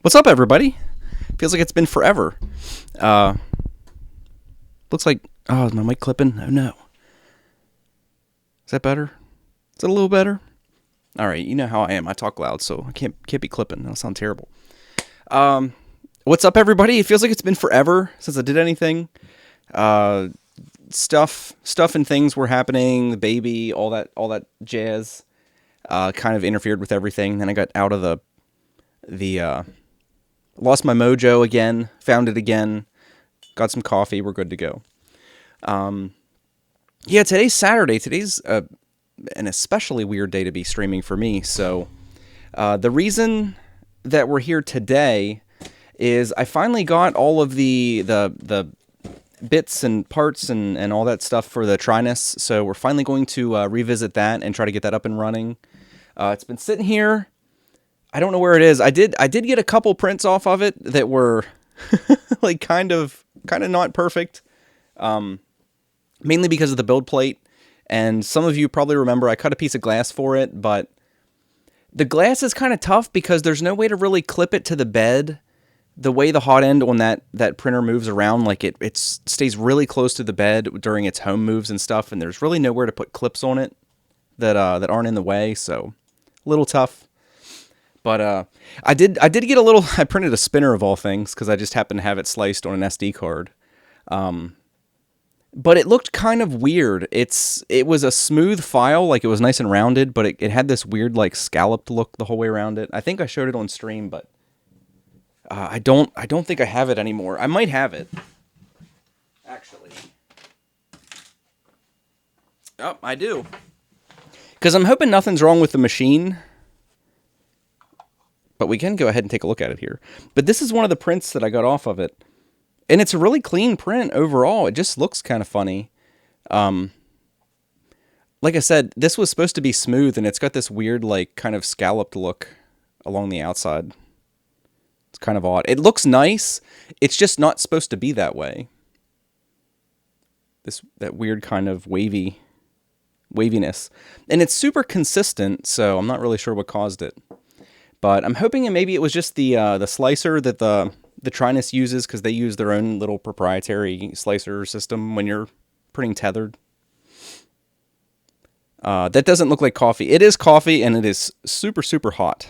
What's up, everybody? Feels like it's been forever. Looks like... Oh, is my mic clipping? Oh, no. Is that better? Is it a little better? All right, you know how I am. I talk loud, so I can't be clipping. That'll sound terrible. What's up, everybody? It feels like it's been forever since I did anything. Stuff and things were happening. The baby, all that jazz, kind of interfered with everything. Then I got out of the lost my mojo again, found it again, got some coffee, we're good to go. Yeah, today's Saturday. Today's an especially weird day to be streaming for me. So the reason that we're here today is I finally got all of the bits and parts and all that stuff for the Trinus. So we're finally going to revisit that and try to get that up and running. It's been sitting here. I don't know where it is. I did get a couple prints off of it that were like kind of not perfect. Mainly because of the build plate. And some of you probably remember I cut a piece of glass for it, but the glass is kind of tough because there's no way to really clip it to the bed. The way the hot end on that printer moves around, like it stays really close to the bed during its home moves and stuff, and there's really nowhere to put clips on it that aren't in the way, so a little tough. But I did get a little... I printed a spinner of all things because I just happened to have it sliced on an SD card. But it looked kind of weird. It was a smooth file, like it was nice and rounded, but it had this weird like scalloped look the whole way around it. I think I showed it on stream, but I don't think I have it anymore. I might have it, actually. Oh, I do. Because I'm hoping nothing's wrong with the machine. But we can go ahead and take a look at it here. But this is one of the prints that I got off of it. And it's a really clean print overall. It just looks kind of funny. Like I said, this was supposed to be smooth, and it's got this weird, like, kind of scalloped look along the outside. It's kind of odd. It looks nice. It's just not supposed to be that way. That weird kind of waviness. And it's super consistent, so I'm not really sure what caused it. But I'm hoping maybe it was just the slicer that the Trinus uses, because they use their own little proprietary slicer system when you're printing tethered. That doesn't look like coffee. It is coffee, and it is super, super hot.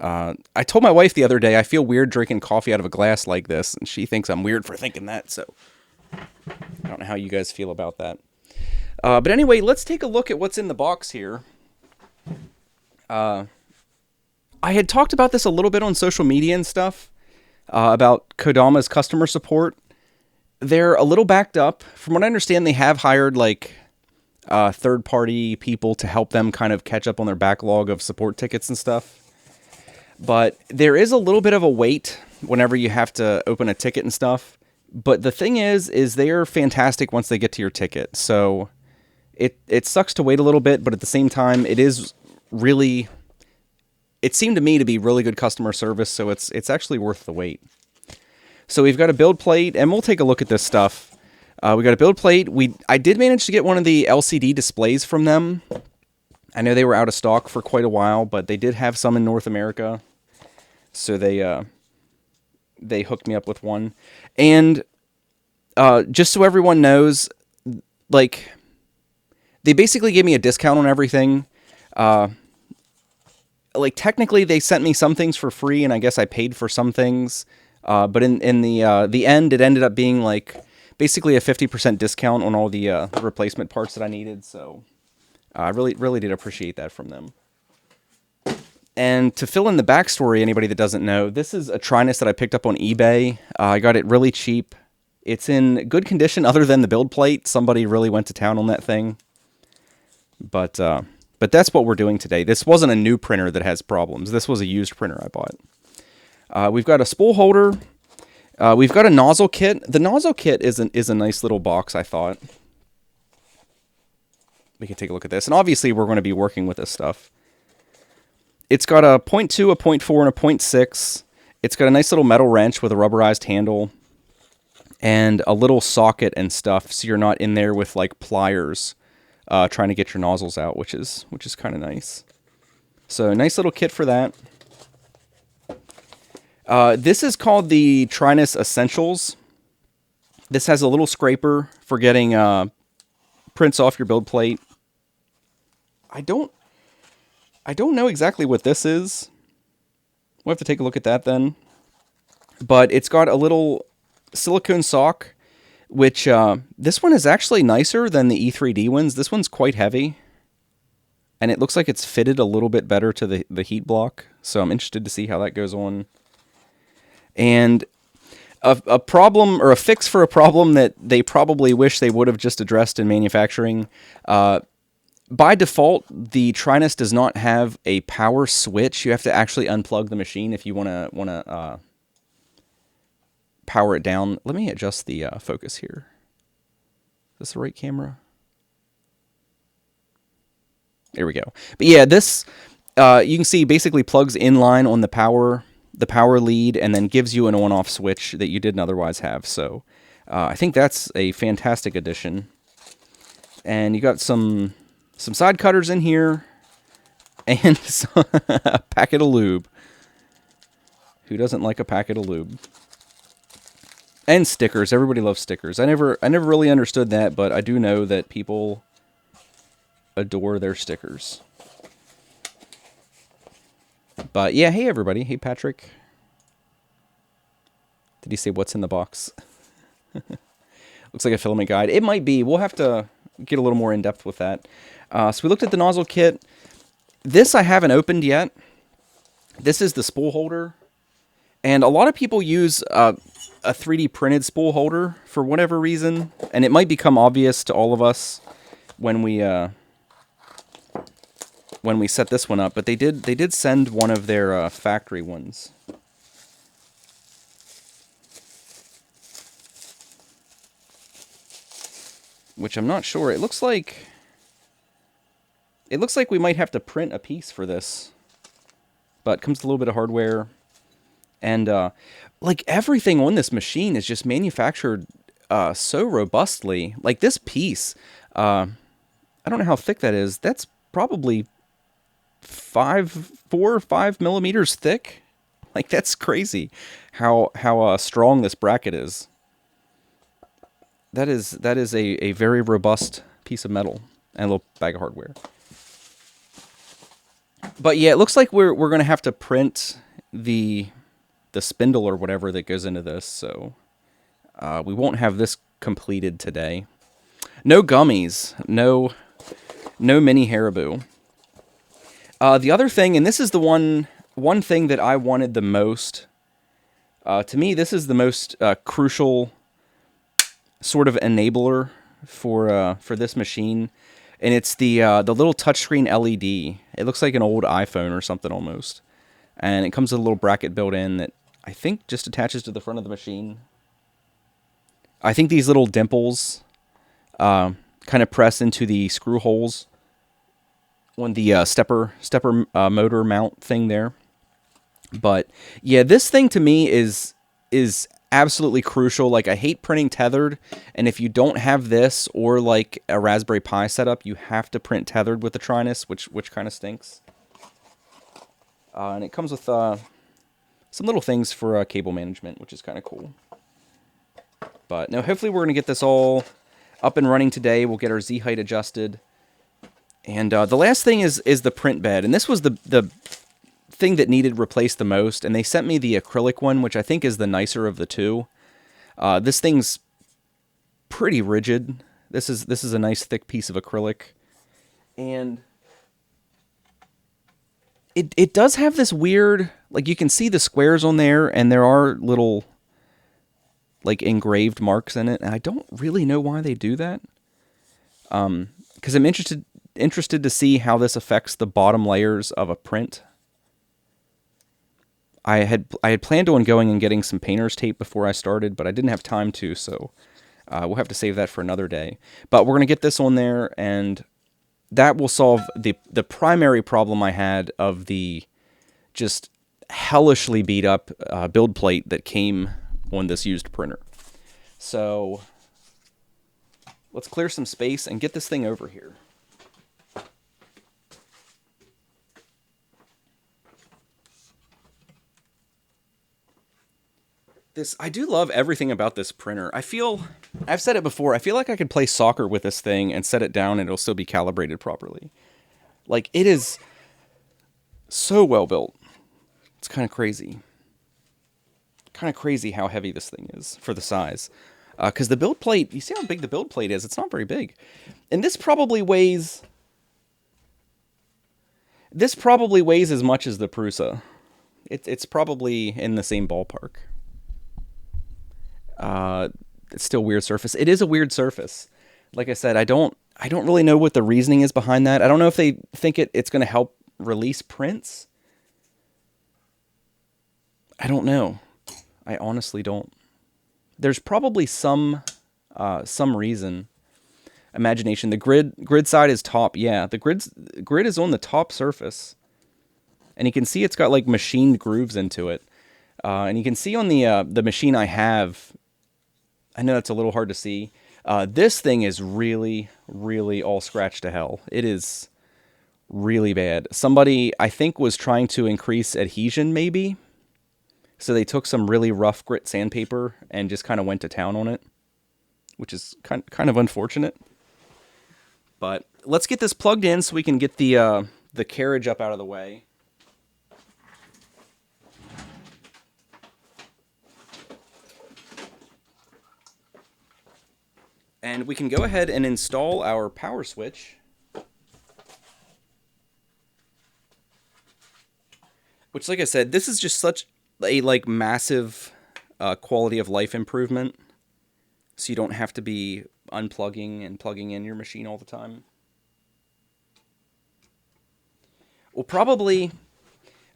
I told my wife the other day I feel weird drinking coffee out of a glass like this, and she thinks I'm weird for thinking that, so I don't know how you guys feel about that. But anyway, let's take a look at what's in the box here. I had talked about this a little bit on social media and stuff, about Kodama's customer support. They're a little backed up. From what I understand, they have hired like third-party people to help them kind of catch up on their backlog of support tickets and stuff. But there is a little bit of a wait whenever you have to open a ticket and stuff. But the thing is they're fantastic once they get to your ticket. So it sucks to wait a little bit, but at the same time, it is really... It seemed to me to be really good customer service, so it's actually worth the wait. So we've got a build plate, and we'll take a look at this stuff. We got a build plate. I did manage to get one of the LCD displays from them. I know they were out of stock for quite a while, but they did have some in North America. So they hooked me up with one. And just so everyone knows, like, they basically gave me a discount on everything. Like, technically, they sent me some things for free, and I guess I paid for some things. But in the end, it ended up being, like, basically a 50% discount on all the replacement parts that I needed. So I really did appreciate that from them. And to fill in the backstory, anybody that doesn't know, this is a Trinus that I picked up on eBay. I got it really cheap. It's in good condition other than the build plate. Somebody really went to town on that thing. But that's what we're doing today. This wasn't a new printer that has problems. This was a used printer I bought. We've got a spool holder. We've got a nozzle kit. The nozzle kit is a nice little box, I thought. We can take a look at this. And obviously, we're going to be working with this stuff. It's got a 0.2, a 0.4, and a 0.6. It's got a nice little metal wrench with a rubberized handle. And a little socket and stuff, so you're not in there with, like, pliers. Trying to get your nozzles out, which is kind of nice. So nice little kit for that. This is called the Trinus Essentials. This has a little scraper for getting prints off your build plate. I don't know exactly what this is. We'll have to take a look at that then. But it's got a little silicone sock, which this one is actually nicer than the E3D ones. This one's quite heavy. And it looks like it's fitted a little bit better to the heat block. So I'm interested to see how that goes on. And a problem, or a fix for a problem that they probably wish they would have just addressed in manufacturing. By default, the Trinus does not have a power switch. You have to actually unplug the machine if you want to power it down. Let me adjust the focus here. Is this the right camera? There we go. But yeah, this you can see basically plugs in line on the power lead, and then gives you an on-off switch that you didn't otherwise have. So I think that's a fantastic addition. And you got some side cutters in here, and a packet of lube. Who doesn't like a packet of lube? And stickers. Everybody loves stickers. I never really understood that, but I do know that people adore their stickers. But yeah, hey everybody. Hey Patrick. Did he say what's in the box? Looks like a filament guide. It might be. We'll have to get a little more in depth with that. So we looked at the nozzle kit. This I haven't opened yet. This is the spool holder. And a lot of people use a 3D printed spool holder for whatever reason. And it might become obvious to all of us when we set this one up, but they did send one of their factory ones. Which I'm not sure. It looks like we might have to print a piece for this. But it comes with a little bit of hardware. And like everything on this machine is just manufactured so robustly. Like this piece, I don't know how thick that is. That's probably 4 or 5 millimeters thick. Like that's crazy how strong this bracket is. That is a very robust piece of metal and a little bag of hardware. But yeah, it looks like we're going to have to print the spindle or whatever that goes into this, so we won't have this completed today. No gummies, no mini Haribo. The other thing, and this is the one thing that I wanted the most. To me, this is the most crucial sort of enabler for this machine, and it's the little touchscreen LED. It looks like an old iPhone or something almost, and it comes with a little bracket built in that I think just attaches to the front of the machine. I think these little dimples kind of press into the screw holes on the stepper motor mount thing there. But yeah, this thing to me is absolutely crucial. Like, I hate printing tethered, and if you don't have this or like a Raspberry Pi setup, you have to print tethered with the Trinus, which kind of stinks. And it comes with some little things for cable management, which is kind of cool. But no, hopefully we're going to get this all up and running today. We'll get our Z-height adjusted. And the last thing is the print bed. And this was the thing that needed replaced the most. And they sent me the acrylic one, which I think is the nicer of the two. This thing's pretty rigid. This is a nice thick piece of acrylic. And it does have this weird, like, you can see the squares on there, and there are little like engraved marks in it, and I don't really know why they do that. Because I'm interested to see how this affects the bottom layers of a print. I had planned on going and getting some painter's tape before I started, but I didn't have time to, so we'll have to save that for another day. But we're going to get this on there, and that will solve the primary problem I had of the just hellishly beat up build plate that came on this used printer. So let's clear some space and get this thing over here. I do love everything about this printer. I've said it before, I feel like I could play soccer with this thing and set it down and it'll still be calibrated properly. Like, it is so well built. It's kind of crazy. Kind of crazy how heavy this thing is for the size. Because the build plate, you see how big the build plate is? It's not very big. And this probably weighs as much as the Prusa. It's probably in the same ballpark. It's still a weird surface. It is a weird surface. Like I said, I don't really know what the reasoning is behind that. I don't know if they think it's going to help release prints. I don't know. I honestly don't. There's probably some reason. Imagination. The grid side is top. Yeah, the grid is on the top surface, and you can see it's got like machined grooves into it. And you can see on the machine I have. I know that's a little hard to see. This thing is really, really all scratched to hell. It is really bad. Somebody, I think, was trying to increase adhesion, maybe. So they took some really rough grit sandpaper and just kind of went to town on it, which is kind of unfortunate. But let's get this plugged in so we can get the carriage up out of the way. And we can go ahead and install our power switch, which, like I said, this is just such a massive quality of life improvement. So you don't have to be unplugging and plugging in your machine all the time. Well, probably,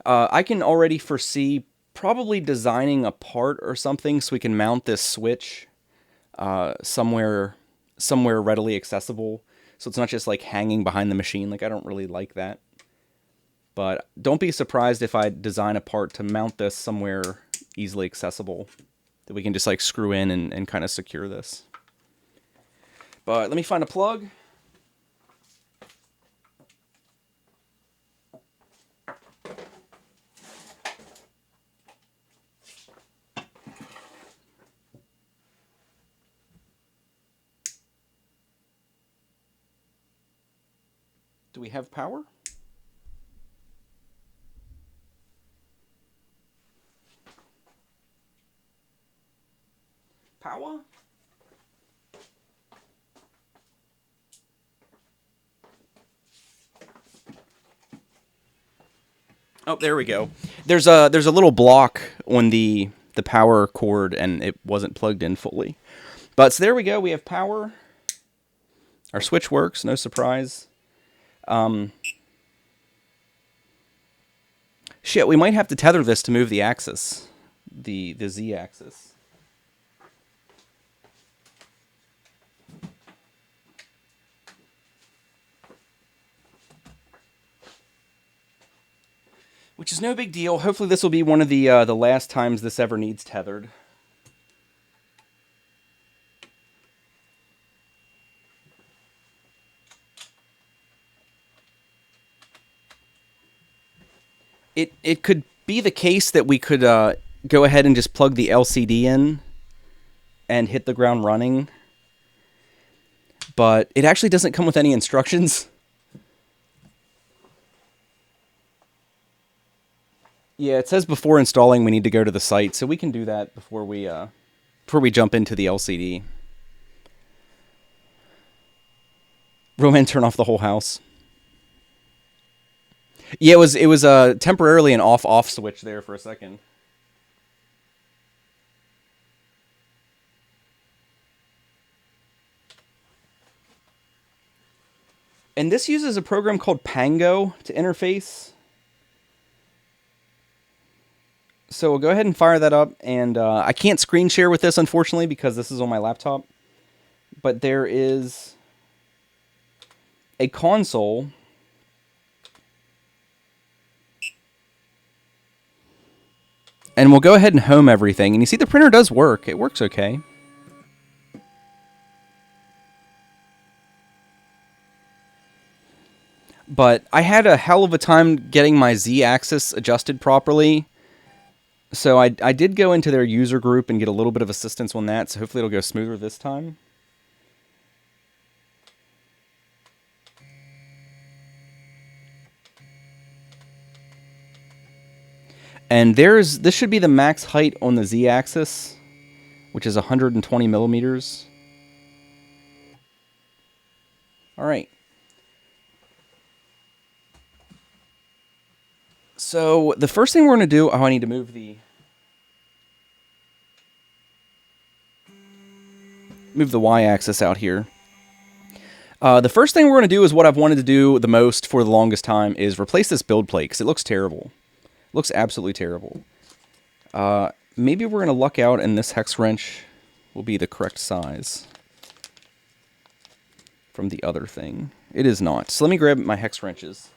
I can already foresee probably designing a part or something so we can mount this switch somewhere readily accessible. So it's not just like hanging behind the machine. Like, I don't really like that. But don't be surprised if I design a part to mount this somewhere easily accessible that we can just like screw in and kind of secure this. But let me find a plug. Do we have power? Power? Oh, there we go. There's a little block on the power cord, and it wasn't plugged in fully. But so there we go. We have power. Our switch works. No surprise. Shit, we might have to tether this to move the axis, the Z-axis. Which is no big deal. Hopefully this will be one of the last times this ever needs tethered. It could be the case that we could go ahead and just plug the LCD in and hit the ground running. But it actually doesn't come with any instructions. Yeah, it says before installing we need to go to the site, so we can do that before we jump into the LCD. Roman, turn off the whole house. Yeah, it was temporarily an off switch there for a second. And this uses a program called Pango to interface. So we'll go ahead and fire that up, and I can't screen share with this, unfortunately, because this is on my laptop. But there is a console. And we'll go ahead and home everything. And you see the printer does work. It works okay. But I had a hell of a time getting my Z-axis adjusted properly. So I did go into their user group and get a little bit of assistance on that, so hopefully it'll go smoother this time. And this should be the max height on the Z-axis, which is 120 millimeters. All right. So the first thing we're going to do, I need to move the y-axis out here. The first thing we're going to do is what I've wanted to do the most for the longest time is replace this build plate because it looks terrible. It looks absolutely terrible. Maybe we're going to luck out and this hex wrench will be the correct size from the other thing. It is not. So let me grab my hex wrenches.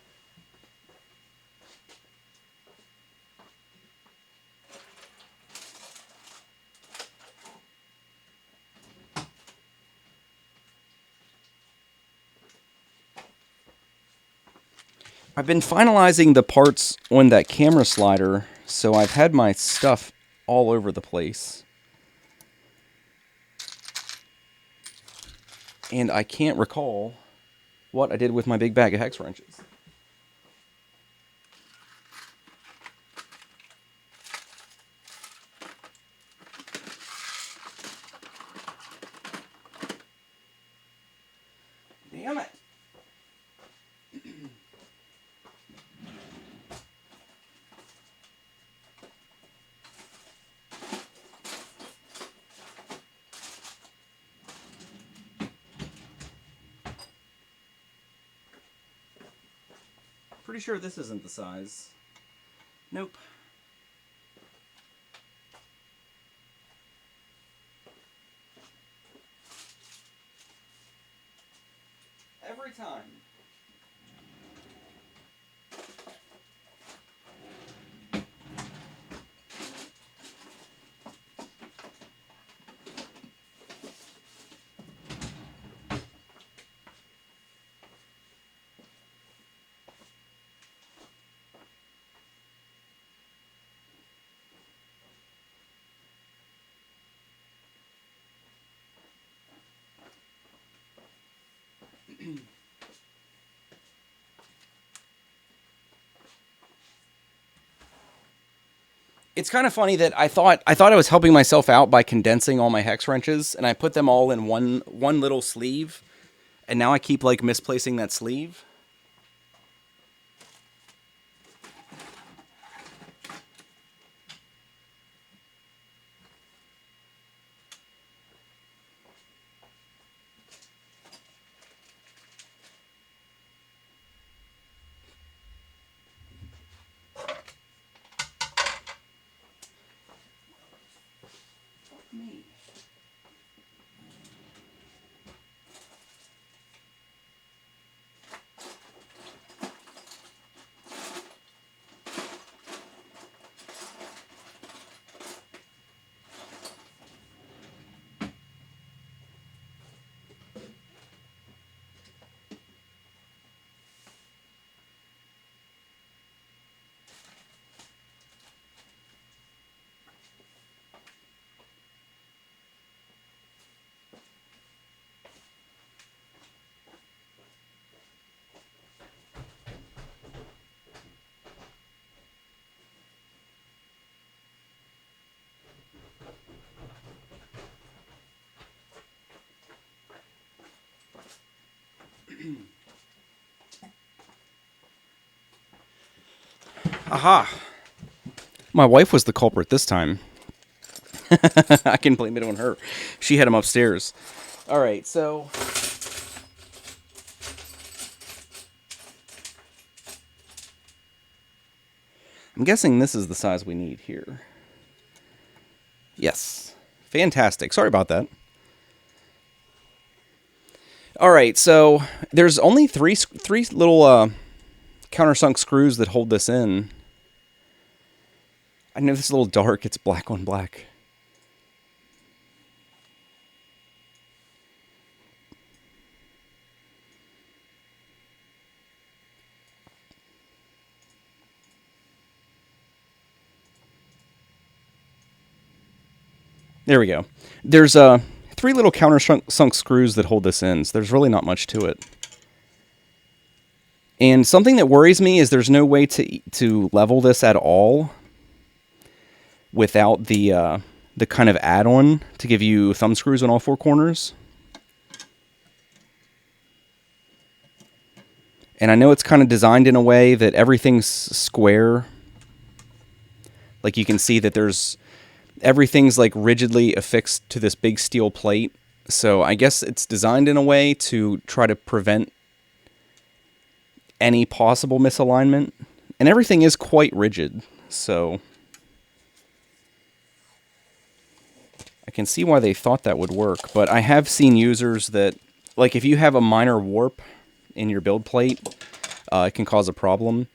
I've been finalizing the parts on that camera slider, so I've had my stuff all over the place. And I can't recall what I did with my big bag of hex wrenches. Damn it! Pretty sure this isn't the size. Nope. Every time. It's kind of funny that I thought I was helping myself out by condensing all my hex wrenches, and I put them all in one little sleeve, and now I keep like misplacing that sleeve. Me. Aha! My wife was the culprit this time. I can blame it on her. She had him upstairs. All right, so I'm guessing this is the size we need here. Yes. Fantastic. Sorry about that. All right, so there's only three little countersunk screws that hold this in. I know this is a little dark. It's black on black. There we go. There's 3 little countersunk screws that hold this in, so there's really not much to it. And something that worries me is there's no way to level this at all without the kind of add-on to give you thumb screws on all 4 corners. And I know it's kind of designed in a way that everything's square. Like you can see that everything's like rigidly affixed to this big steel plate. So I guess it's designed in a way to try to prevent any possible misalignment. And everything is quite rigid, so I can see why they thought that would work. But I have seen users that, like if you have a minor warp in your build plate, it can cause a problem.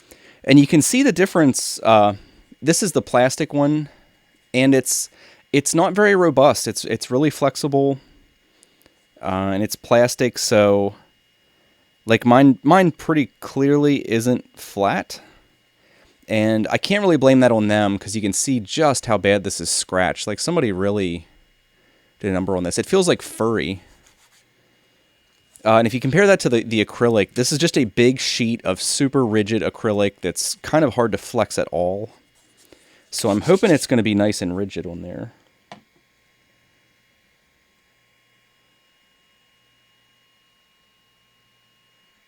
And you can see the difference. This is the plastic one, and it's not very robust. It's really flexible, and it's plastic, so like mine pretty clearly isn't flat. And I can't really blame that on them because you can see just how bad this is scratched. Like somebody really did a number on this. It feels like furry. And if you compare that to the acrylic, this is just a big sheet of super rigid acrylic that's kind of hard to flex at all. So I'm hoping it's going to be nice and rigid on there.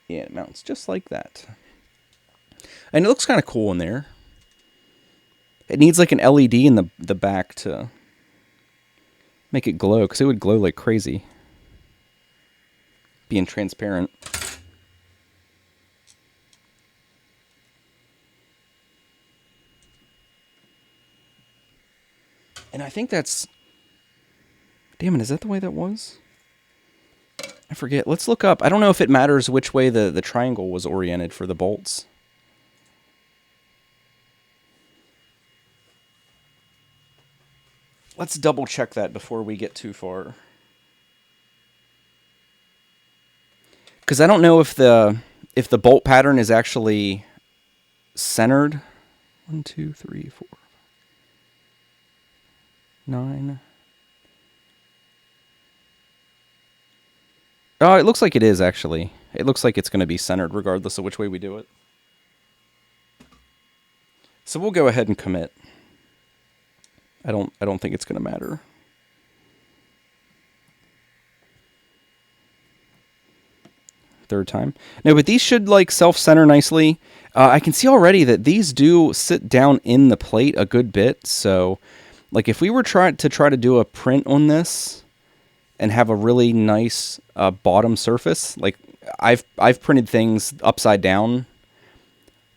Yeah, it mounts just like that. And it looks kind of cool in there. It needs like an LED in the back to make it glow, because it would glow like crazy. Being transparent. And I think that's... Damn it, is that the way that was? I forget. Let's look up. I don't know if it matters which way the triangle was oriented for the bolts. Let's double check that before we get too far. Because I don't know if the bolt pattern is actually centered. 1, 2, 3, 4, 9. Oh, it looks like it is actually. It looks like it's going to be centered regardless of which way we do it. So we'll go ahead and commit. I don't think it's going to matter. Third time. No, but these should like self-center nicely. I can see already that these do sit down in the plate a good bit. So like if we were try to do a print on this and have a really nice bottom surface, like I've printed things upside down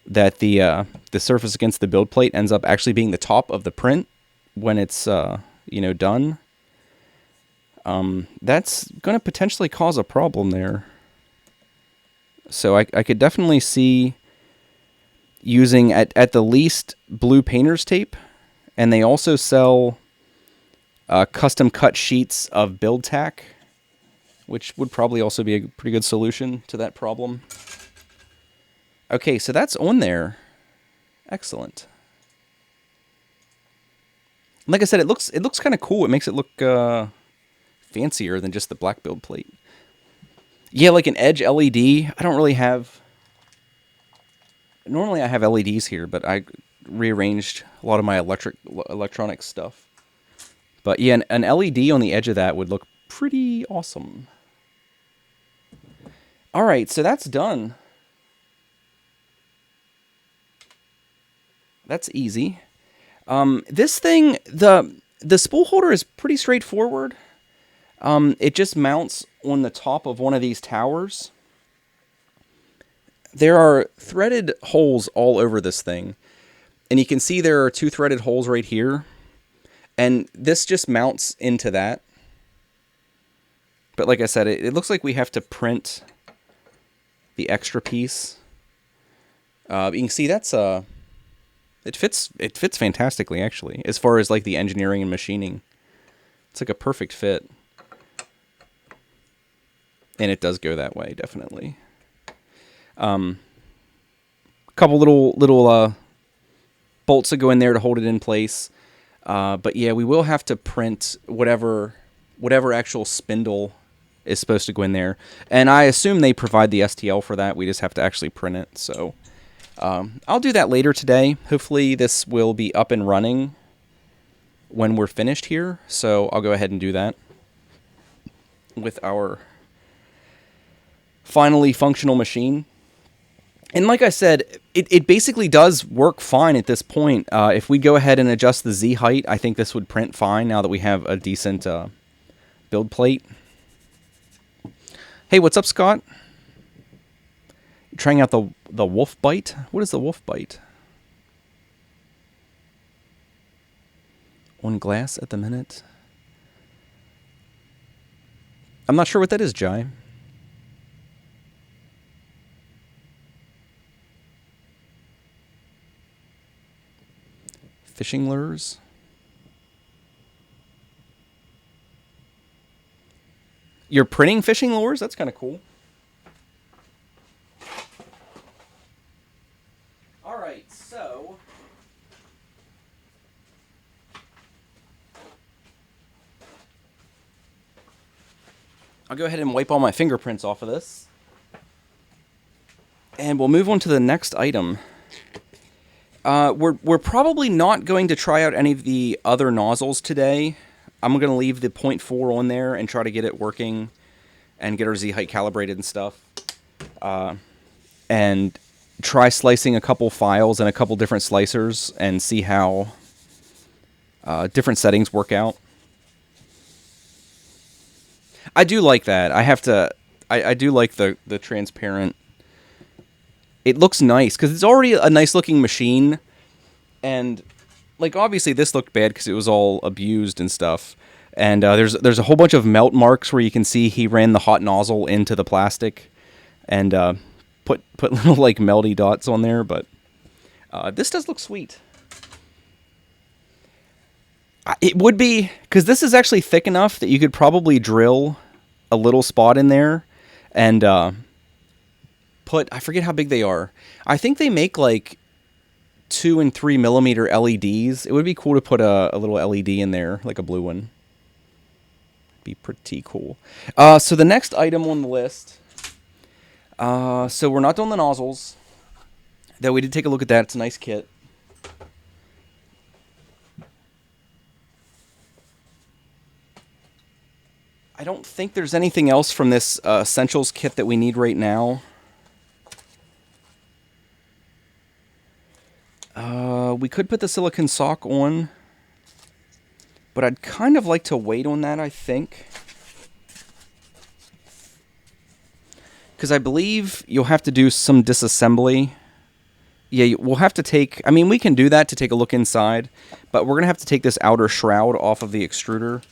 that the surface against the build plate ends up actually being the top of the print when it's done. That's going to potentially cause a problem there. So I could definitely see using at the least blue painter's tape, and they also sell custom cut sheets of build tack, which would probably also be a pretty good solution to that problem. Okay, so that's on there. Excellent. Like I said, it looks kind of cool. It makes it look fancier than just the black build plate. Yeah, like an edge LED. I don't really have... Normally I have LEDs here, but I rearranged a lot of my electronic stuff. But yeah, an LED on the edge of that would look pretty awesome. All right, so that's done. That's easy. This thing, the spool holder is pretty straightforward. It just mounts on the top of one of these towers. There are threaded holes all over this thing. And you can see there are 2 threaded holes right here. And this just mounts into that. But like I said, it looks like we have to print the extra piece. You can see that's it fits fantastically, actually, as far as like the engineering and machining. It's like a perfect fit. And it does go that way, definitely. Couple little bolts that go in there to hold it in place. But yeah, we will have to print whatever actual spindle is supposed to go in there. And I assume they provide the STL for that. We just have to actually print it. So I'll do that later today. Hopefully this will be up and running when we're finished here. So I'll go ahead and do that with our finally functional machine. And like I said, it basically does work fine at this point. If we go ahead and adjust the Z-height, I think this would print fine now that we have a decent build plate. Hey, what's up, Scott? You're trying out the wolf bite? What is the wolf bite? On glass at the minute? I'm not sure what that is, Jai. Fishing lures. You're printing fishing lures? That's kind of cool. All right, so I'll go ahead and wipe all my fingerprints off of this. And we'll move on to the next item. We're probably not going to try out any of the other nozzles today. I'm going to leave the 0.4 on there and try to get it working and get our Z-height calibrated and stuff. And try slicing a couple files and a couple different slicers and see how different settings work out. I do like that. I do like the transparent. It looks nice because it's already a nice looking machine, and like obviously this looked bad because it was all abused and stuff. And there's a whole bunch of melt marks where you can see he ran the hot nozzle into the plastic, and put little like melty dots on there. But this does look sweet. It would be because this is actually thick enough that you could probably drill a little spot in there, and I forget how big they are. I think they make like 2 and 3 millimeter LEDs. It would be cool to put a little LED in there, like a blue one. Be pretty cool. So the next item on the list. So we're not doing the nozzles. Though we did take a look at that. It's a nice kit. I don't think there's anything else from this Essentials kit that we need right now. We could put the silicone sock on, but I'd kind of like to wait on that, I think. Because I believe you'll have to do some disassembly. Yeah, we'll have to take... I mean, we can do that to take a look inside, but we're going to have to take this outer shroud off of the extruder,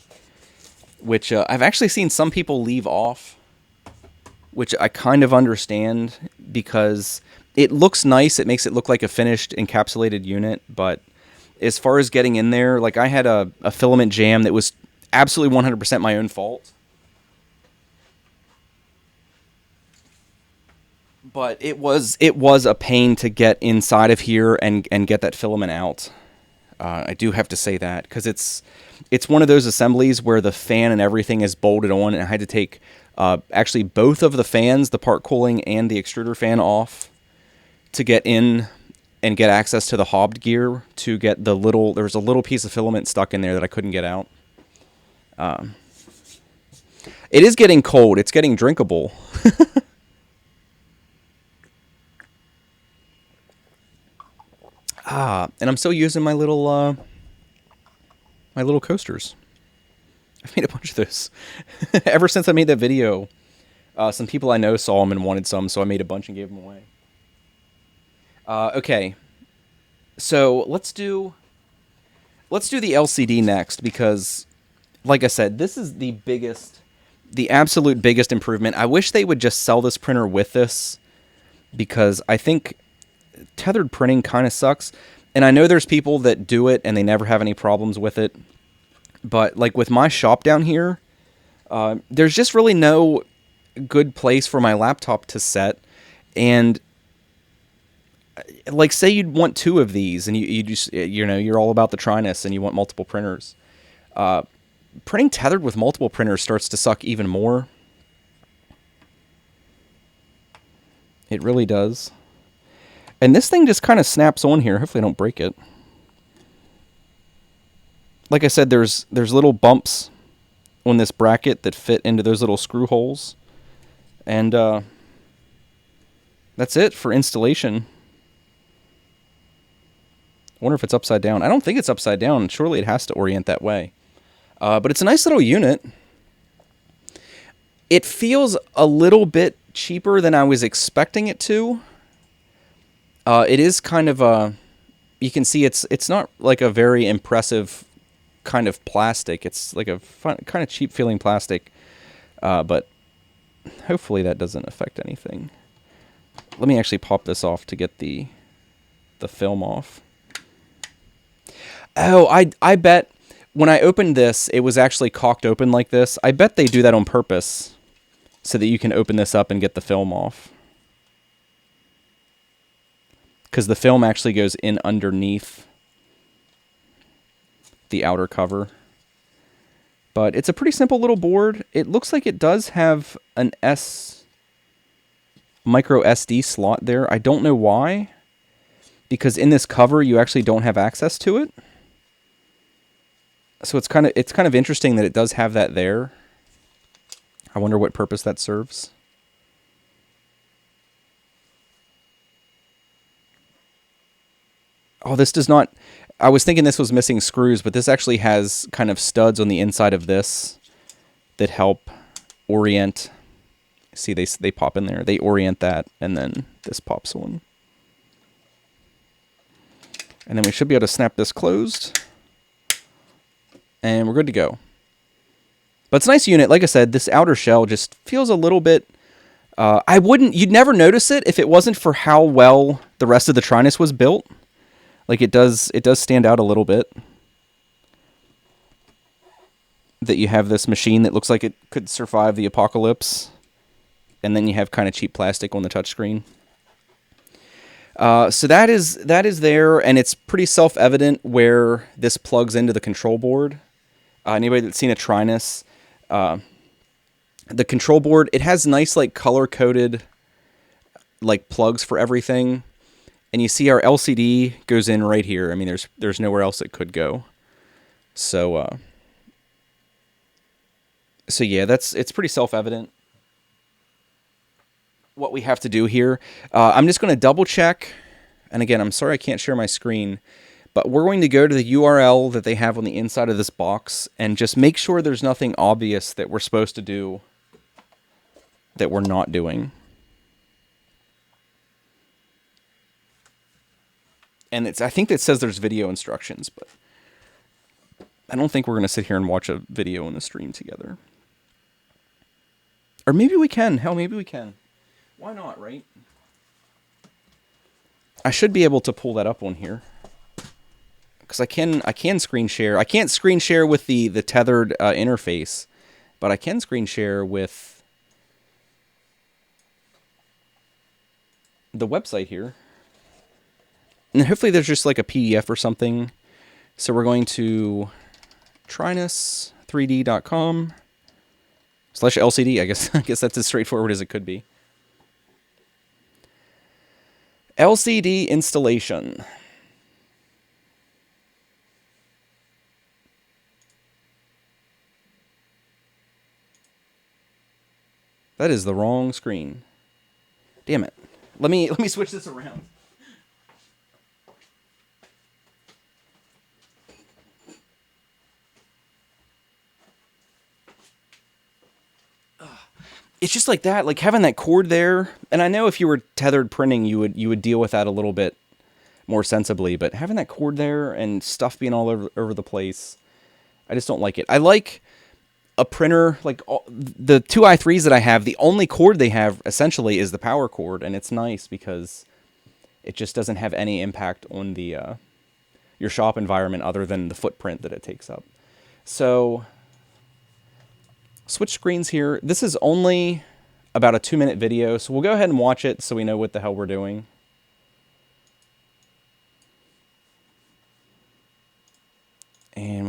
which I've actually seen some people leave off, which I kind of understand because it looks nice. It makes it look like a finished encapsulated unit, but as far as getting in there, like I had a filament jam that was absolutely 100% my own fault. But it was a pain to get inside of here and get that filament out. I do have to say that because it's one of those assemblies where the fan and everything is bolted on, and I had to take actually both of the fans, the part cooling and the extruder fan, off to get in and get access to the hobbed gear to get there was a little piece of filament stuck in there that I couldn't get out. It is getting cold. It's getting drinkable. And I'm still using my little coasters. I've made a bunch of those. Ever since I made that video, some people I know saw them and wanted some, so I made a bunch and gave them away. Okay. So let's do the LCD next, because like I said, this is the absolute biggest improvement. I wish they would just sell this printer with this, because I think tethered printing kind of sucks. And I know there's people that do it and they never have any problems with it. But like with my shop down here, there's just really no good place for my laptop to set. And like say you'd want 2 of these, and you just, you know, you're all about the Trinus and you want multiple printers. Printing tethered with multiple printers starts to suck even more. It really does. And this thing just kind of snaps on here. Hopefully I don't break it. Like I said, there's little bumps on this bracket that fit into those little screw holes. And that's it for installation. I wonder if it's upside down. I don't think it's upside down. Surely it has to orient that way. But it's a nice little unit. It feels a little bit cheaper than I was expecting it to. It is kind of a... You can see it's not like a very impressive kind of plastic. It's like a fun, kind of cheap feeling plastic. But hopefully that doesn't affect anything. Let me actually pop this off to get the film off. Oh, I bet when I opened this, it was actually cocked open like this. I bet they do that on purpose so that you can open this up and get the film off. Because the film actually goes in underneath the outer cover. But it's a pretty simple little board. It looks like it does have an micro SD slot there. I don't know why. Because in this cover, you actually don't have access to it. So it's kind of interesting that it does have that there. I wonder what purpose that serves. Oh, this does not... I was thinking this was missing screws, but this actually has kind of studs on the inside of this that help orient. See, they pop in there. They orient that, and then this pops on. And then we should be able to snap this closed. And we're good to go. But it's a nice unit. Like I said, this outer shell just feels a little bit... you'd never notice it if it wasn't for how well the rest of the Trinus was built. Like it does stand out a little bit. That you have this machine that looks like it could survive the apocalypse. And then you have kind of cheap plastic on the touchscreen. So that is there, and it's pretty self-evident where this plugs into the control board. Anybody that's seen a Trinus, the control board, it has nice like color-coded like plugs for everything, and you see our LCD goes in right here. I mean, there's nowhere else it could go. So yeah, it's pretty self-evident what we have to do here. I'm just going to double check, and again, I'm sorry I can't share my screen, but we're going to go to the URL that they have on the inside of this box and just make sure there's nothing obvious that we're supposed to do that we're not doing. And I think it says there's video instructions, but I don't think we're going to sit here and watch a video on the stream together. Or maybe we can. Hell, maybe we can. Why not, right? I should be able to pull that up on here. Because I can screen share. I can't screen share with the tethered interface, but I can screen share with the website here. And hopefully there's just like a PDF or something. So we're going to trinus3d.com/LCD. I guess that's as straightforward as it could be. LCD installation. That is the wrong screen. Damn it. Let me switch this around. It's just like that, like having that cord there. And I know if you were tethered printing, you would deal with that a little bit more sensibly. But having that cord there and stuff being all over the place, I just don't like it. I like a printer, like the two i3s that I have, the only cord they have essentially is the power cord. And it's nice because it just doesn't have any impact on the your shop environment other than the footprint that it takes up. So... switch screens here. This is only about a 2-minute video, so we'll go ahead and watch it so we know what the hell we're doing.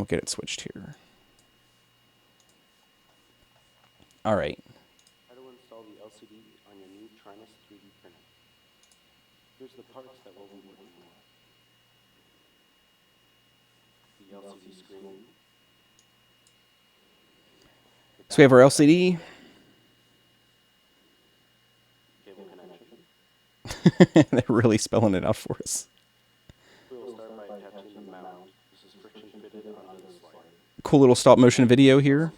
we'll get it switched here. All right. How to install the LCD on your new Trinus 3D printer. Here's the parts that we'll be working on. The LCD screen. So we have our LCD. Cable connection. They're really spelling it out for us. We will start by attaching the mount. This is friction fitted onto the slider. Cool little stop motion video here.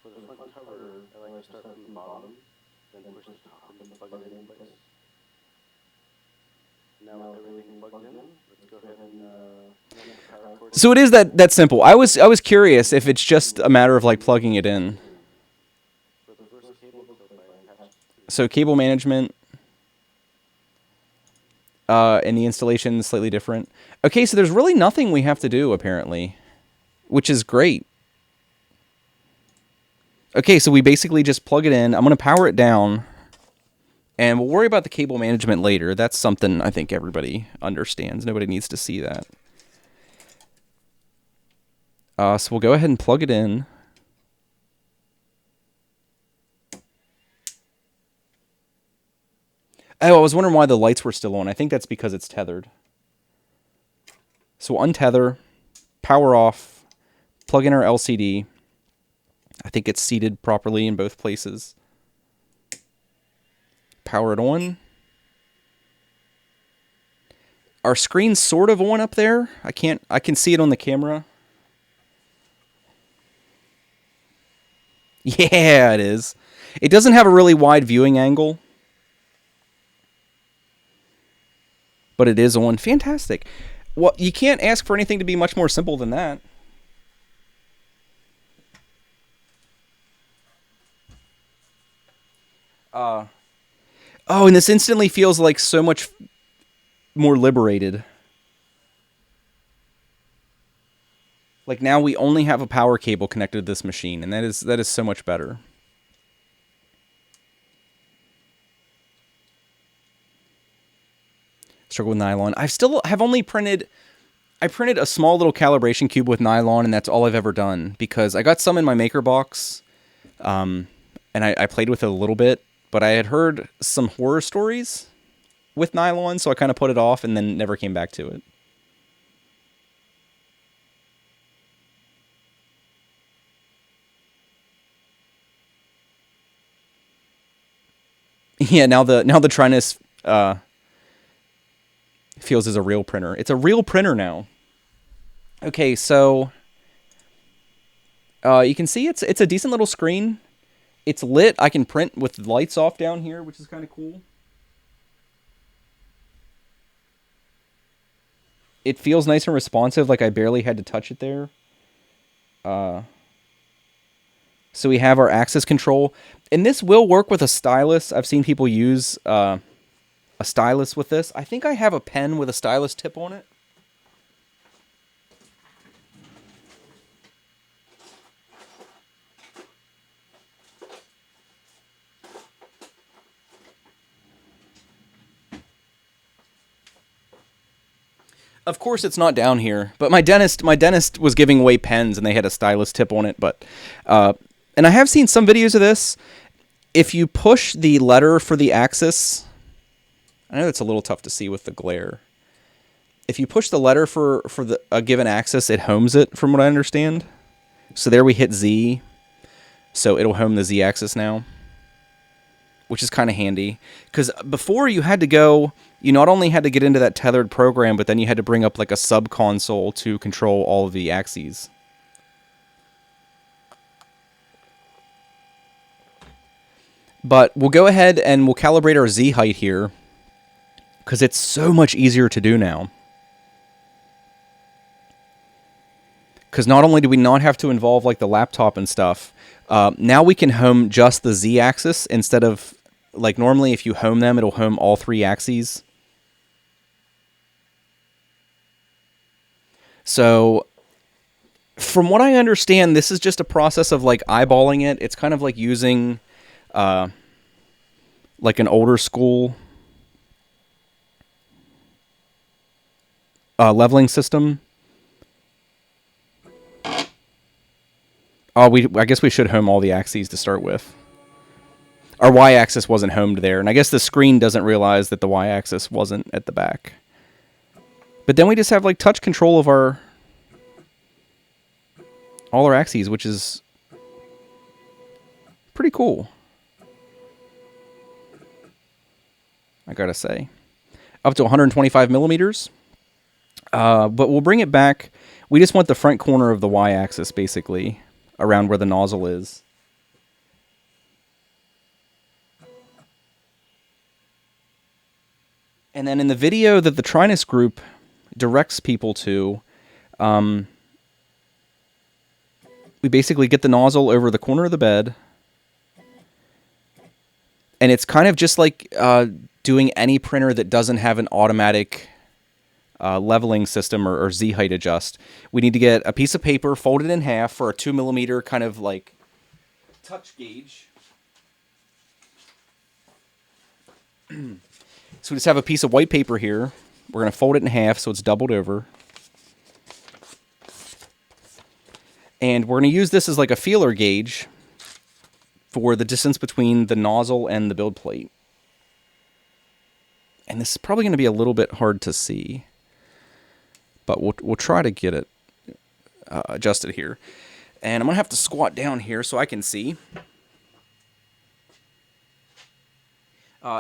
For the front cover, I like to start from the bottom, then push the top and plug it in place. Now with everything plugged in, let's go ahead and power cord. So it is that simple. I was curious if it's just a matter of like plugging it in. For the first cable tilt, I attached So cable management and the installation is slightly different. Okay, so there's really nothing we have to do apparently, which is great. Okay, so we basically just plug it in. I'm going to power it down, and we'll worry about the cable management later. That's something I think everybody understands. Nobody needs to see that. So we'll go ahead and plug it in. Oh, I was wondering why the lights were still on. I think that's because it's tethered. So we'll untether, power off, plug in our LCD. I think it's seated properly in both places. Power it on. Our screen's sort of on up there. I can see it on the camera. Yeah, it is. It doesn't have a really wide viewing angle, but it is on. Fantastic. Well, you can't ask for anything to be much more simple than that. Oh, and this instantly feels like so much more liberated. Like now we only have a power cable connected to this machine, and that is so much better. Struggle with nylon. I printed a small little calibration cube with nylon, and that's all I've ever done because I got some in my maker box, and I played with it a little bit, but I had heard some horror stories with nylon, so I kind of put it off and then never came back to it. Yeah, now the Trinus feels as a real printer. It's a real printer now. Okay, so you can see it's a decent little screen. It's lit. I can print with the lights off down here, which is kind of cool. It feels nice and responsive, like I barely had to touch it there. So we have our axis control. And this will work with a stylus. I've seen people use a stylus with this. I think I have a pen with a stylus tip on it. Of course, it's not down here, but my dentist was giving away pens, and they had a stylus tip on it. But and I have seen some videos of this. If you push the letter for the axis, I know it's a little tough to see with the glare. If you push the letter for a given axis, it homes it, from what I understand. So there we hit Z, so it'll home the Z axis now, which is kind of handy. Because before you not only had to get into that tethered program, but then you had to bring up like a sub console to control all of the axes. But we'll go ahead and we'll calibrate our Z-height here, because it's so much easier to do now. Because not only do we not have to involve like the laptop and stuff, now we can home just the Z-axis instead of, like normally if you home them, it'll home all three axes. So from what I understand, this is just a process of like eyeballing it. It's kind of like using like an older school leveling system. Oh, I guess we should home all the axes to start with. Our y-axis wasn't homed there, and I guess the screen doesn't realize that the y-axis wasn't at the back. But then we just have like touch control of all our axes, which is pretty cool, I gotta say. Up to 125 millimeters. But we'll bring it back. We just want the front corner of the y-axis, basically, around where the nozzle is. And then in the video that the Trinus group directs people to, we basically get the nozzle over the corner of the bed. And it's kind of just like doing any printer that doesn't have an automatic leveling system or Z-height adjust. We need to get a piece of paper, fold it in half for a 2 millimeter kind of like touch gauge. So we just have a piece of white paper here. We're going to fold it in half so it's doubled over. And we're going to use this as like a feeler gauge for the distance between the nozzle and the build plate. And this is probably going to be a little bit hard to see, but we'll try to get it adjusted here. And I'm going to have to squat down here so I can see.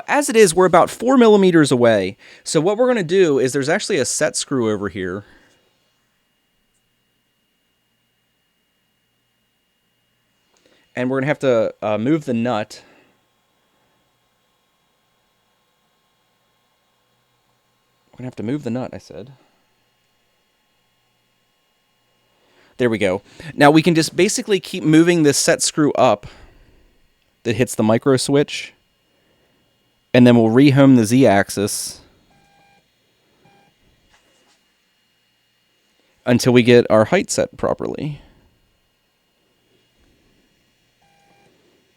As it is, we're about 4 millimeters away. So what we're going to do is there's actually a set screw over here. And we're going to have to move the nut. We're going to have to move the nut, I said. There we go. Now we can just basically keep moving this set screw up that hits the micro switch. And then we'll rehome the Z-axis until we get our height set properly.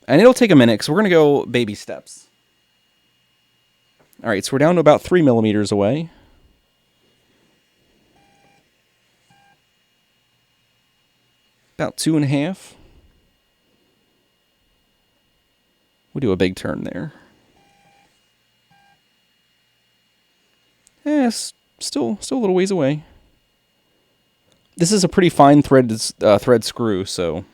And it'll take a minute, because we're going to go baby steps. All right, so we're down to about 3 millimeters away. About 2.5. We'll do a big turn there. It's still a little ways away. This is a pretty fine thread screw, so.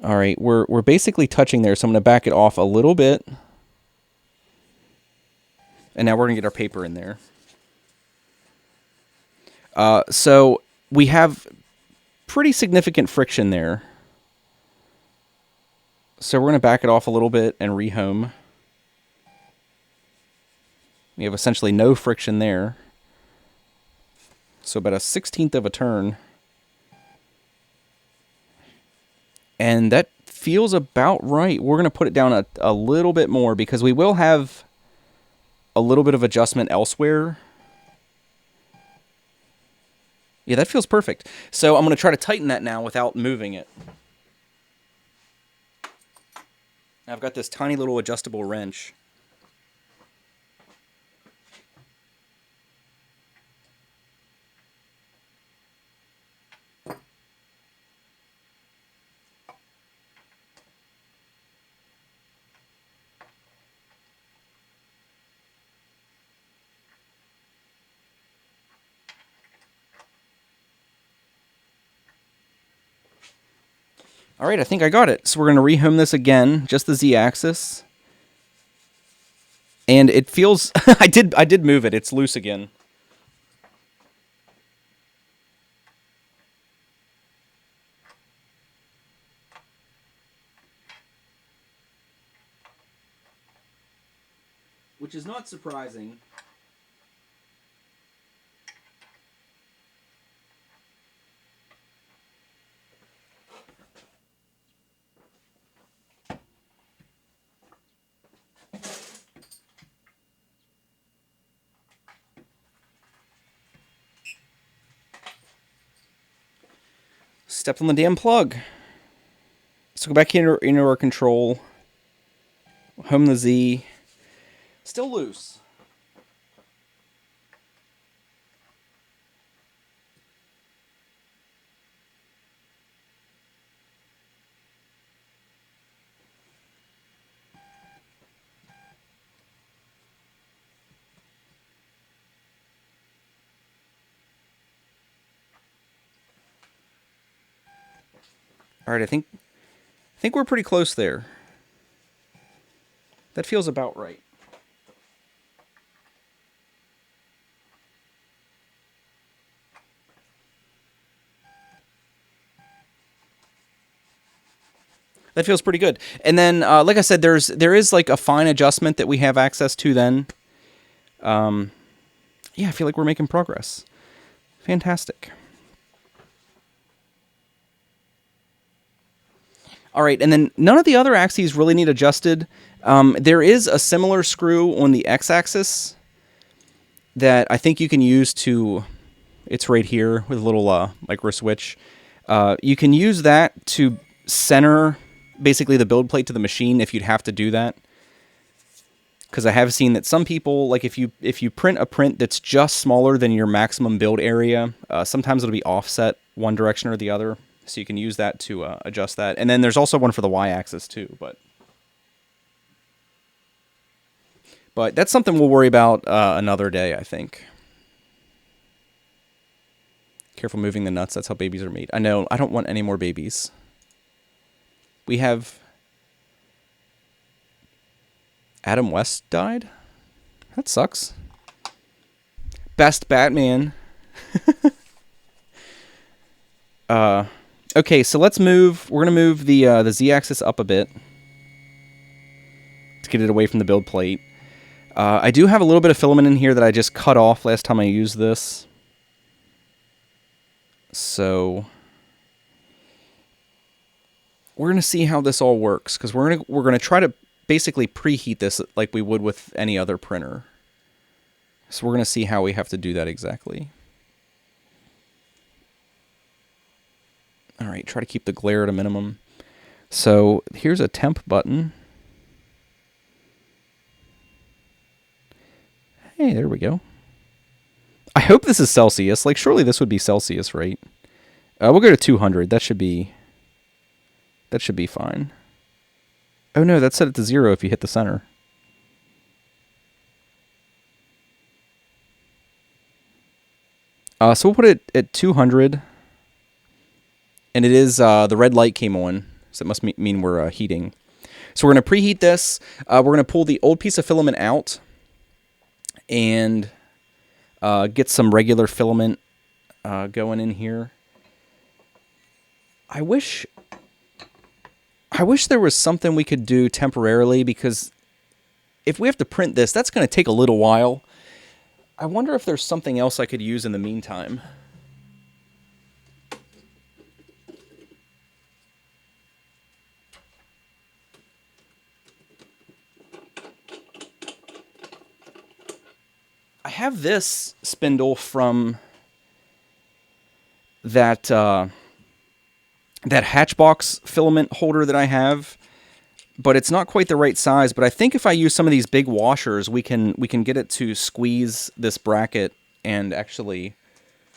All right, we're basically touching there, so I'm going to back it off a little bit. And now we're going to get our paper in there. So we have pretty significant friction there. So we're going to back it off a little bit and rehome. We have essentially no friction there. So about a 1/16 of a turn. And that feels about right. We're going to put it down a little bit more because we will have a little bit of adjustment elsewhere. Yeah, that feels perfect. So I'm going to try to tighten that now without moving it. I've got this tiny little adjustable wrench. All right, I think I got it. So we're going to rehome this again, just the Z-axis. And it feels... I did move it. It's loose again. Which is not surprising. Stepped on the damn plug. So go back into our control. Home the Z. Still loose. All right, I think we're pretty close there. That feels about right. That feels pretty good. And then, like I said, there is like a fine adjustment that we have access to. Then, yeah, I feel like we're making progress. Fantastic. All right, and then none of the other axes really need adjusted. There is a similar screw on the x-axis that I think you can use to. It's right here with a little micro switch. You can use that to center basically the build plate to the machine if you'd have to do that. Because I have seen that some people, like if you print a print that's just smaller than your maximum build area, sometimes it'll be offset one direction or the other. So you can use that to adjust that. And then there's also one for the y-axis too. But that's something we'll worry about another day, I think. Careful moving the nuts. That's how babies are made. I know. I don't want any more babies. We have... Adam West died? That sucks. Best Batman. Okay, so let's move... We're going to move the Z-axis up a bit to get it away from the build plate. I do have a little bit of filament in here that I just cut off last time I used this. So we're going to see how this all works, because we're going to try to basically preheat this like we would with any other printer. So we're going to see how we have to do that exactly. All right, try to keep the glare at a minimum. So here's a temp button. Hey, there we go. I hope this is Celsius. Like, surely this would be Celsius, right? We'll go to 200. That should be fine. Oh no, that's set it to 0 if you hit the center. So we'll put it at 200. And it is, the red light came on, so it must mean we're heating. So we're going to preheat this. We're going to pull the old piece of filament out and get some regular filament going in here. I wish there was something we could do temporarily, because if we have to print this, that's going to take a little while. I wonder if there's something else I could use in the meantime. I have this spindle from that Hatchbox filament holder that I have, but it's not quite the right size. But I think if I use some of these big washers, we can get it to squeeze this bracket and actually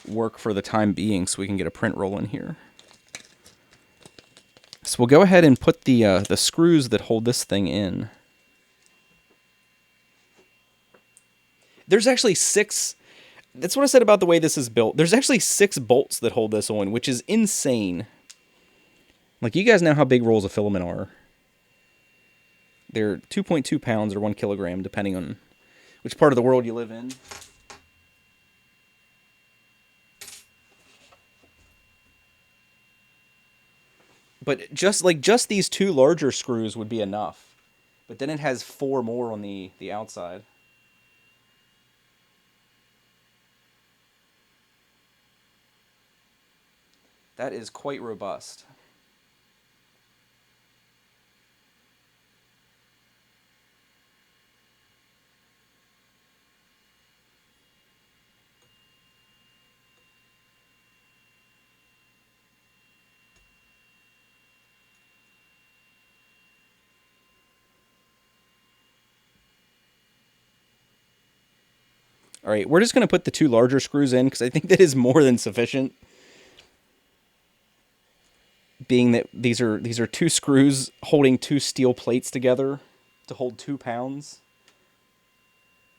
work for the time being, so we can get a print roll in here. So we'll go ahead and put the screws that hold this thing in. There's actually 6... That's what I said about the way this is built. There's actually 6 bolts that hold this on, which is insane. Like, you guys know how big rolls of filament are. They're 2.2 pounds or 1 kilogram, depending on which part of the world you live in. But just these 2 larger screws would be enough. But then it has 4 more on the outside. That is quite robust. All right, we're just going to put the 2 larger screws in, because I think that is more than sufficient. Being that these are 2 screws holding 2 steel plates together to hold 2 pounds.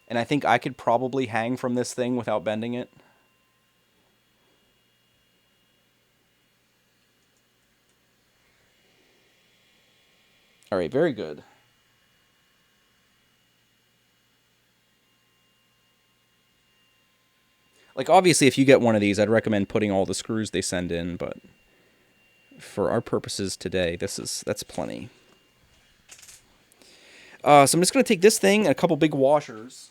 And I think I could probably hang from this thing without bending it. All right, very good. Like, obviously, if you get one of these, I'd recommend putting all the screws they send in, but for our purposes today, that's plenty. So I'm just going to take this thing and a couple big washers.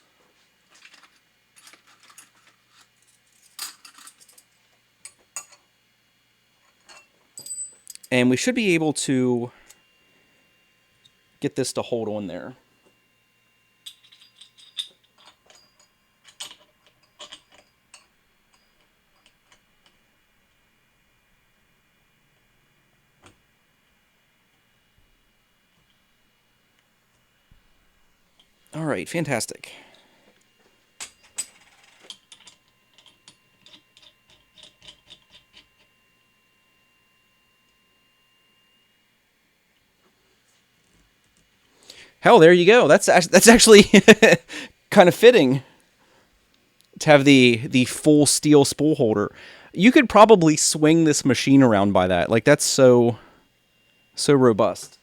And we should be able to get this to hold on there. All right, fantastic. Hell, there you go. That's actually kind of fitting to have the full steel spool holder. You could probably swing this machine around by that. Like, that's so robust.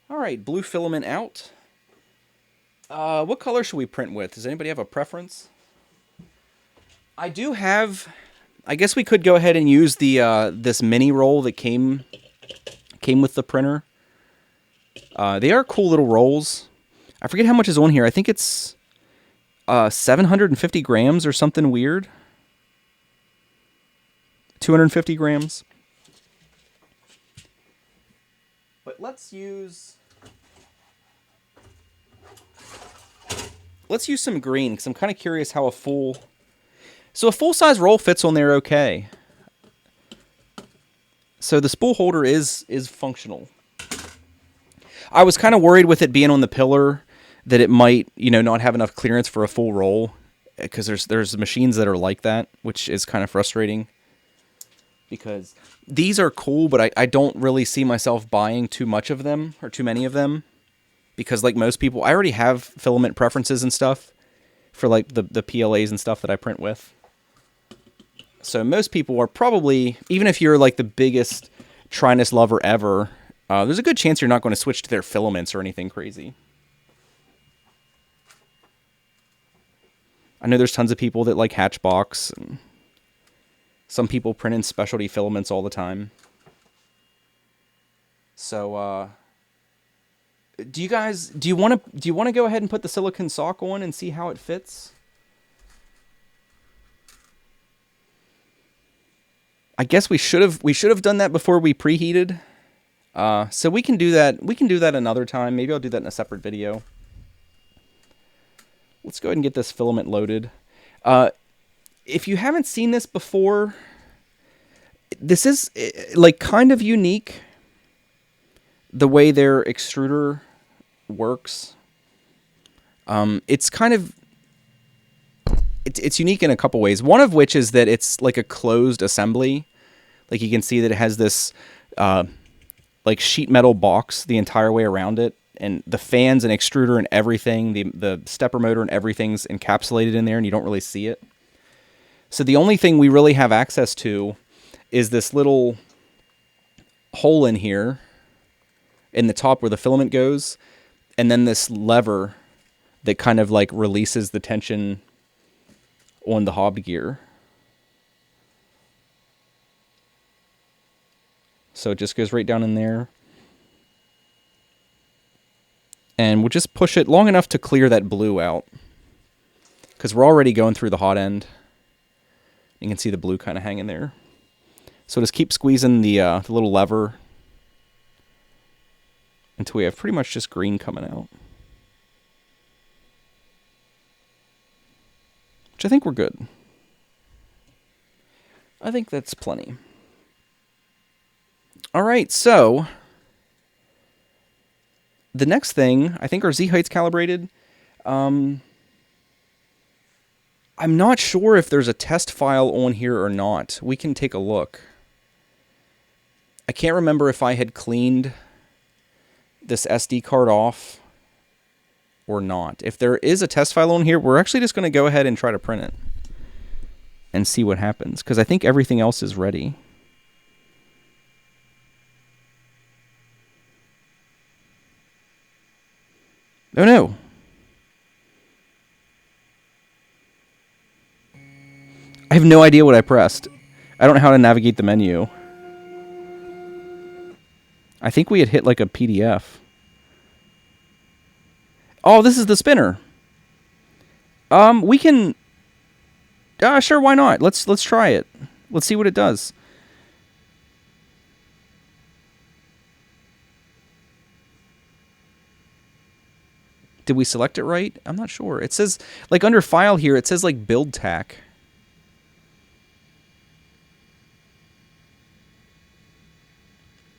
All right, blue filament out. What color should we print with? Does anybody have a preference? I do have. I guess we could go ahead and use the this mini roll that came with the printer. They are cool little rolls. I forget how much is on here. I think it's 750 grams or something weird. 250 grams. But let's use some green, because I'm kind of curious how a full-size roll fits on there okay. So the spool holder is functional. I was kind of worried with it being on the pillar that it might, not have enough clearance for a full roll, because there's machines that are like that, which is kind of frustrating. Because these are cool, but I don't really see myself buying too much of them, or too many of them. Because like most people, I already have filament preferences and stuff for like the PLAs and stuff that I print with. So most people are probably, even if you're like the biggest Trinus lover ever, there's a good chance you're not going to switch to their filaments or anything crazy. I know there's tons of people that like Hatchbox, and some people print in specialty filaments all the time. So, do you want to go ahead and put the silicone sock on and see how it fits? I guess we should have done that before we preheated. So we can do that. We can do that another time. Maybe I'll do that in a separate video. Let's go ahead and get this filament loaded. If you haven't seen this before, this is like kind of unique. The way their extruder works. It's kind of it's unique in a couple ways. One of which is that it's like a closed assembly. Like you can see that it has this like sheet metal box the entire way around it, and the fans and extruder and everything, the stepper motor and everything's encapsulated in there, and you don't really see it. So the only thing we really have access to is this little hole in here in the top where the filament goes, and then this lever that kind of like releases the tension on the hobbed gear. So it just goes right down in there. And we'll just push it long enough to clear that blue out, because we're already going through the hot end. You can see the blue kind of hanging there. So just keep squeezing the little lever until we have pretty much just green coming out. Which I think we're good. I think that's plenty. All right, so the next thing, I think our Z-height's calibrated. I'm not sure if there's a test file on here or not. We can take a look. I can't remember if I had cleaned this SD card off or not. If there is a test file on here, we're actually just going to go ahead and try to print it and see what happens, because I think everything else is ready. Oh no. I have no idea what I pressed. I don't know how to navigate the menu. I think we had hit like a PDF. Oh, this is the spinner. We can... sure, why not? Let's try it. Let's see what it does. Did we select it right? I'm not sure. It says, like, under file here, it says, like, build tack.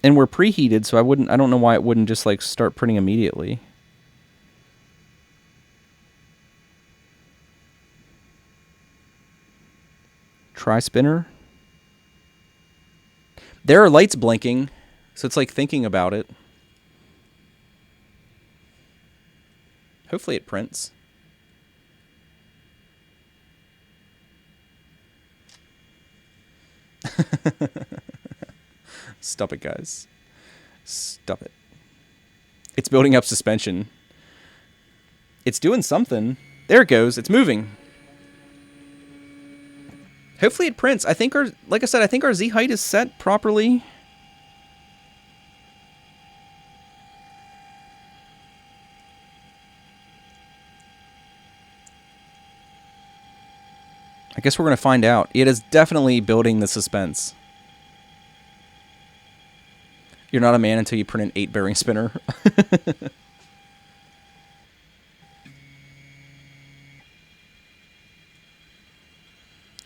And we're preheated, so I don't know why it wouldn't just, like, start printing immediately. Try spinner. There are lights blinking, so it's like thinking about it. Hopefully it prints. Stop it, guys. Stop it. It's building up suspension. It's doing something. There it goes. It's moving. Hopefully it prints. I think like I said, I think our Z-height is set properly. I guess we're going to find out. It is definitely building the suspense. You're not a man until you print an 8-bearing spinner.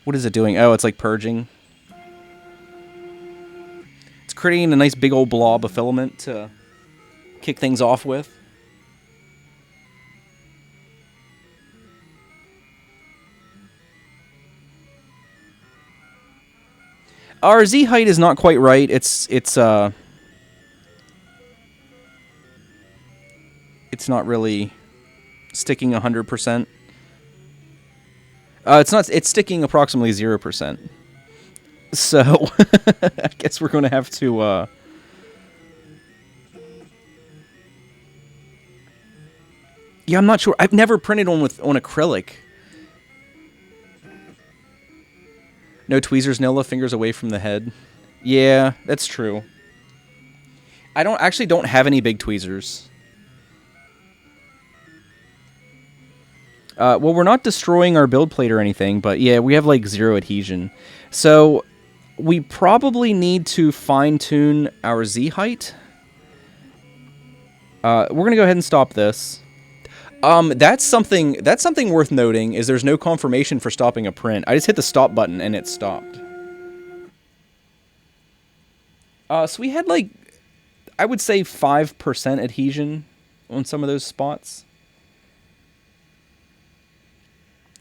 What is it doing? Oh, it's like purging. It's creating a nice big old blob of filament to kick things off with. Our Z-height is not quite right. It's not really sticking 100%. It's sticking approximately 0%. So I guess we're going to have to yeah, I'm not sure. I've never printed on acrylic. No tweezers, Nilla, fingers away from the head. Yeah, that's true. I don't have any big tweezers. Well, we're not destroying our build plate or anything, but yeah, we have like 0 adhesion. So we probably need to fine-tune our Z-height. We're going to go ahead and stop this. That's something worth noting, is there's no confirmation for stopping a print. I just hit the stop button and it stopped. So we had like, I would say 5% adhesion on some of those spots.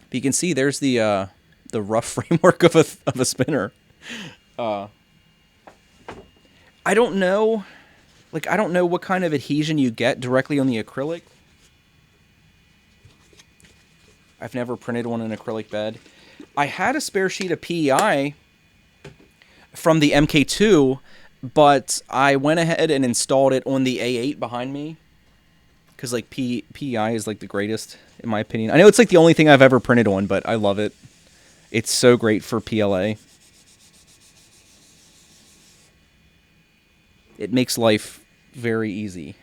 But you can see there's the rough framework of a spinner. I don't know, like I don't know what kind of adhesion you get directly on the acrylic. I've never printed on an acrylic bed. I had a spare sheet of PEI from the MK2, but I went ahead and installed it on the A8 behind me. Because, like, PEI is, like, the greatest, in my opinion. I know it's, like, the only thing I've ever printed on, but I love it. It's so great for PLA. It makes life very easy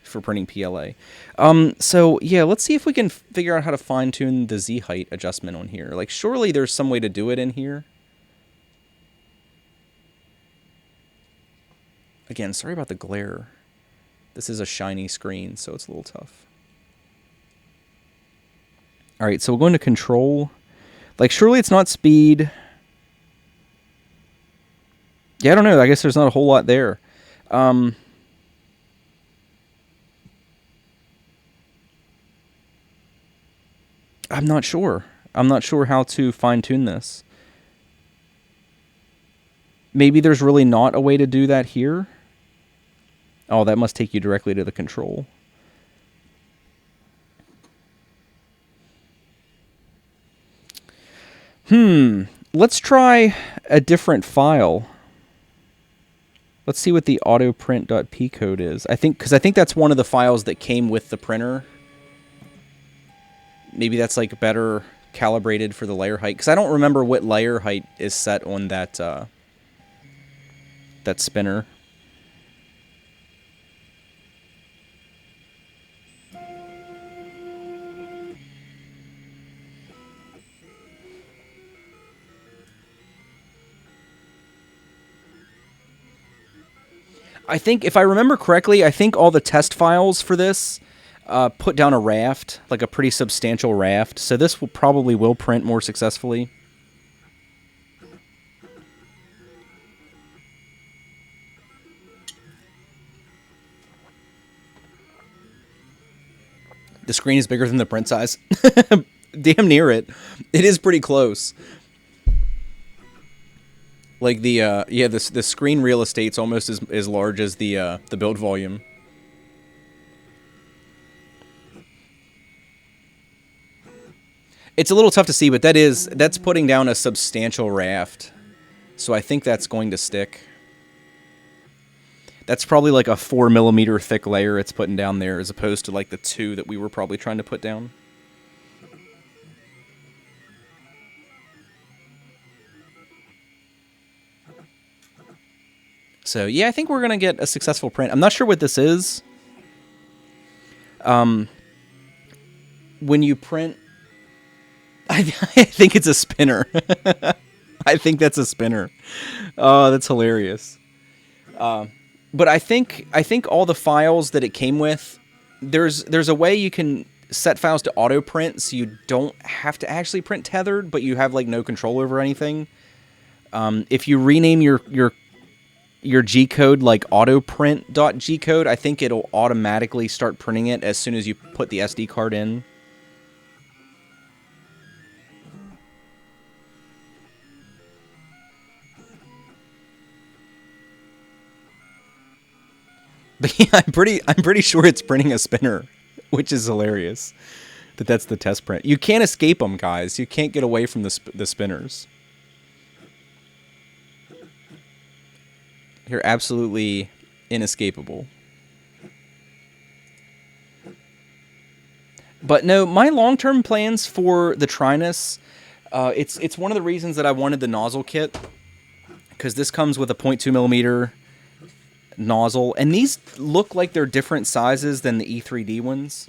for printing PLA. So, yeah, let's see if we can figure out how to fine-tune the Z-height adjustment on here. Like, surely there's some way to do it in here. Again, sorry about the glare. This is a shiny screen, so it's a little tough. Alright, so we'll go into control. Like, surely it's not speed. Yeah, I don't know. I guess there's not a whole lot there. I'm not sure. I'm not sure how to fine-tune this. Maybe there's really not a way to do that here. Oh, that must take you directly to the control. Let's try a different file. Let's see what the autoprint.p code is. Because I think that's one of the files that came with the printer. Maybe that's like better calibrated for the layer height. Because I don't remember what layer height is set on that that spinner. I think, if I remember correctly, I think all the test files for this put down a raft, like a pretty substantial raft. So this will probably print more successfully. The screen is bigger than the print size. Damn near it. It is pretty close. Like the screen real estate's almost as large as the build volume. It's a little tough to see, but that's putting down a substantial raft. So I think that's going to stick. That's probably like a 4mm thick layer it's putting down there, as opposed to like the 2 that we were probably trying to put down. So yeah, I think we're gonna get a successful print. I'm not sure what this is. When you print, I think it's a spinner. I think that's a spinner. Oh, that's hilarious. But I think all the files that it came with, there's a way you can set files to auto print, so you don't have to actually print tethered, but you have like no control over anything. If you rename your G code like autoprint.g code, I think it'll automatically start printing it as soon as you put the SD card in. But yeah, I'm pretty sure it's printing a spinner, which is hilarious. That's the test print. You can't escape them, guys. You can't get away from the spinners. You're absolutely inescapable. But no, my long-term plans for the Trinus, it's one of the reasons that I wanted the nozzle kit, because this comes with a 0.2mm nozzle, and these look like they're different sizes than the E3D ones.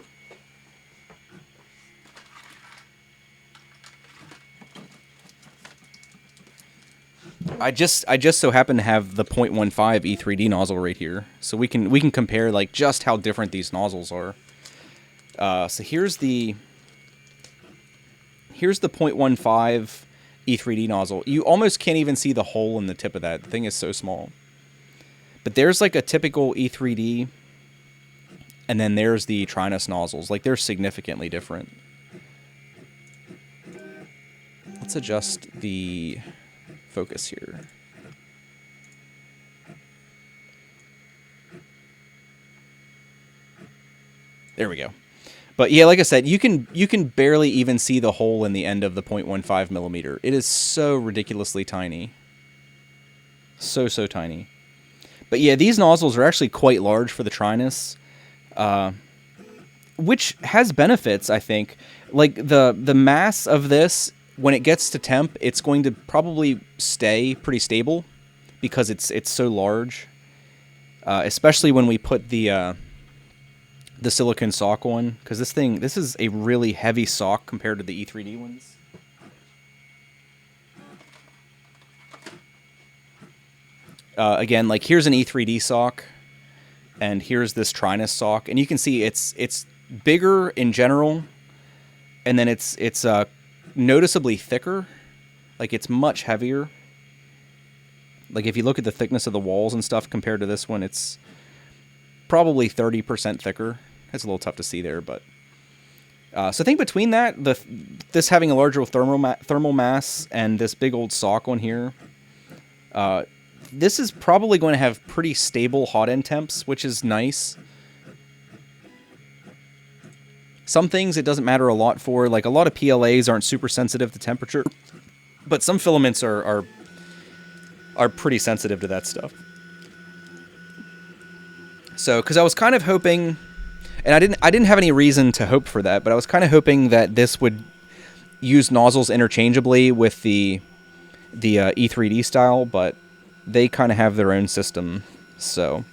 I just so happen to have the 0.15 E3D nozzle right here, so we can compare like just how different these nozzles are. So here's the 0.15 E3D nozzle. You almost can't even see the hole in the tip of that. The thing is so small. But there's like a typical E3D, and then there's the Trinus nozzles. Like, they're significantly different. Let's adjust the focus here. There we go. But yeah, like I said, you can barely even see the hole in the end of the 0.15mm. It is so ridiculously tiny. So tiny. But yeah, these nozzles are actually quite large for the Trinus, which has benefits, I think. Like, the mass of this, when it gets to temp, it's going to probably stay pretty stable because it's so large. Especially when we put the silicone sock on, because this is a really heavy sock compared to the E3D ones. Again, like, here's an E3D sock, and here's this Trinus sock, and you can see it's bigger in general, and then it's noticeably thicker. Like, it's much heavier. Like, if you look at the thickness of the walls and stuff compared to this one, it's probably 30% thicker. It's a little tough to see there, but so I think between that, this having a larger thermal mass and this big old sock on here, this is probably going to have pretty stable hot end temps, which is nice. Some things it doesn't matter a lot for. Like, a lot of PLAs aren't super sensitive to temperature. But some filaments are pretty sensitive to that stuff. So, because I was kind of hoping, and I didn't have any reason to hope for that, but I was kind of hoping that this would use nozzles interchangeably with the E3D style, but they kind of have their own system. So,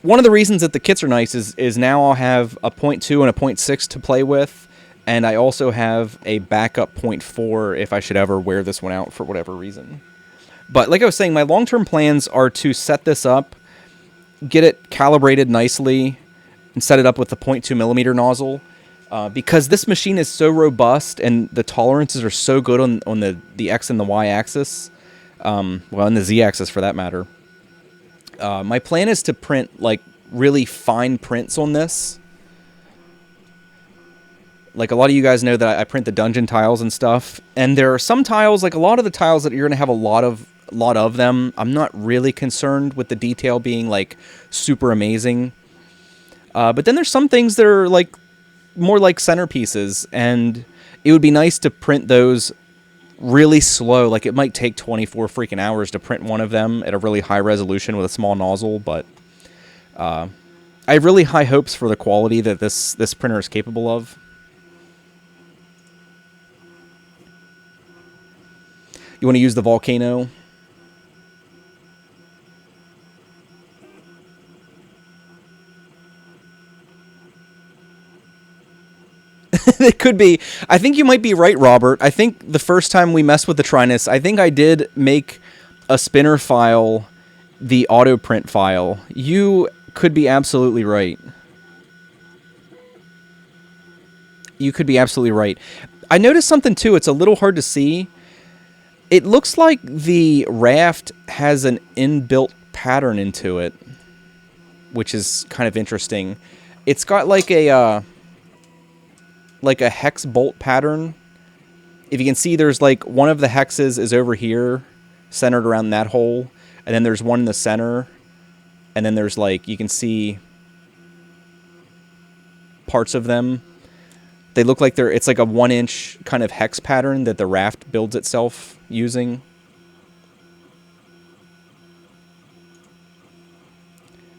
one of the reasons that the kits are nice is now I'll have a 0.2 and a 0.6 to play with, and I also have a backup 0.4 if I should ever wear this one out for whatever reason. But like I was saying, my long-term plans are to set this up, get it calibrated nicely, and set it up with the 0.2 millimeter nozzle. Because this machine is so robust and the tolerances are so good on the X and the Y axis, well, and the Z axis for that matter. My plan is to print like really fine prints on this. Like a lot of you guys know that I print the dungeon tiles and stuff, and there are some tiles, like a lot of the tiles that you're gonna have a lot of them. I'm not really concerned with the detail being like super amazing. But then there's some things that are like more like centerpieces, and it would be nice to print those really slow. Like it might take 24 freaking hours to print one of them at a really high resolution with a small nozzle, but I have really high hopes for the quality that this printer is capable of. You want to use the volcano? It could be. I think you might be right, Robert. I think the first time we messed with the Trinus, I think I did make a spinner file the auto print file. You could be absolutely right. You could be absolutely right. I noticed something too. It's a little hard to see. It looks like the raft has an inbuilt pattern into it, which is kind of interesting. It's got like a hex bolt pattern. If you can see, there's like one of the hexes is over here, centered around that hole, and then there's one in the center, and then there's like, you can see parts of them. They look like it's like a 1-inch kind of hex pattern that the raft builds itself using.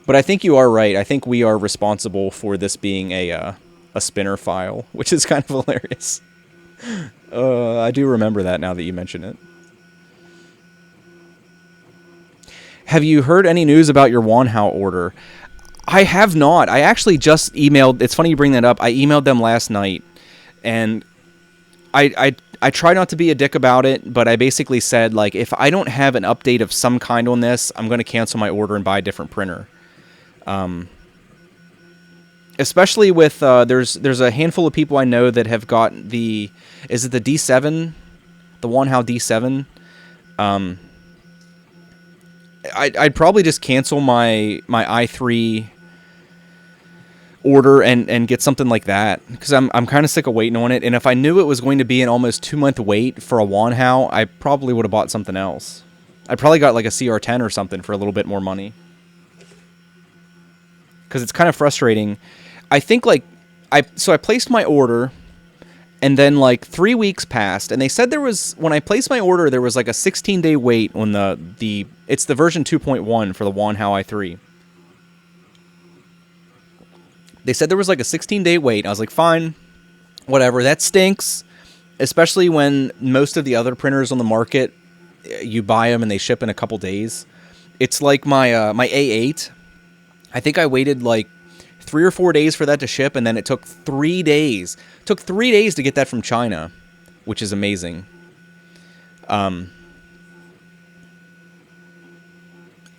But I think you are right. I think we are responsible for this being a spinner file, which is kind of hilarious. I do remember that now that you mention it. Have you heard any news about your Wanhao order? I have not. I actually just emailed. It's funny you bring that up. I emailed them last night, and I try not to be a dick about it, but I basically said, like, if I don't have an update of some kind on this, I'm going to cancel my order and buy a different printer. Especially with there's a handful of people I know that have got the, is it the D7, the Wanhao D7? I'd probably just cancel my i3 order and get something like that, because I'm kind of sick of waiting on it. And if I knew it was going to be an almost 2-month wait for a Wanhao, I probably would have bought something else. I probably got like a CR10 or something for a little bit more money, because it's kind of frustrating. I think like I placed my order, and then like 3 weeks passed, and they said when I placed my order, there was like a 16-day wait on it's the version 2.1 for the Wanhao i3. They said there was like a 16-day wait. I was like, fine, whatever. That stinks, especially when most of the other printers on the market, you buy them and they ship in a couple days. It's like my my A8. I think I waited like 3 or 4 days for that to ship, and then it took 3 days. It took 3 days to get that from China, which is amazing.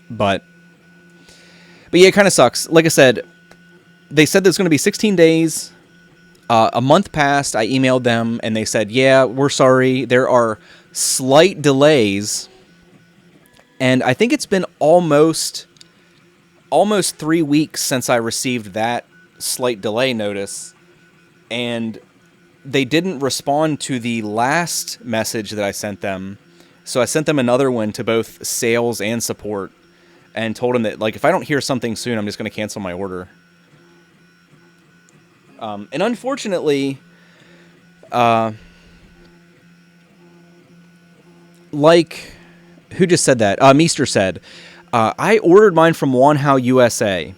But yeah, it kind of sucks. Like I said, they said there's going to be 16 days. A month passed. I emailed them, and they said, yeah, we're sorry. There are slight delays. And I think it's been almost 3 weeks since I received that slight delay notice. And they didn't respond to the last message that I sent them. So I sent them another one to both sales and support, and told them that, like, if I don't hear something soon, I'm just going to cancel my order. And unfortunately, like, who just said that? Meester said, I ordered mine from Wanhao USA.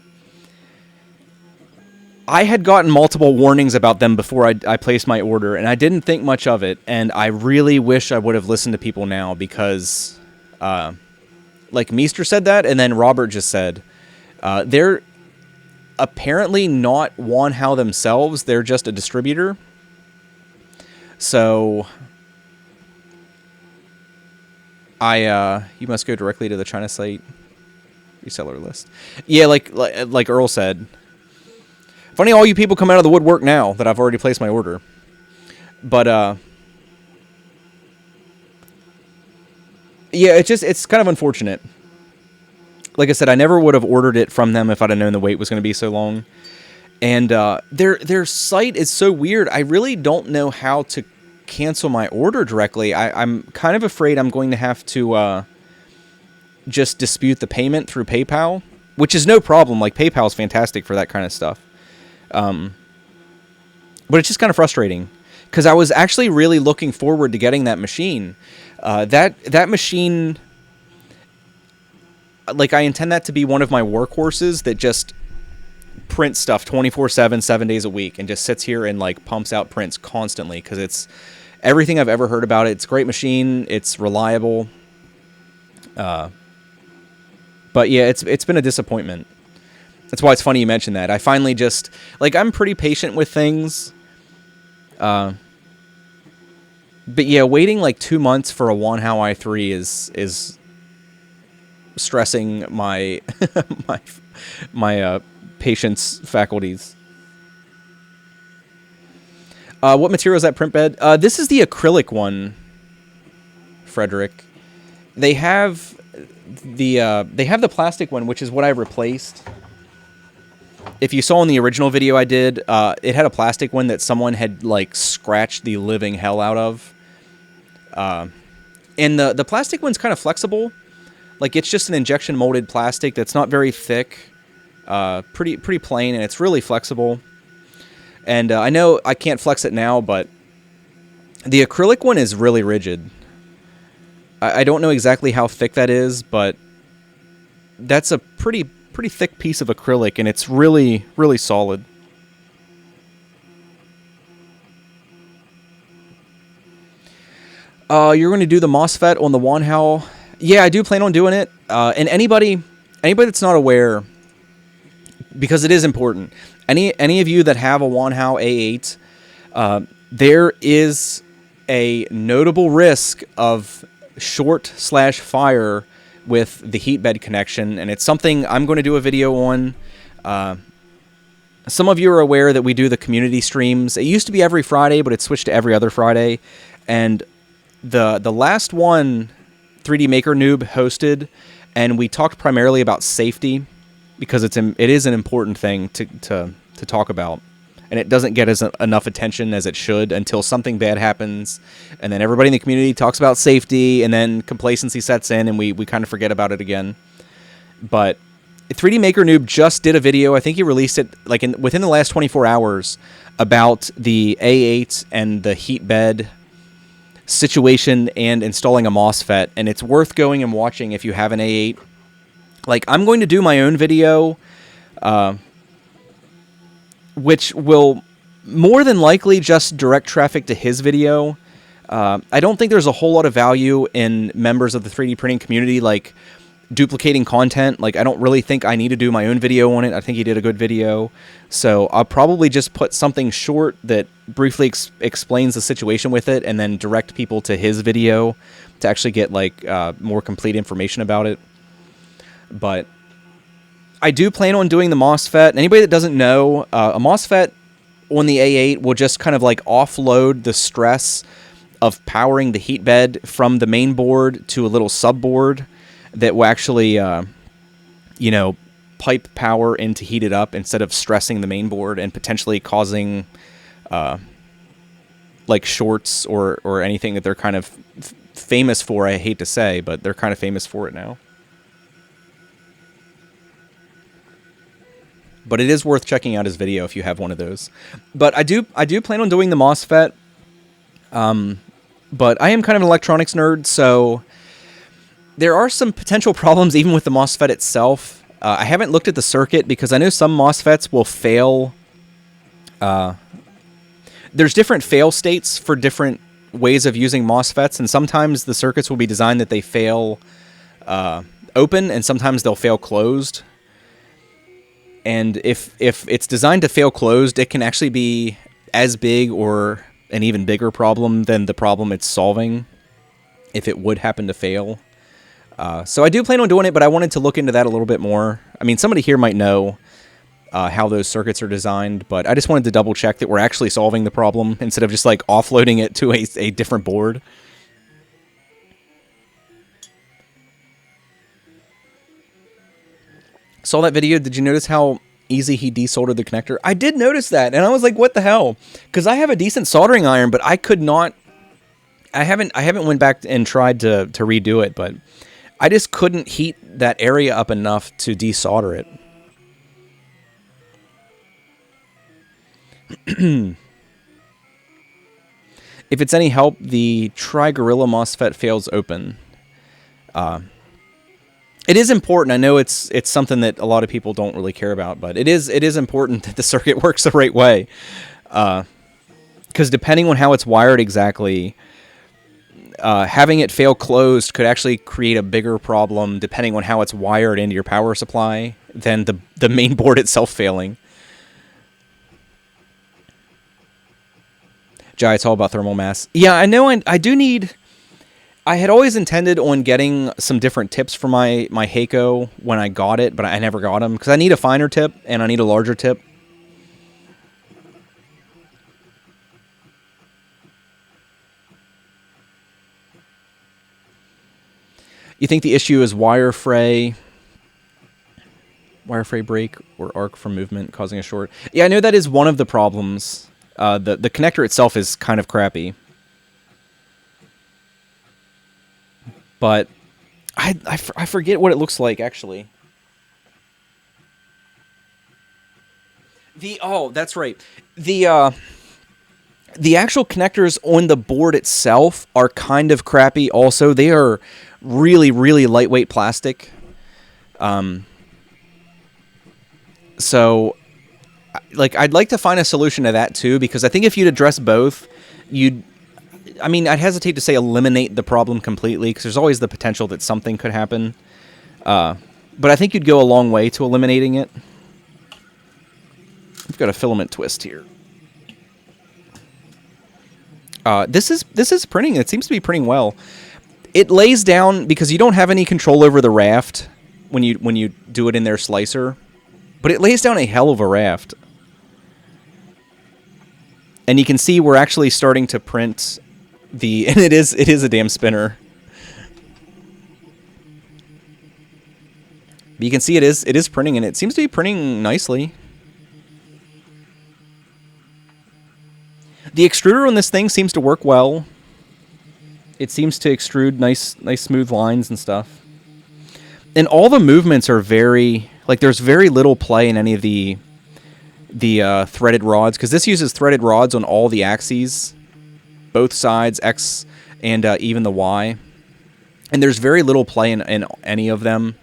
I had gotten multiple warnings about them before I placed my order, and I didn't think much of it, and I really wish I would have listened to people now, because, like Meester said that, and then Robert just said, they're apparently not Wanhao themselves, they're just a distributor. So, you must go directly to the China site reseller list. Yeah, like Earl said. Funny all you people come out of the woodwork now that I've already placed my order. But, yeah, it's kind of unfortunate. Like I said, I never would have ordered it from them if I'd have known the wait was going to be so long. And their site is so weird. I really don't know how to cancel my order directly. I'm kind of afraid I'm going to have to just dispute the payment through PayPal, which is no problem. Like, PayPal is fantastic for that kind of stuff. But it's just kind of frustrating, because I was actually really looking forward to getting that machine. That machine, like, I intend that to be one of my workhorses that just prints stuff 24/7, 7 days a week, and just sits here and, like, pumps out prints constantly, because it's everything I've ever heard about it. It's a great machine. It's reliable. But yeah, it's been a disappointment. That's why it's funny you mentioned that. I finally just, like, I'm pretty patient with things. But yeah, waiting like 2 months for a Wanhao i3 is stressing my my patience faculties. What material is that print bed? This is the acrylic one, Frederick. They have the plastic one, which is what I replaced. If you saw in the original video I did, it had a plastic one that someone had, like, scratched the living hell out of. And the plastic one's kind of flexible. Like, it's just an injection molded plastic that's not very thick. Pretty plain, and it's really flexible. And I know I can't flex it now, but the acrylic one is really rigid. I don't know exactly how thick that is, but that's a pretty thick piece of acrylic, and it's really, really solid. You're going to do the MOSFET on the Wanhao? Yeah, I do plan on doing it. And anybody that's not aware, because it is important, any of you that have a Wanhao A8, there is a notable risk of short/fire with the heat bed connection, and it's something I'm going to do a video on. Some of you are aware that we do the community streams. It used to be every Friday, but it switched to every other Friday. And the last one, 3D Maker Noob hosted, and we talked primarily about safety, because it is an important thing to talk about. And it doesn't get enough attention as it should until something bad happens, and then everybody in the community talks about safety, and then complacency sets in, and we kind of forget about it again. But 3D Maker Noob just did a video. I think he released it like within the last 24 hours about the A8 and the heat bed situation and installing a MOSFET, and it's worth going and watching if you have an A8. Like, I'm going to do my own video, which will more than likely just direct traffic to his video. I don't think there's a whole lot of value in members of the 3D printing community, like, duplicating content. Like, I don't really think I need to do my own video on it. I think he did a good video. So I'll probably just put something short that briefly explains the situation with it, and then direct people to his video to actually get, like, more complete information about it. But I do plan on doing the MOSFET. Anybody that doesn't know, a MOSFET on the A8 will just kind of, like, offload the stress of powering the heat bed from the main board to a little subboard that will actually, pipe power in to heat it up instead of stressing the main board and potentially causing, like, shorts or anything that they're kind of famous for. I hate to say, but they're kind of famous for it now. But it is worth checking out his video if you have one of those. But I do plan on doing the MOSFET. But I am kind of an electronics nerd, so there are some potential problems even with the MOSFET itself. I haven't looked at the circuit because I know some MOSFETs will fail. There's different fail states for different ways of using MOSFETs, and sometimes the circuits will be designed that they fail open, and sometimes they'll fail closed. And if it's designed to fail closed, it can actually be as big or an even bigger problem than the problem it's solving if it would happen to fail. So I do plan on doing it, but I wanted to look into that a little bit more. I mean, somebody here might know how those circuits are designed, but I just wanted to double check that we're actually solving the problem instead of just like offloading it to a different board. Saw that video. Did you notice how easy he desoldered the connector? I did notice that, and I was like, what the hell? Because I have a decent soldering iron, but I could not... I haven't went back and tried to redo it, but I just couldn't heat that area up enough to desolder it. If it's any help, the Tri-Gorilla MOSFET fails open. It is important. I know it's something that a lot of people don't really care about, but it is important that the circuit works the right way. Because depending on how it's wired exactly, having it fail closed could actually create a bigger problem depending on how it's wired into your power supply than the main board itself failing. Jai, it's all about thermal mass. Yeah, I know. I do need... I had always intended on getting some different tips for my Heiko when I got it, but I never got them because I need a finer tip and I need a larger tip. You think the issue is wire fray break or arc from movement causing a short? Yeah, I know that is one of the problems. The connector itself is kind of crappy. But I forget what it looks like, actually. Oh, that's right. The actual connectors on the board itself are kind of crappy also. They are really, really lightweight plastic. So, like, I'd like to find a solution to that too, because I think if you'd address both, I'd hesitate to say eliminate the problem completely, because there's always the potential that something could happen. But I think you'd go a long way to eliminating it. We've got a filament twist here. This is printing. It seems to be printing well. It lays down because you don't have any control over the raft when you do it in their slicer, but it lays down a hell of a raft. And you can see we're actually starting to print and it is a damn spinner. But you can see it is printing, and it seems to be printing nicely. The extruder on this thing seems to work well. It seems to extrude nice smooth lines and stuff. And all the movements are there's very little play in any of the threaded rods, because this uses threaded rods on all the axes, both sides, X and even the Y. And there's very little play in any of them.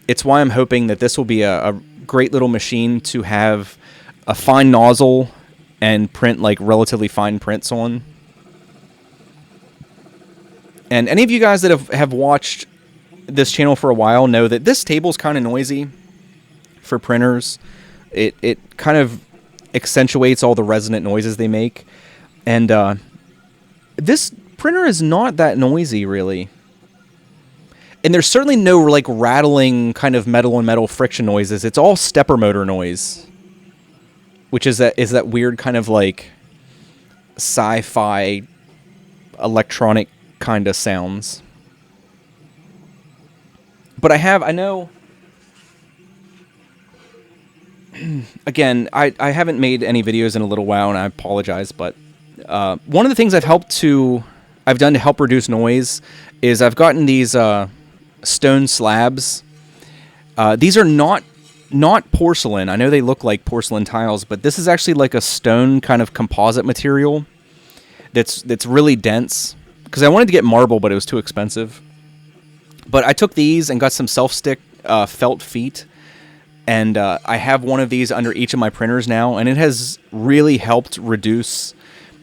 It's why I'm hoping that this will be a great little machine to have a fine nozzle and print like relatively fine prints on. And any of you guys that have watched this channel for a while know that this table's kind of noisy for printers. It kind of accentuates all the resonant noises they make. And this printer is not that noisy, really. And there's certainly no like rattling kind of metal on metal friction noises. It's all stepper motor noise, which is that weird kind of like sci-fi electronic kind of sounds. But I know again, I haven't made any videos in a little while, and I apologize, but one of the things I've done to help reduce noise is I've gotten these stone slabs. These are not porcelain. I know they look like porcelain tiles, but this is actually like a stone kind of composite material that's really dense, because I wanted to get marble, but it was too expensive. But I took these and got some self-stick felt feet, and I have one of these under each of my printers now, and it has really helped reduce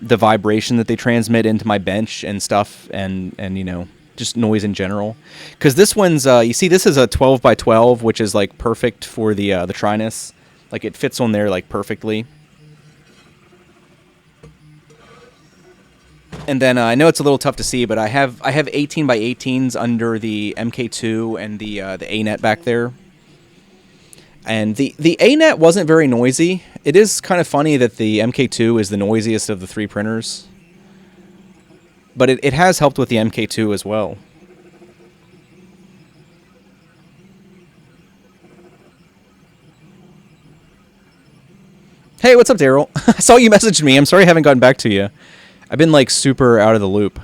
the vibration that they transmit into my bench and stuff, and you know, just noise in general. Because this one's, you see, this is a 12 by 12, which is like perfect for the Trinus. Like it fits on there like perfectly. And then I know it's a little tough to see, but I have 18 by 18s under the MK2 and the A-net back there. And the A-net wasn't very noisy. It is kind of funny that the MK2 is the noisiest of the three printers. But it has helped with the MK2 as well. Hey, what's up, Daryl? I saw you messaged me. I'm sorry I haven't gotten back to you. I've been, like, super out of the loop.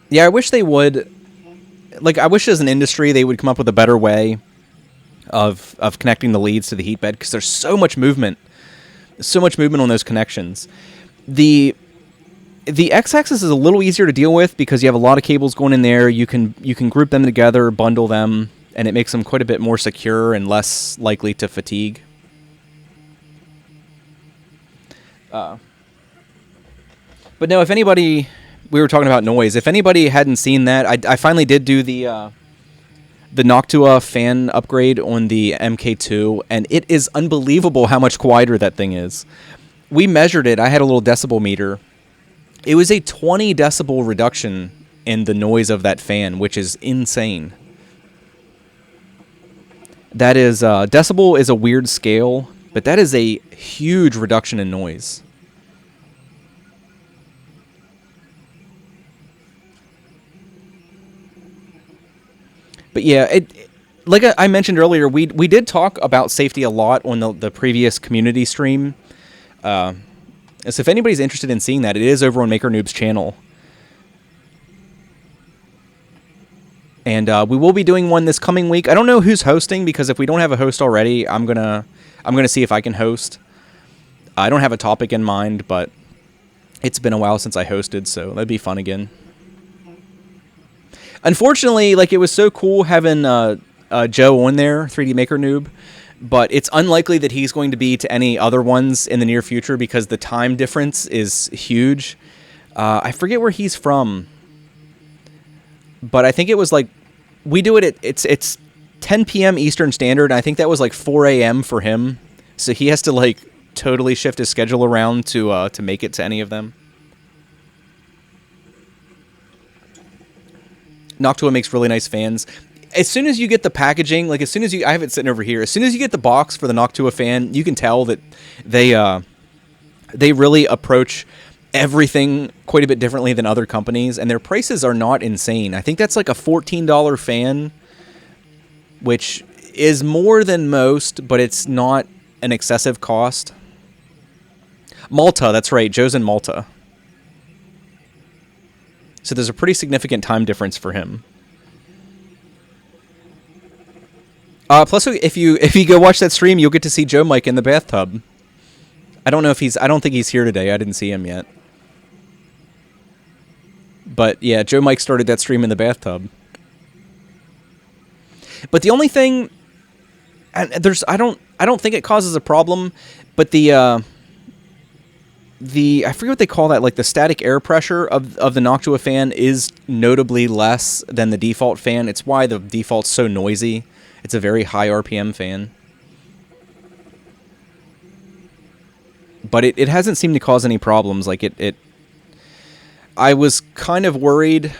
Yeah, I wish they would. Like, I wish as an industry they would come up with a better way of connecting the leads to the heat bed, because there's so much movement. So much movement on those connections. The X-axis is a little easier to deal with because you have a lot of cables going in there. You can group them together, bundle them, and it makes them quite a bit more secure and less likely to fatigue. But no, if anybody, we were talking about noise. If anybody hadn't seen that, I finally did do the Noctua fan upgrade on the MK2, and it is unbelievable how much quieter that thing is. We measured it. I had a little decibel meter. It was a 20 decibel reduction in the noise of that fan, which is insane. That is, decibel is a weird scale, but that is a huge reduction in noise. But yeah, like I mentioned earlier, we did talk about safety a lot on the previous community stream. So if anybody's interested in seeing that, it is over on Maker Noob's channel. And we will be doing one this coming week. I don't know who's hosting, because if we don't have a host already, I'm gonna see if I can host. I don't have a topic in mind, but it's been a while since I hosted, so that'd be fun again. Unfortunately, like, it was so cool having Joe on there, 3D Maker Noob, but it's unlikely that he's going to be to any other ones in the near future because the time difference is huge. I forget where he's from, but I think it was like, we do it at, it's 10 p.m. Eastern Standard, and I think that was like 4 a.m. for him, so he has to like totally shift his schedule around to make it to any of them. Noctua makes really nice fans. As soon as you get the packaging, like as soon as I have it sitting over here, as soon as you get the box for the Noctua fan, you can tell that they really approach everything quite a bit differently than other companies, and their prices are not insane. I think that's like a $14 fan, which is more than most, but it's not an excessive cost. Malta, that's right, Joe's in Malta. So there's a pretty significant time difference for him. Plus, if you go watch that stream, you'll get to see Joe Mike in the bathtub. I don't think he's here today. I didn't see him yet. But yeah, Joe Mike started that stream in the bathtub. But the only thing, and I don't think it causes a problem, but I forget what they call that, like the static air pressure of the Noctua fan is notably less than the default fan. It's why the default's so noisy. It's a very high RPM fan. But it hasn't seemed to cause any problems. Like I was kind of worried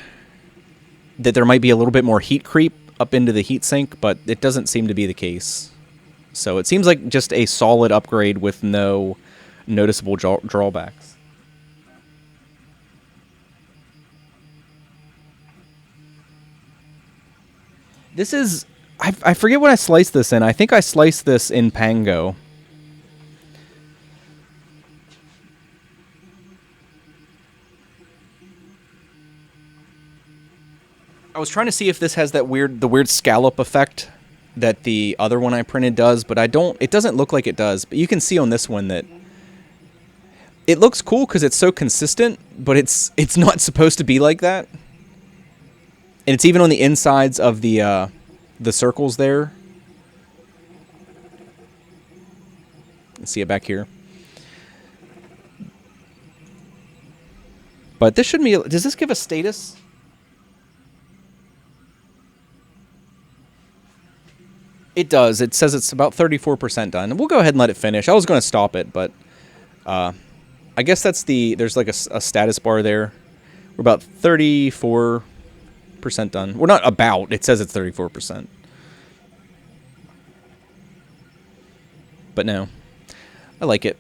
that there might be a little bit more heat creep up into the heatsink, but it doesn't seem to be the case. So it seems like just a solid upgrade with no noticeable drawbacks. This is, I forget what I sliced this in. I think I sliced this in Pango. I was trying to see if this has that the weird scallop effect that the other one I printed does, but it doesn't look like it does. But you can see on this one that it looks cool because it's so consistent, but it's not supposed to be like that. And it's even on the insides of the circles there. Let's see it back here. But this shouldn't be... Does this give a status? It does. It says it's about 34% done. We'll go ahead and let it finish. I was going to stop it, but I guess that's there's like a status bar there. We're about 34% done. We're not about. It says it's 34%. But no. I like it.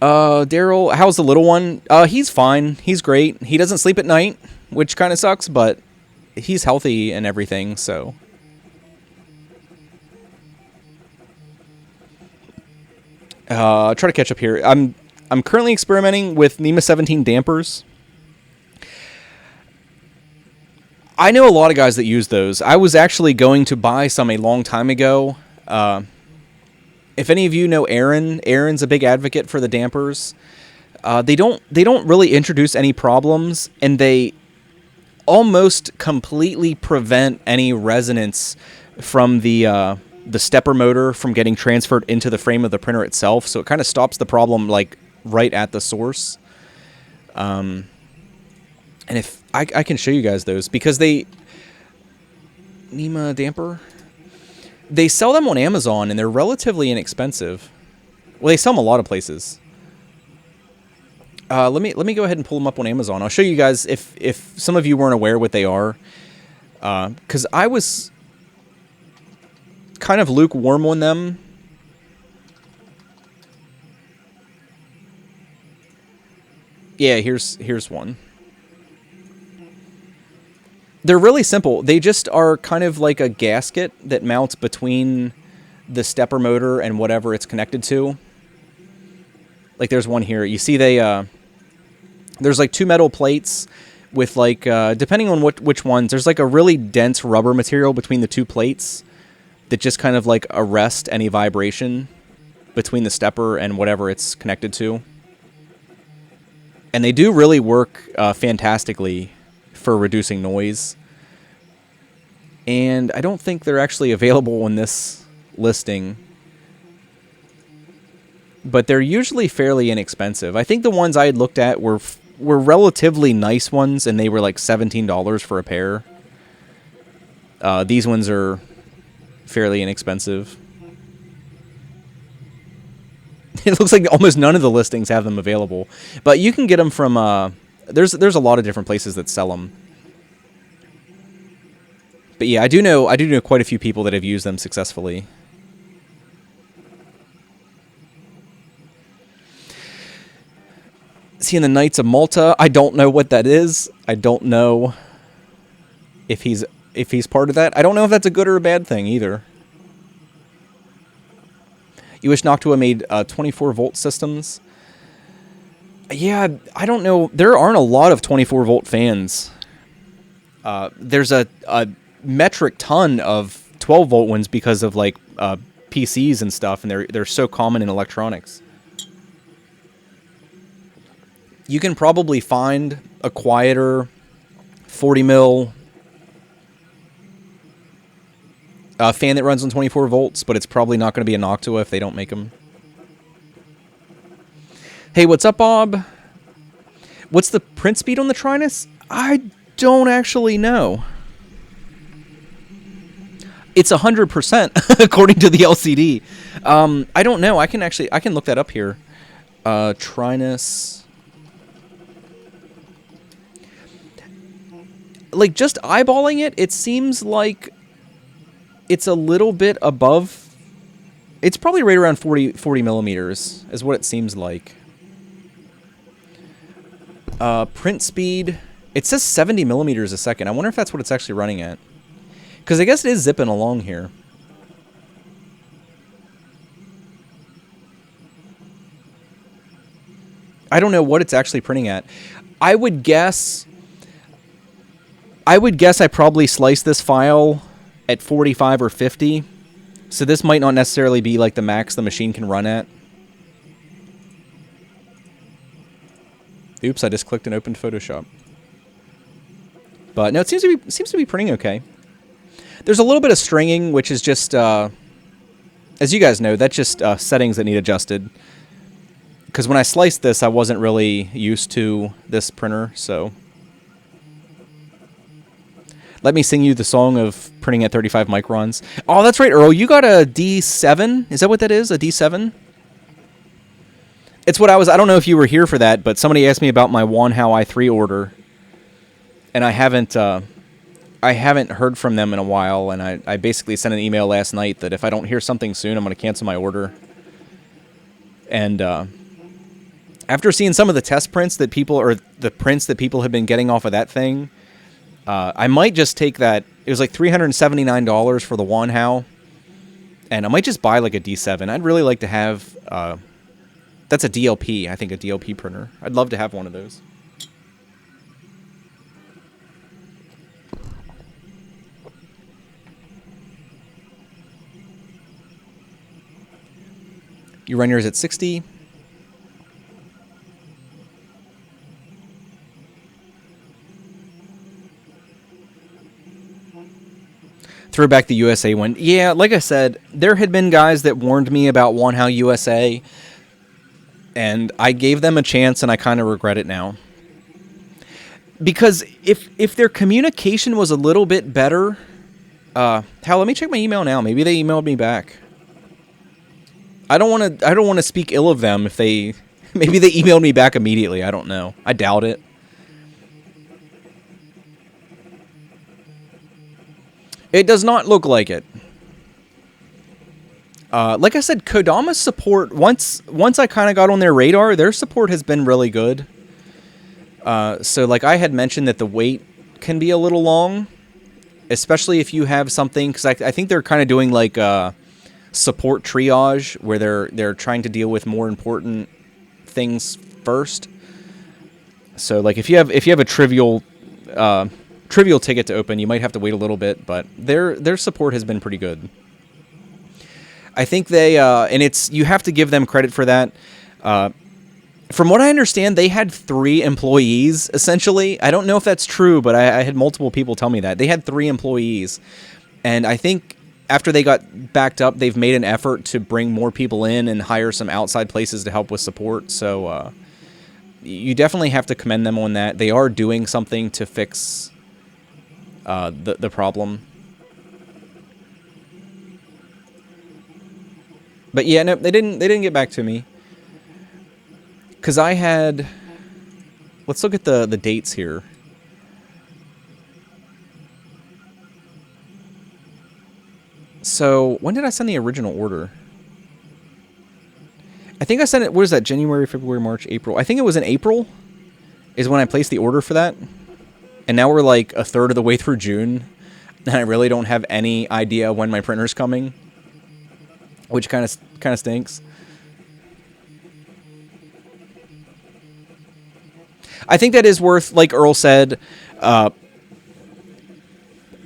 Daryl, how's the little one? He's fine. He's great. He doesn't sleep at night, which kind of sucks, but he's healthy and everything, so. Try to catch up here. I'm currently experimenting with NEMA 17 dampers. I know a lot of guys that use those. I was actually going to buy some a long time ago. If any of you know Aaron's a big advocate for the dampers. They don't really introduce any problems, and they almost completely prevent any resonance from the stepper motor from getting transferred into the frame of the printer itself. So it kind of stops the problem like right at the source. And if I can show you guys those, because NEMA damper, they sell them on Amazon and they're relatively inexpensive. Well, they sell them a lot of places. Let me go ahead and pull them up on Amazon. I'll show you guys if some of you weren't aware what they are, because I was kind of lukewarm on them. Yeah, here's one. They're really simple. They just are kind of like a gasket that mounts between the stepper motor and whatever it's connected to. Like there's one here. You see there's like two metal plates with like, depending on which ones, there's like a really dense rubber material between the two plates that just kind of like arrest any vibration between the stepper and whatever it's connected to. And they do really work fantastically for reducing noise. And I don't think they're actually available in this listing, but they're usually fairly inexpensive. I think the ones I had looked at were relatively nice ones, and they were like $17 for a pair. These ones are fairly inexpensive. It looks like almost none of the listings have them available, but you can get them from there's a lot of different places that sell them. But yeah, I do know quite a few people that have used them successfully. Seeing the Knights of Malta, I don't know what that is. I don't know if he's part of that. I don't know if that's a good or a bad thing either. You wish Noctua made 24-volt systems? Yeah, I don't know. There aren't a lot of 24-volt fans. There's a metric ton of 12-volt ones because of like PCs and stuff, and they're so common in electronics. You can probably find a quieter 40 mil fan that runs on 24 volts, but it's probably not going to be a Noctua if they don't make them. Hey, what's up, Bob? What's the print speed on the Trinus? I don't actually know. It's 100% according to the LCD. I don't know. I can look that up here. Trinus. Like, just eyeballing it, it seems like it's a little bit above. It's probably right around 40 millimeters is what it seems like. Print speed. It says 70 millimeters a second. I wonder if that's what it's actually running at. Because I guess it is zipping along here. I don't know what it's actually printing at. I would guess I probably sliced this file at 45 or 50. So this might not necessarily be like the max the machine can run at. Oops, I just clicked and opened Photoshop. But no, it seems to be printing okay. There's a little bit of stringing, which is just, as you guys know, that's just settings that need adjusted. Because when I sliced this, I wasn't really used to this printer, so... Let me sing you the song of printing at 35 microns. Oh, that's right, Earl. You got a D7? Is that what that is? A D7? It's what I was... I don't know if you were here for that, but somebody asked me about my Wanhao i3 order. And I haven't heard from them in a while, and I basically sent an email last night that if I don't hear something soon, I'm going to cancel my order. And after seeing some of the test prints that people... Or the prints that people have been getting off of that thing... I might just take that. It was like $379 for the Wanhao, and I might just buy like a D7. I'd really like to have. That's a DLP. I think a DLP printer. I'd love to have one of those. You run yours at 60. Throw back the USA one. Yeah, like I said, there had been guys that warned me about Wanhao USA, and I gave them a chance, and I kind of regret it now. Because if their communication was a little bit better... hell, let me check my email now. Maybe they emailed me back. I don't want to speak ill of them if they... Maybe they emailed me back immediately. I don't know. I doubt it. It does not look like it. Like I said, Kodama's support, once I kind of got on their radar, their support has been really good. So like I had mentioned that the wait can be a little long, especially if you have something, because I think they're kind of doing like support triage, where they're trying to deal with more important things first. So like if you have a trivial ticket to open, you might have to wait a little bit, but their support has been pretty good. I think they and you have to give them credit for that. From what I understand, they had 3 employees essentially. I don't know if that's true, but I had multiple people tell me that they had 3 employees, and I think after they got backed up, they've made an effort to bring more people in and hire some outside places to help with support. So you definitely have to commend them on that. They are doing something to fix the problem. But yeah, no, they didn't get back to me. Cause I had, let's look at the dates here. So when did I send the original order? I think I sent it, what is that, January, February, March, April. I think it was in April is when I placed the order for that. And now we're like a third of the way through June, and I really don't have any idea when my printer's coming, which kind of stinks. I think that is worth, like Earl said,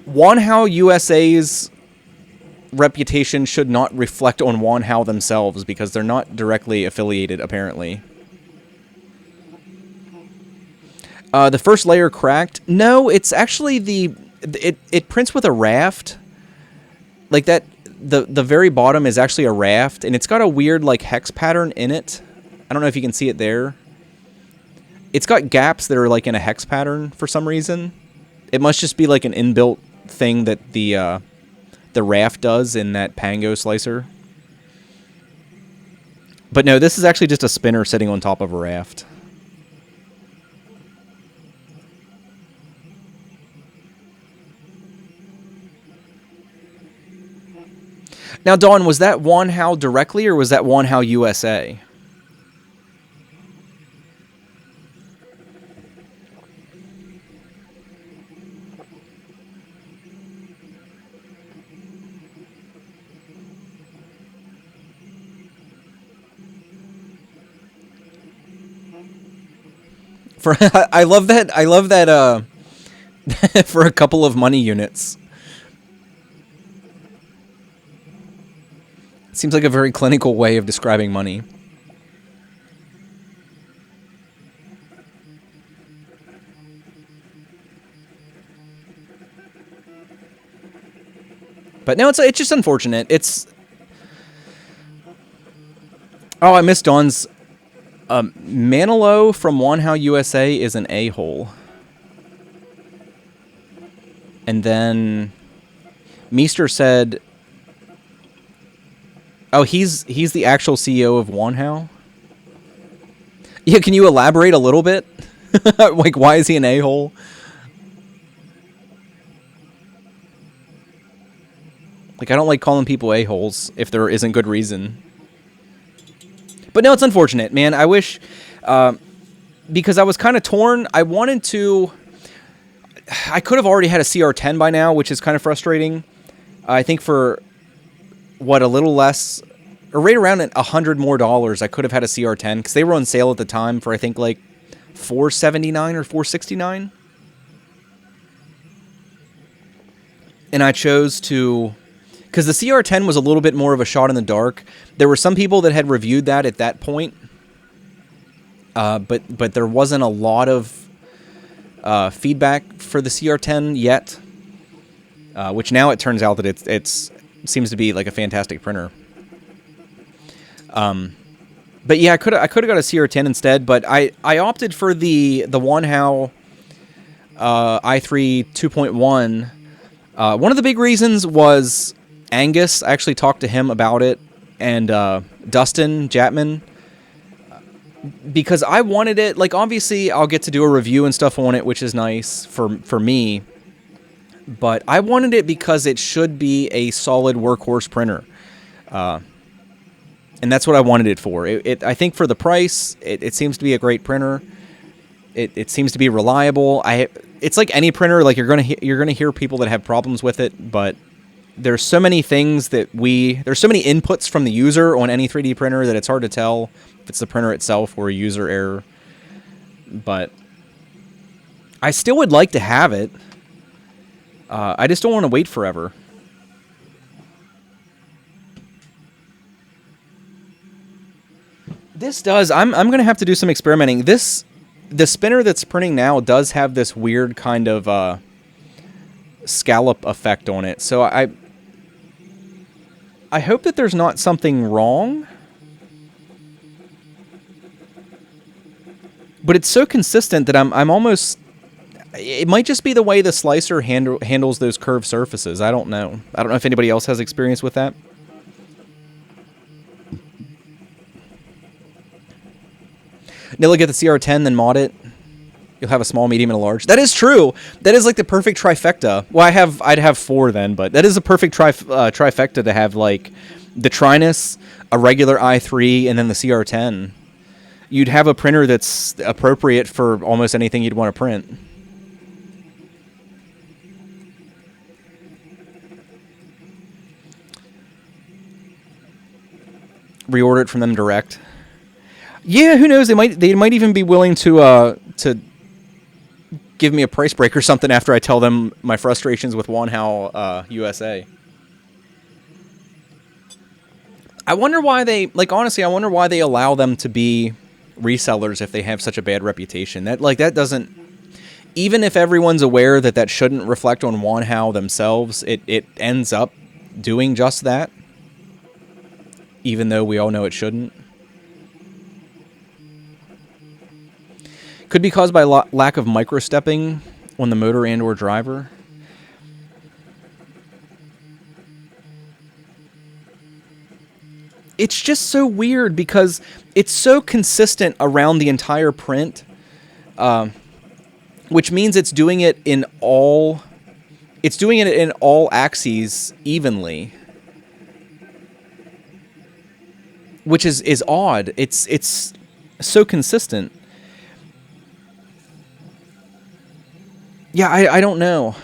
Wanhao USA's reputation should not reflect on Wanhao themselves, because they're not directly affiliated, apparently. The first layer cracked. No, it's actually it prints with a raft. Like that, the very bottom is actually a raft, and it's got a weird like hex pattern in it. I don't know if you can see it there. It's got gaps that are like in a hex pattern for some reason. It must just be like an inbuilt thing that the raft does in that Pango slicer. But no, this is actually just a spinner sitting on top of a raft. Now, Dawn, was that Wanhao directly, or was that Wanhao USA? For I love that. I love that. For a couple of money units. Seems like a very clinical way of describing money. But no, it's just unfortunate. It's... Oh, I missed Dawn's... Manilow from Wanhao USA is an a-hole. And then... Meester said... Oh, he's the actual CEO of Wanhao? Yeah, can you elaborate a little bit? Like, why is he an a-hole? Like, I don't like calling people a-holes if there isn't good reason. But no, it's unfortunate, man. I wish... because I was kind of torn. I wanted to... I could have already had a CR10 by now, which is kind of frustrating. I think for... What, a little less... Or right around $100 more, I could have had a CR10. Because they were on sale at the time for, I think, like... $479 or $469. And I chose to... Because the CR10 was a little bit more of a shot in the dark. There were some people that had reviewed that at that point. But there wasn't a lot of feedback for the CR10 yet. Which now it turns out that it seems to be like a fantastic printer. But yeah, I could have got a CR10 instead, but I opted for the Wanhao i3 2.1. One of the big reasons was Angus. I actually talked to him about it, and Dustin Jatman, because I wanted it. Like, obviously, I'll get to do a review and stuff on it, which is nice for me. But I wanted it because it should be a solid workhorse printer. And that's what I wanted it for. I think for the price, it seems to be a great printer. It seems to be reliable. It's like any printer. Like, you're gonna hear people that have problems with it, but there's so many things there's so many inputs from the user on any 3D printer that it's hard to tell if it's the printer itself or a user error. But I still would like to have it. I just don't want to wait forever. This does. I'm going to have to do some experimenting. The spinner that's printing now does have this weird kind of scallop effect on it. So I hope that there's not something wrong. But it's so consistent that I'm almost... It might just be the way the slicer handles those curved surfaces. I don't know. I don't know if anybody else has experience with that. Nilla, get the CR10, then mod it. You'll have a small, medium, and a large. That is true. That is like the perfect trifecta. Well, I'd have 4 then, but that is a perfect trifecta to have, like, the Trinus, a regular i3, and then the CR10. You'd have a printer that's appropriate for almost anything you'd want to print. Reorder it from them direct. Yeah, who knows? They might even be willing to give me a price break or something after I tell them my frustrations with Wanhao USA. I wonder why honestly, I wonder why they allow them to be resellers if they have such a bad reputation. That doesn't... Even if everyone's aware that shouldn't reflect on Wanhao themselves, it ends up doing just that. Even though we all know it shouldn't. Could be caused by lack of microstepping on the motor and or driver. It's just so weird because it's so consistent around the entire print, which means it's doing it in all axes evenly. Which is odd. It's so consistent. Yeah, I don't know.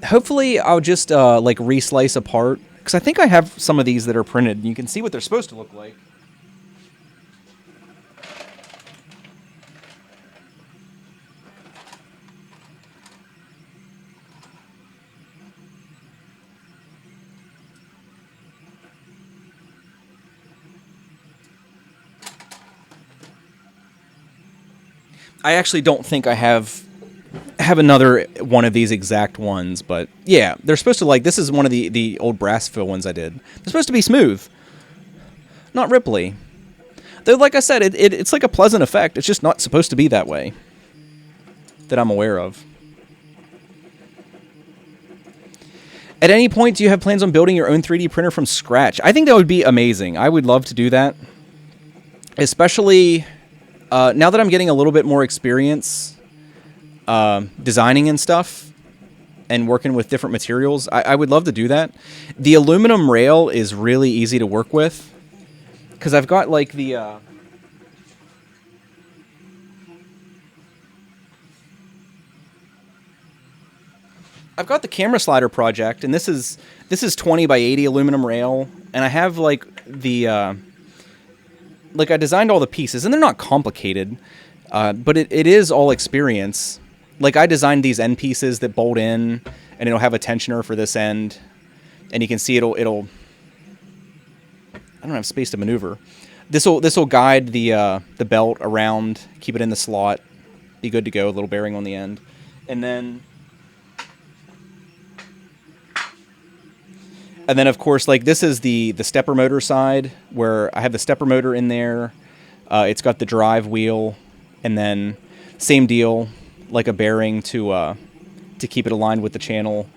Hopefully, I'll just like reslice apart, because I think I have some of these that are printed. And you can see what they're supposed to look like. I actually don't think I have another one of these exact ones, but yeah, they're supposed to, like, this is one of the old brass fill ones I did. They're supposed to be smooth, not ripply. Though, like I said, it's like a pleasant effect. It's just not supposed to be that way that I'm aware of. At any point, do you have plans on building your own 3D printer from scratch? I think that would be amazing. I would love to do that. Especially now that I'm getting a little bit more experience designing and stuff and working with different materials. I would love to do that. The aluminum rail is really easy to work with because I've got like the... I've got the camera slider project, and this is 20 by 80 aluminum rail, and I have like the like I designed all the pieces, and they're not complicated, but it is all experience. Like I designed these end pieces that bolt in, and it'll have a tensioner for this end, and you can see it'll I don't have space to maneuver. This will guide the belt around, keep it in the slot, be good to go. A little bearing on the end, and then of course, like this is the stepper motor side where I have the stepper motor in there. It's got the drive wheel, and then same deal, like a bearing to keep it aligned with the channel.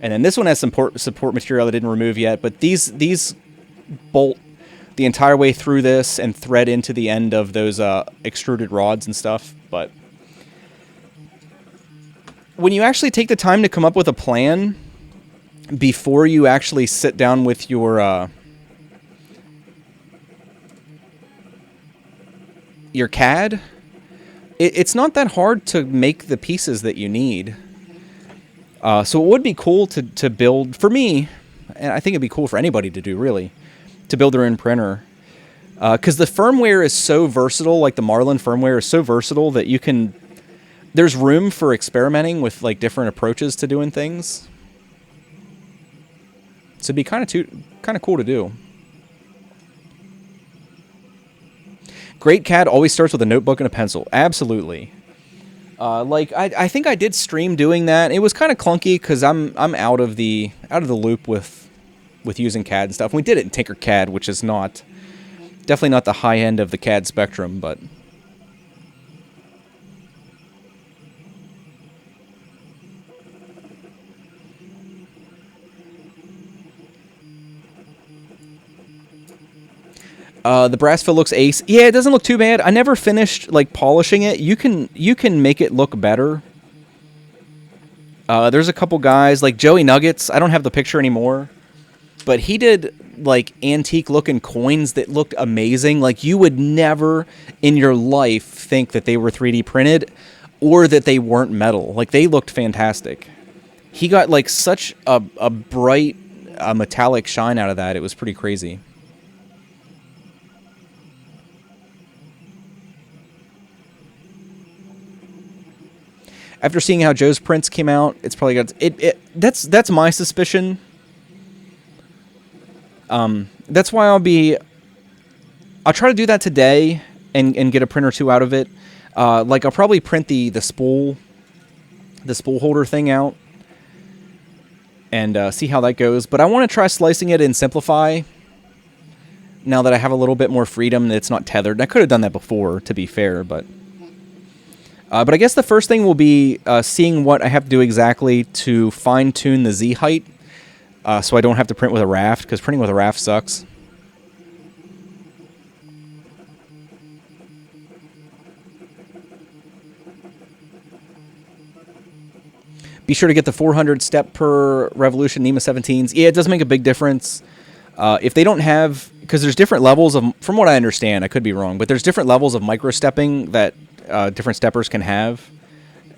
And then this one has some support material I didn't remove yet, but these bolt the entire way through this and thread into the end of those extruded rods and stuff. But when you actually take the time to come up with a plan before you actually sit down with your CAD, it's not that hard to make the pieces that you need. So it would be cool to build, for me, and I think it'd be cool for anybody to do, really, to build their own printer. Because the firmware is so versatile, like the Marlin firmware is so versatile that you can, there's room for experimenting with like different approaches to doing things. So it'd be kind of cool to do. Great CAD always starts with a notebook and a pencil. Absolutely. Like I think I did stream doing that. It was kind of clunky because I'm out of the loop with using CAD and stuff. We did it in Tinkercad, which is definitely not the high end of the CAD spectrum, but. The brass fill looks ace. Yeah, it doesn't look too bad. I never finished like polishing it. You can make it look better. There's a couple guys like Joey Nuggets. I don't have the picture anymore, but he did like antique looking coins that looked amazing. Like you would never in your life think that they were 3D printed or that they weren't metal. Like they looked fantastic. He got like such a bright metallic shine out of that. It was pretty crazy. After seeing how Joe's prints came out, it's probably got that's my suspicion. That's why I'll try to do that today and get a print or two out of it. Like I'll probably print the spool holder thing out and see how that goes. But I want to try slicing it in Simplify now that I have a little bit more freedom that it's not tethered. And I could have done that before, to be fair, but I guess the first thing will be seeing what I have to do exactly to fine-tune the Z-height so I don't have to print with a raft, because printing with a raft sucks. Be sure to get the 400 step per revolution NEMA 17s. Yeah, it does make a big difference. If they don't have, because there's different levels of, from what I understand, I could be wrong, but there's different levels of micro-stepping that different steppers can have,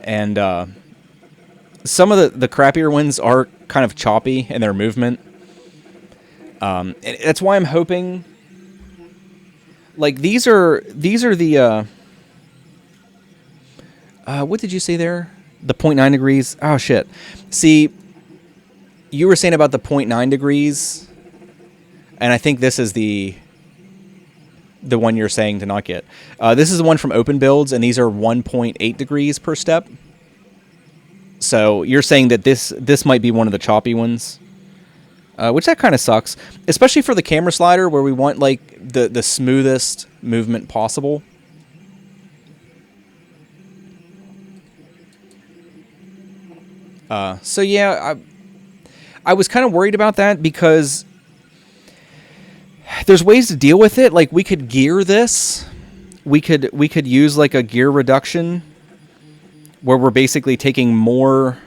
and some of the crappier ones are kind of choppy in their movement. And that's why I'm hoping, like these are the what did you say there? The 0.9 degrees. Oh shit. See, you were saying about the 0.9 degrees, and I think this is the the one you're saying to not get. This is the one from Open Builds, and these are 1.8 degrees per step. So you're saying that this might be one of the choppy ones, which that kind of sucks, especially for the camera slider where we want like the smoothest movement possible. So yeah, I was kind of worried about that because there's ways to deal with it. Like we could gear this. We could use like a gear reduction where we're basically taking more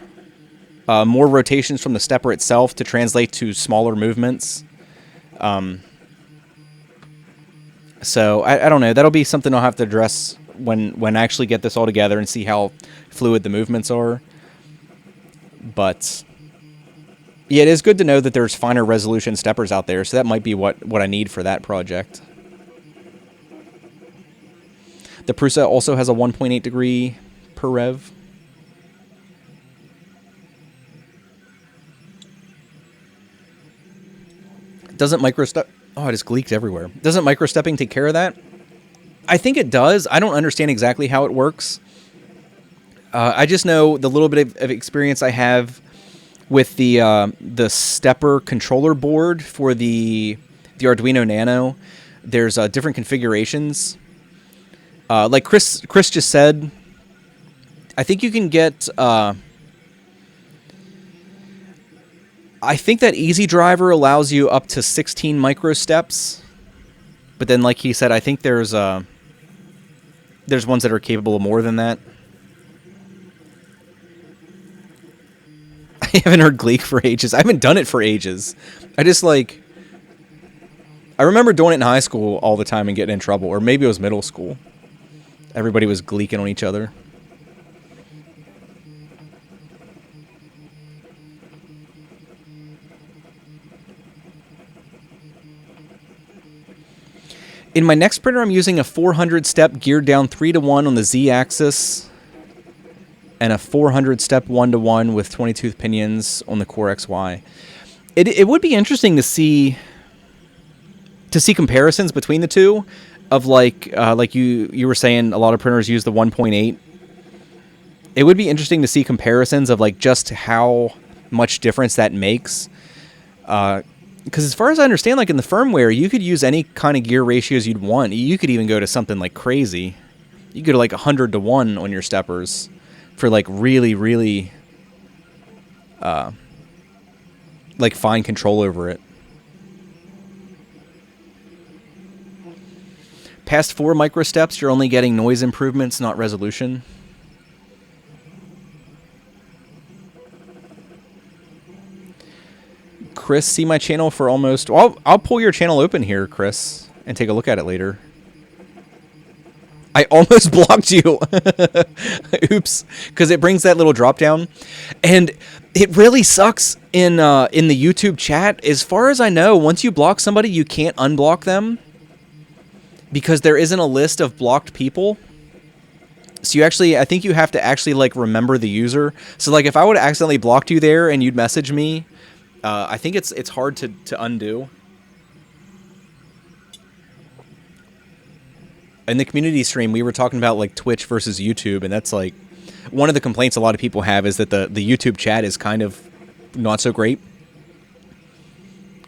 rotations from the stepper itself to translate to smaller movements. So I don't know. That'll be something I'll have to address when I actually get this all together and see how fluid the movements are. But yeah, it is good to know that there's finer resolution steppers out there, so that might be what I need for that project. The Prusa also has a 1.8 degree per rev. Doesn't microstep... Oh, it just gleeked everywhere. Doesn't microstepping take care of that? I think it does. I don't understand exactly how it works. I just know the little bit of experience I have with the stepper controller board for the Arduino Nano. There's different configurations. Like Chris just said, I think you can get... I think that Easy Driver allows you up to 16 micro steps. But then, like he said, I think there's ones that are capable of more than that. I haven't heard Gleek for ages. I haven't done it for ages. I just like... I remember doing it in high school all the time and getting in trouble. Or maybe it was middle school. Everybody was gleeking on each other. In my next printer, I'm using a 400-step geared down 3-to-1 on the Z-axis and a 400-step 1-to-1 with 22 pinions on the Core XY. It would be interesting to see comparisons between the two of like you were saying a lot of printers use the 1.8. It would be interesting to see comparisons of like just how much difference that makes. Because as far as I understand, like in the firmware, you could use any kind of gear ratios you'd want. You could even go to something like crazy. You could go to like 100-to-1 on your steppers for like really, really like fine control over it. Past 4 microsteps, you're only getting noise improvements, not resolution. Chris, see my channel for almost... Well, I'll pull your channel open here, Chris, and take a look at it later. I almost blocked you. Oops. Because it brings that little drop down. And it really sucks in the YouTube chat. As far as I know, once you block somebody, you can't unblock them. Because there isn't a list of blocked people. So you actually... I think you have to actually, like, remember the user. So, like, if I would have accidentally blocked you there and you'd message me... I think it's hard to undo. In the community stream, we were talking about like Twitch versus YouTube, and that's like one of the complaints a lot of people have is that the YouTube chat is kind of not so great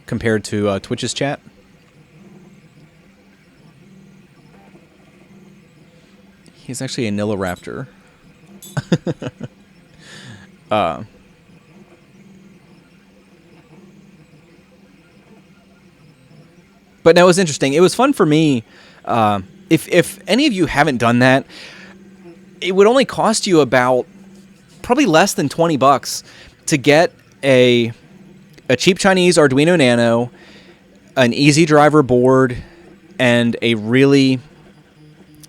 compared to Twitch's chat. He's actually a Nillapraptor. But no, it was interesting. It was fun for me. If any of you haven't done that, it would only cost you about probably less than $20 to get a cheap Chinese Arduino Nano, an Easy Driver board, and a really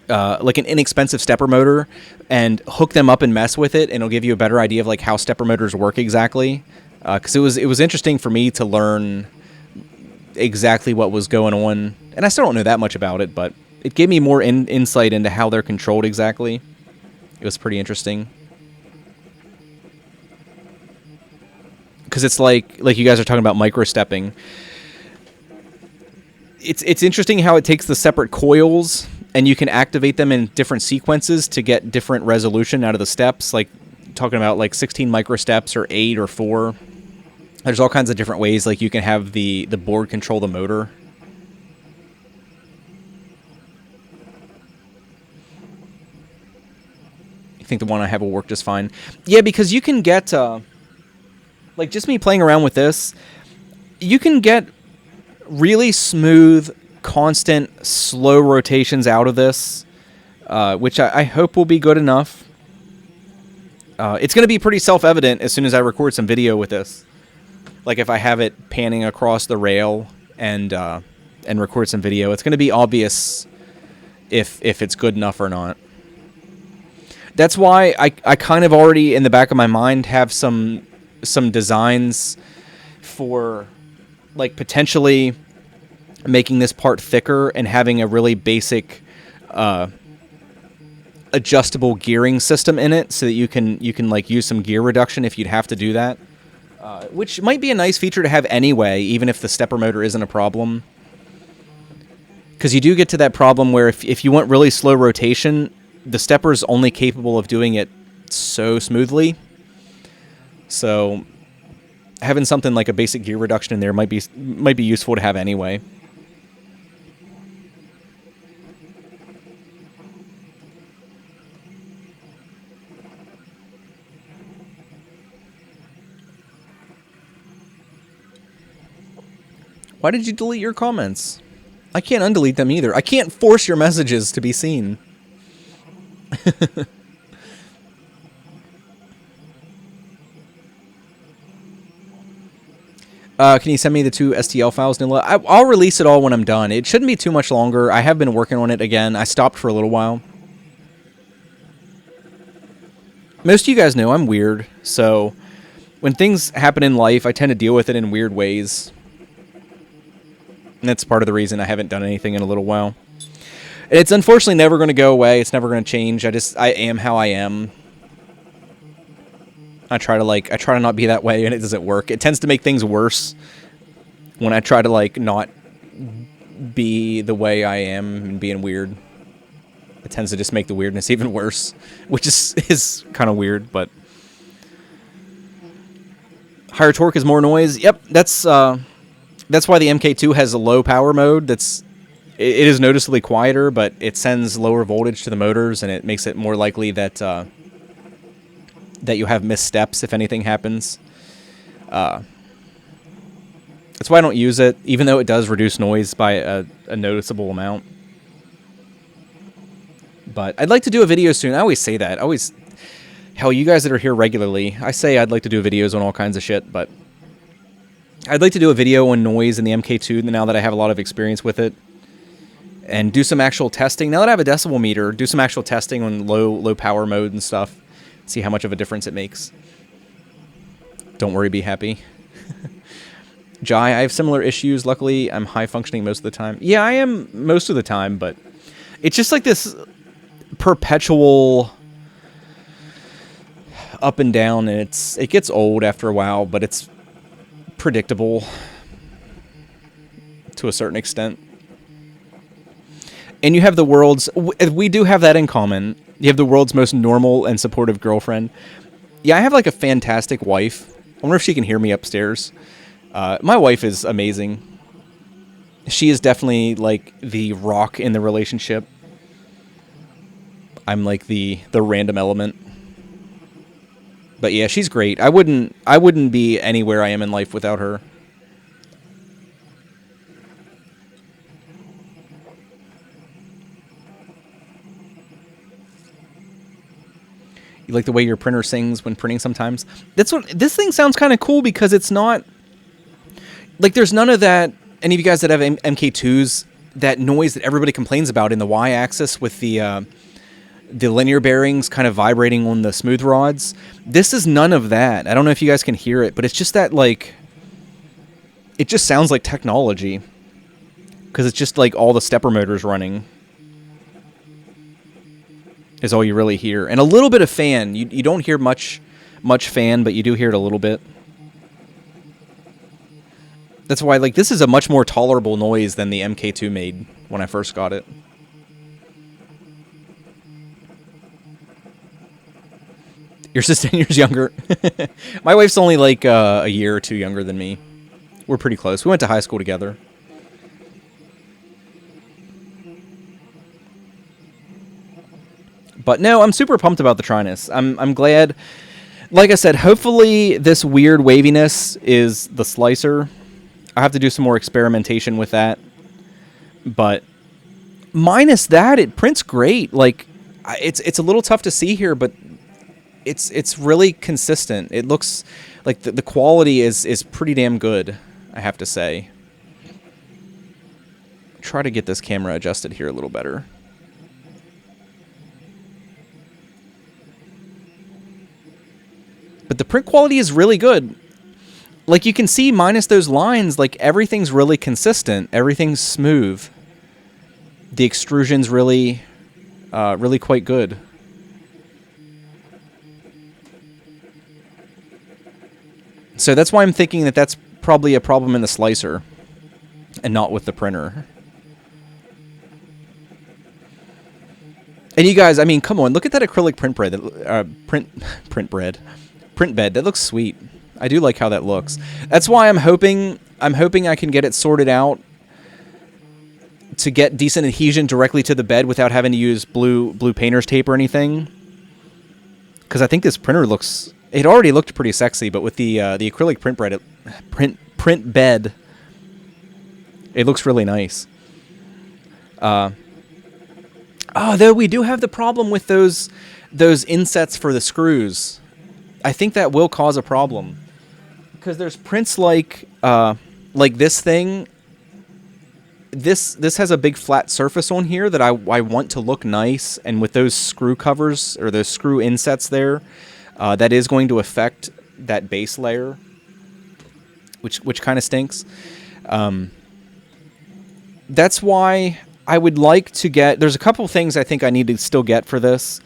like an inexpensive stepper motor, and hook them up and mess with it, and it'll give you a better idea of like how stepper motors work exactly. Because it was interesting for me to learn exactly what was going on, and I still don't know that much about it, but it gave me more insight into how they're controlled exactly. It was pretty interesting. Because it's like you guys are talking about microstepping. it's interesting how it takes the separate coils and you can activate them in different sequences to get different resolution out of the steps. Like talking about like 16 microsteps or 8 or 4. There's all kinds of different ways. Like you can have the board control the motor. I think the one I have will work just fine. Yeah, because you can get, like just me playing around with this, you can get really smooth, constant, slow rotations out of this, which I hope will be good enough. It's going to be pretty self-evident as soon as I record some video with this. Like if I have it panning across the rail and record some video, it's going to be obvious if it's good enough or not. That's why I kind of already in the back of my mind have some designs for like potentially making this part thicker and having a really basic adjustable gearing system in it so that you can like use some gear reduction if you'd have to do that. Which might be a nice feature to have anyway, even if the stepper motor isn't a problem. Because you do get to that problem where if you want really slow rotation, the stepper's only capable of doing it so smoothly. So having something like a basic gear reduction in there might be useful to have anyway. Why did you delete your comments? I can't undelete them either. I can't force your messages to be seen. Can you send me the 2 STL files, Nilla? I'll release it all when I'm done. It shouldn't be too much longer. I have been working on it again. I stopped for a little while. Most of you guys know I'm weird, so when things happen in life, I tend to deal with it in weird ways. And that's part of the reason I haven't done anything in a little while. And it's unfortunately never going to go away. It's never going to change. I am how I am. I try to not be that way, and it doesn't work. It tends to make things worse when I try to like not be the way I am and being weird. It tends to just make the weirdness even worse, which is kind of weird, but higher torque is more noise. Yep, that's why the MK2 has a low power mode. It is noticeably quieter, but it sends lower voltage to the motors, and it makes it more likely that you have missteps if anything happens. That's why I don't use it, even though it does reduce noise by a noticeable amount. But I'd like to do a video soon. I always say that. Hell, you guys that are here regularly, I say I'd like to do videos on all kinds of shit, but I'd like to do a video on noise in the MK2 now that I have a lot of experience with it. And do some actual testing. Now that I have a decibel meter, do some actual testing on low power mode and stuff. See how much of a difference it makes. Don't worry, be happy. Jai, I have similar issues. Luckily, I'm high functioning most of the time. Yeah, I am most of the time, but it's just like this perpetual up and down, and it gets old after a while, but it's predictable to a certain extent. And you have we do have that in common. You have the world's most normal and supportive girlfriend. Yeah, I have like a fantastic wife. I wonder if she can hear me upstairs. My wife is amazing. She is definitely like the rock in the relationship. I'm like the random element. But yeah, she's great. I wouldn't be anywhere I am in life without her. You like the way your printer sings when printing sometimes? This thing sounds kind of cool because it's not like there's none of that. Any of you guys that have MK2s, that noise that everybody complains about in the Y-axis with the linear bearings kind of vibrating on the smooth rods. This is none of that. I don't know if you guys can hear it, but it's just that like it just sounds like technology because it's just like all the stepper motors running. Is all you really hear. And a little bit of fan. You don't hear much fan, but you do hear it a little bit. That's why, like, this is a much more tolerable noise than the MK2 made when I first got it. You're just 10 years younger. My wife's only, like, a year or two younger than me. We're pretty close. We went to high school together. But no, I'm super pumped about the Trinus. I'm glad. Like I said, hopefully this weird waviness is the slicer. I have to do some more experimentation with that. But minus that, it prints great. Like, it's a little tough to see here, but it's really consistent. It looks like the quality is pretty damn good, I have to say. Try to get this camera adjusted here a little better. But the print quality is really good. Like, you can see, minus those lines, like, everything's really consistent. Everything's smooth. The extrusion's really, really quite good. So that's why I'm thinking that that's probably a problem in the slicer and not with the printer. And you guys, I mean, come on, look at that acrylic print bed. That looks sweet. I do like how that looks. That's why I'm hoping I can get it sorted out to get decent adhesion directly to the bed without having to use blue painter's tape or anything. Because I think this printer looks... It already looked pretty sexy, but with the acrylic print bed, it looks really nice. Though we do have the problem with those insets for the screws. I think that will cause a problem, because there's prints like this thing. This has a big flat surface on here that I want to look nice, and with those screw covers or those screw insets there, that is going to affect that base layer, which kind of stinks. That's why I would like to get... There's a couple things I think I need to still get for this.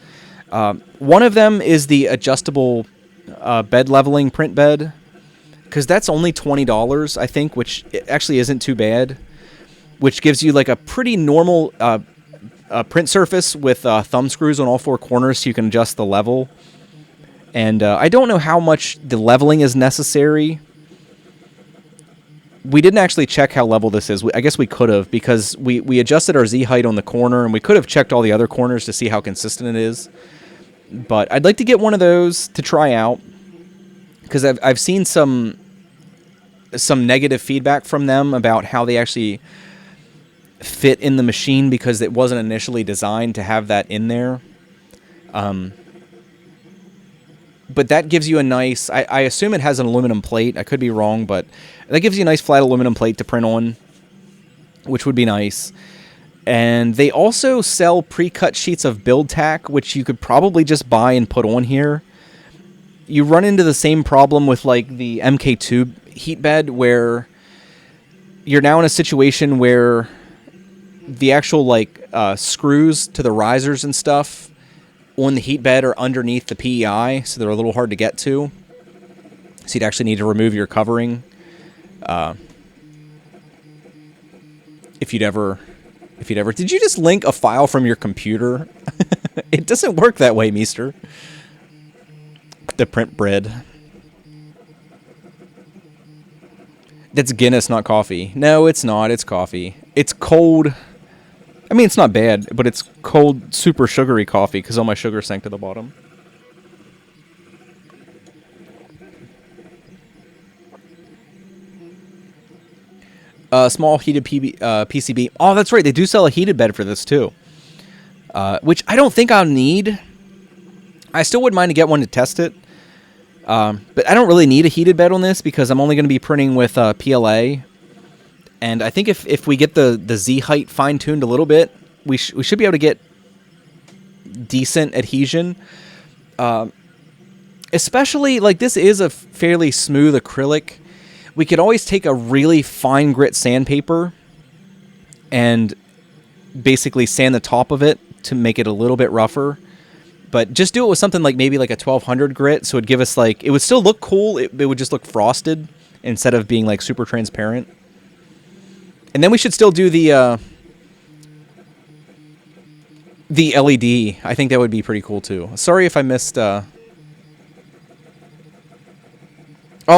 One of them is the adjustable bed leveling print bed, because that's only $20, I think, which actually isn't too bad, which gives you like a pretty normal print surface with thumb screws on all four corners so you can adjust the level. And I don't know how much the leveling is necessary. We didn't actually check how level this is. I guess we could have, because we adjusted our Z-height on the corner, and we could have checked all the other corners to see how consistent it is. But I'd like to get one of those to try out, because I've seen some negative feedback from them about how they actually fit in the machine, because it wasn't initially designed to have that in there. But that gives you a nice... I assume it has an aluminum plate. I could be wrong, but that gives you a nice flat aluminum plate to print on, which would be nice. And they also sell pre-cut sheets of build tack, which you could probably just buy and put on here. You run into the same problem with like the MK2 heat bed, where you're now in a situation where the actual like screws to the risers and stuff on the heat bed are underneath the PEI, so they're a little hard to get to. So you'd actually need to remove your covering if you'd ever... Did you just link a file from your computer? It doesn't work that way, Meester. The print bread. That's Guinness, not coffee. No, it's not. It's coffee. It's cold. I mean, it's not bad, but it's cold, super sugary coffee, because all my sugar sank to the bottom. Small heated PCB. Oh, that's right. They do sell a heated bed for this, too. Which I don't think I'll need. I still wouldn't mind to get one to test it. But I don't really need a heated bed on this, because I'm only going to be printing with PLA. And I think if we get the Z-height fine-tuned a little bit, we should be able to get decent adhesion. Especially, like, this is a fairly smooth acrylic. We could always take a really fine grit sandpaper and basically sand the top of it to make it a little bit rougher. But just do it with something like maybe like a 1200 grit, so it'd give us like... It would still look cool, it would just look frosted instead of being like super transparent. And then we should still do the LED. I think that would be pretty cool too. Sorry if I missed. Oh,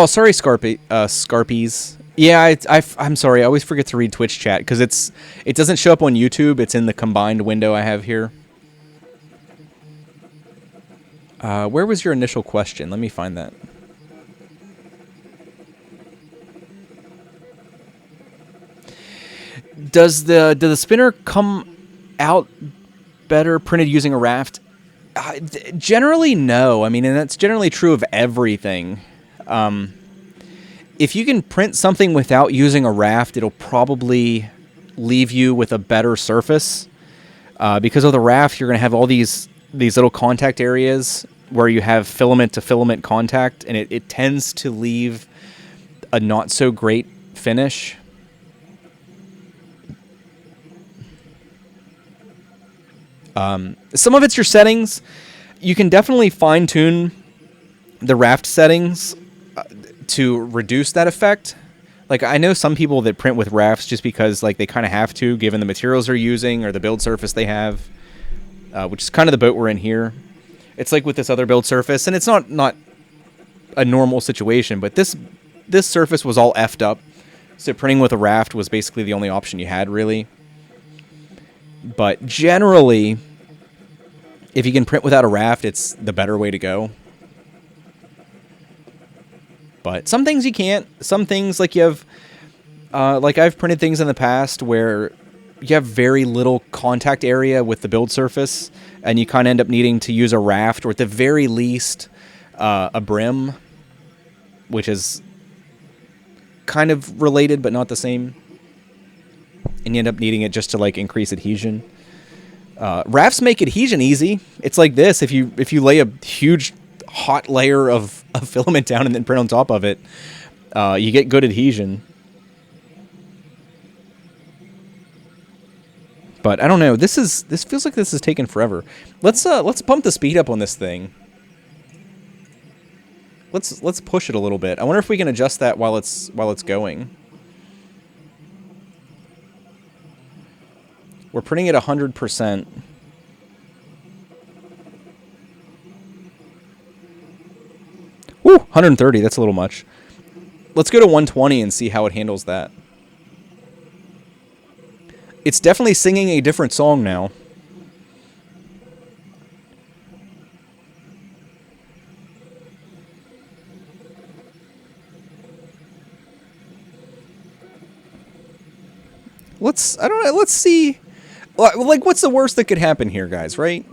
sorry, Scarpies. Yeah, I'm sorry. I always forget to read Twitch chat because it doesn't show up on YouTube. It's in the combined window I have here. Where was your initial question? Let me find that. Does the spinner come out better printed using a raft? Generally, no. I mean, and that's generally true of everything. If you can print something without using a raft, it'll probably leave you with a better surface. Because of the raft, you're going to have all these little contact areas where you have filament to filament contact, and it tends to leave a not so great finish. Some of it's your settings. You can definitely fine-tune the raft settings to reduce that effect. Like, I know some people that print with rafts just because, like, they kind of have to, given the materials they're using or the build surface they have, which is kind of the boat we're in here. It's like with this other build surface, and it's not a normal situation, but this surface was all effed up, so printing with a raft was basically the only option you had, really. But generally, if you can print without a raft, it's the better way to go. But some things you can't. Some things, like you have, like I've printed things in the past where you have very little contact area with the build surface, and you kind of end up needing to use a raft, or at the very least, a brim, which is kind of related but not the same. And you end up needing it just to like increase adhesion. Rafts make adhesion easy. It's like this: if you lay a huge hot layer of filament down and then print on top of it, you get good adhesion. But I don't know. This feels like this is taking forever. Let's pump the speed up on this thing. Let's push it a little bit. I wonder if we can adjust that while it's going. We're printing at 100%. Woo, 130. That's a little much. Let's go to 120 and see how it handles that. It's definitely singing a different song now. I don't know, let's see. Like, what's the worst that could happen here, guys, right?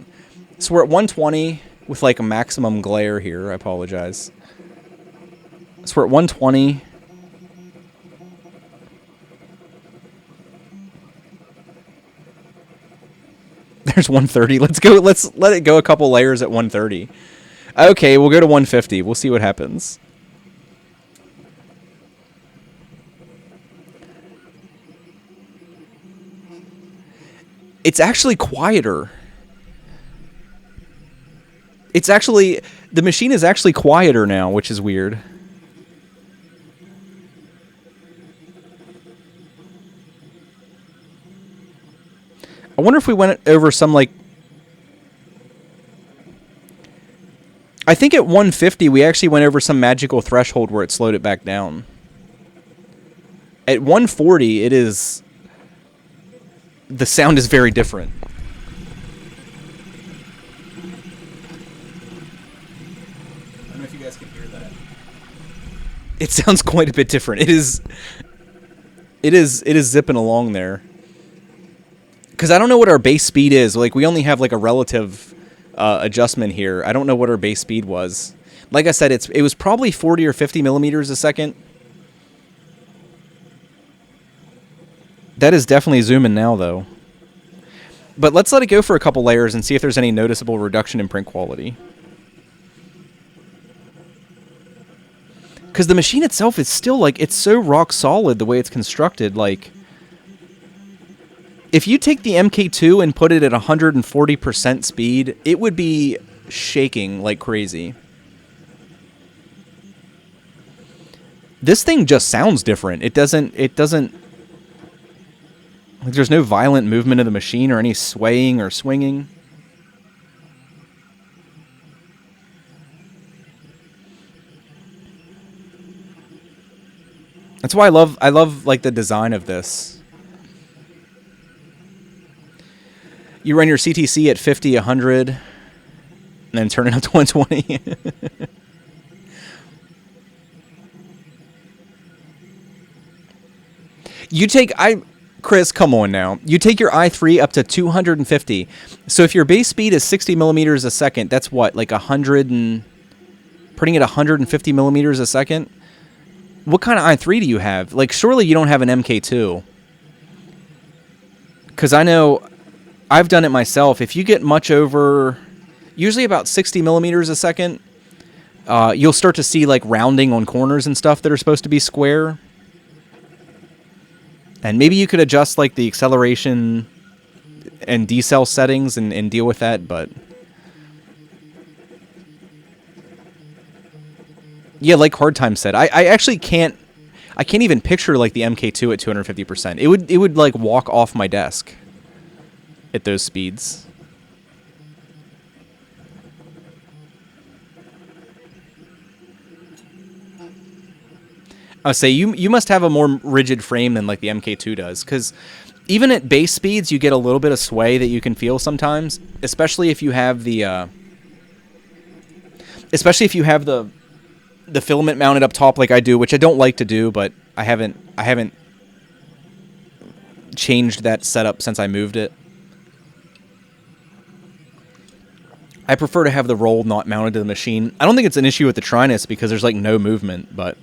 So we're at 120 with, like, a maximum glare here. I apologize. So we're at 120. There's 130. Let's go. Let's let it go a couple layers at 130. Okay, we'll go to 150. We'll see what happens. It's actually quieter. The machine is actually quieter now, which is weird. I wonder if we went over some, like... I think at 150 we actually went over some magical threshold where it slowed it back down. At 140 it is... The sound is very different. I don't know if you guys can hear that. It sounds quite a bit different. It is zipping along there. Because I don't know what our base speed is. Like, we only have like a relative adjustment here. I don't know what our base speed was. Like I said, it was probably 40 or 50 millimeters a second. That is definitely zooming now, though. But let's let it go for a couple layers and see if there's any noticeable reduction in print quality. Because the machine itself is still, like, it's so rock solid the way it's constructed. Like, if you take the MK2 and put it at 140% speed, it would be shaking like crazy. This thing just sounds different. It doesn't, like, there's no violent movement of the machine or any swaying or swinging. That's why I love like the design of this. You run your CTC at 50, 100, and then turn it up to 120. Chris, come on now. You take your i3 up to 250. So if your base speed is 60 millimeters a second, that's what, like 100 and putting it 150 millimeters a second? What kind of i3 do you have? Like, surely you don't have an MK2. Because I know I've done it myself. If you get much over, usually about 60 millimeters a second, you'll start to see like rounding on corners and stuff that are supposed to be square. And maybe you could adjust like the acceleration and decel settings and deal with that, but yeah, like Hard Time said, I actually can't even picture like the MK2 at 250%. It would like walk off my desk at those speeds. I would say you must have a more rigid frame than like the MK2 does, because even at base speeds you get a little bit of sway that you can feel sometimes, especially if you have the filament mounted up top like I do, which I don't like to do, but I haven't changed that setup since I moved it. I prefer to have the roll not mounted to the machine. I don't think it's an issue with the Trinus because there's like no movement, but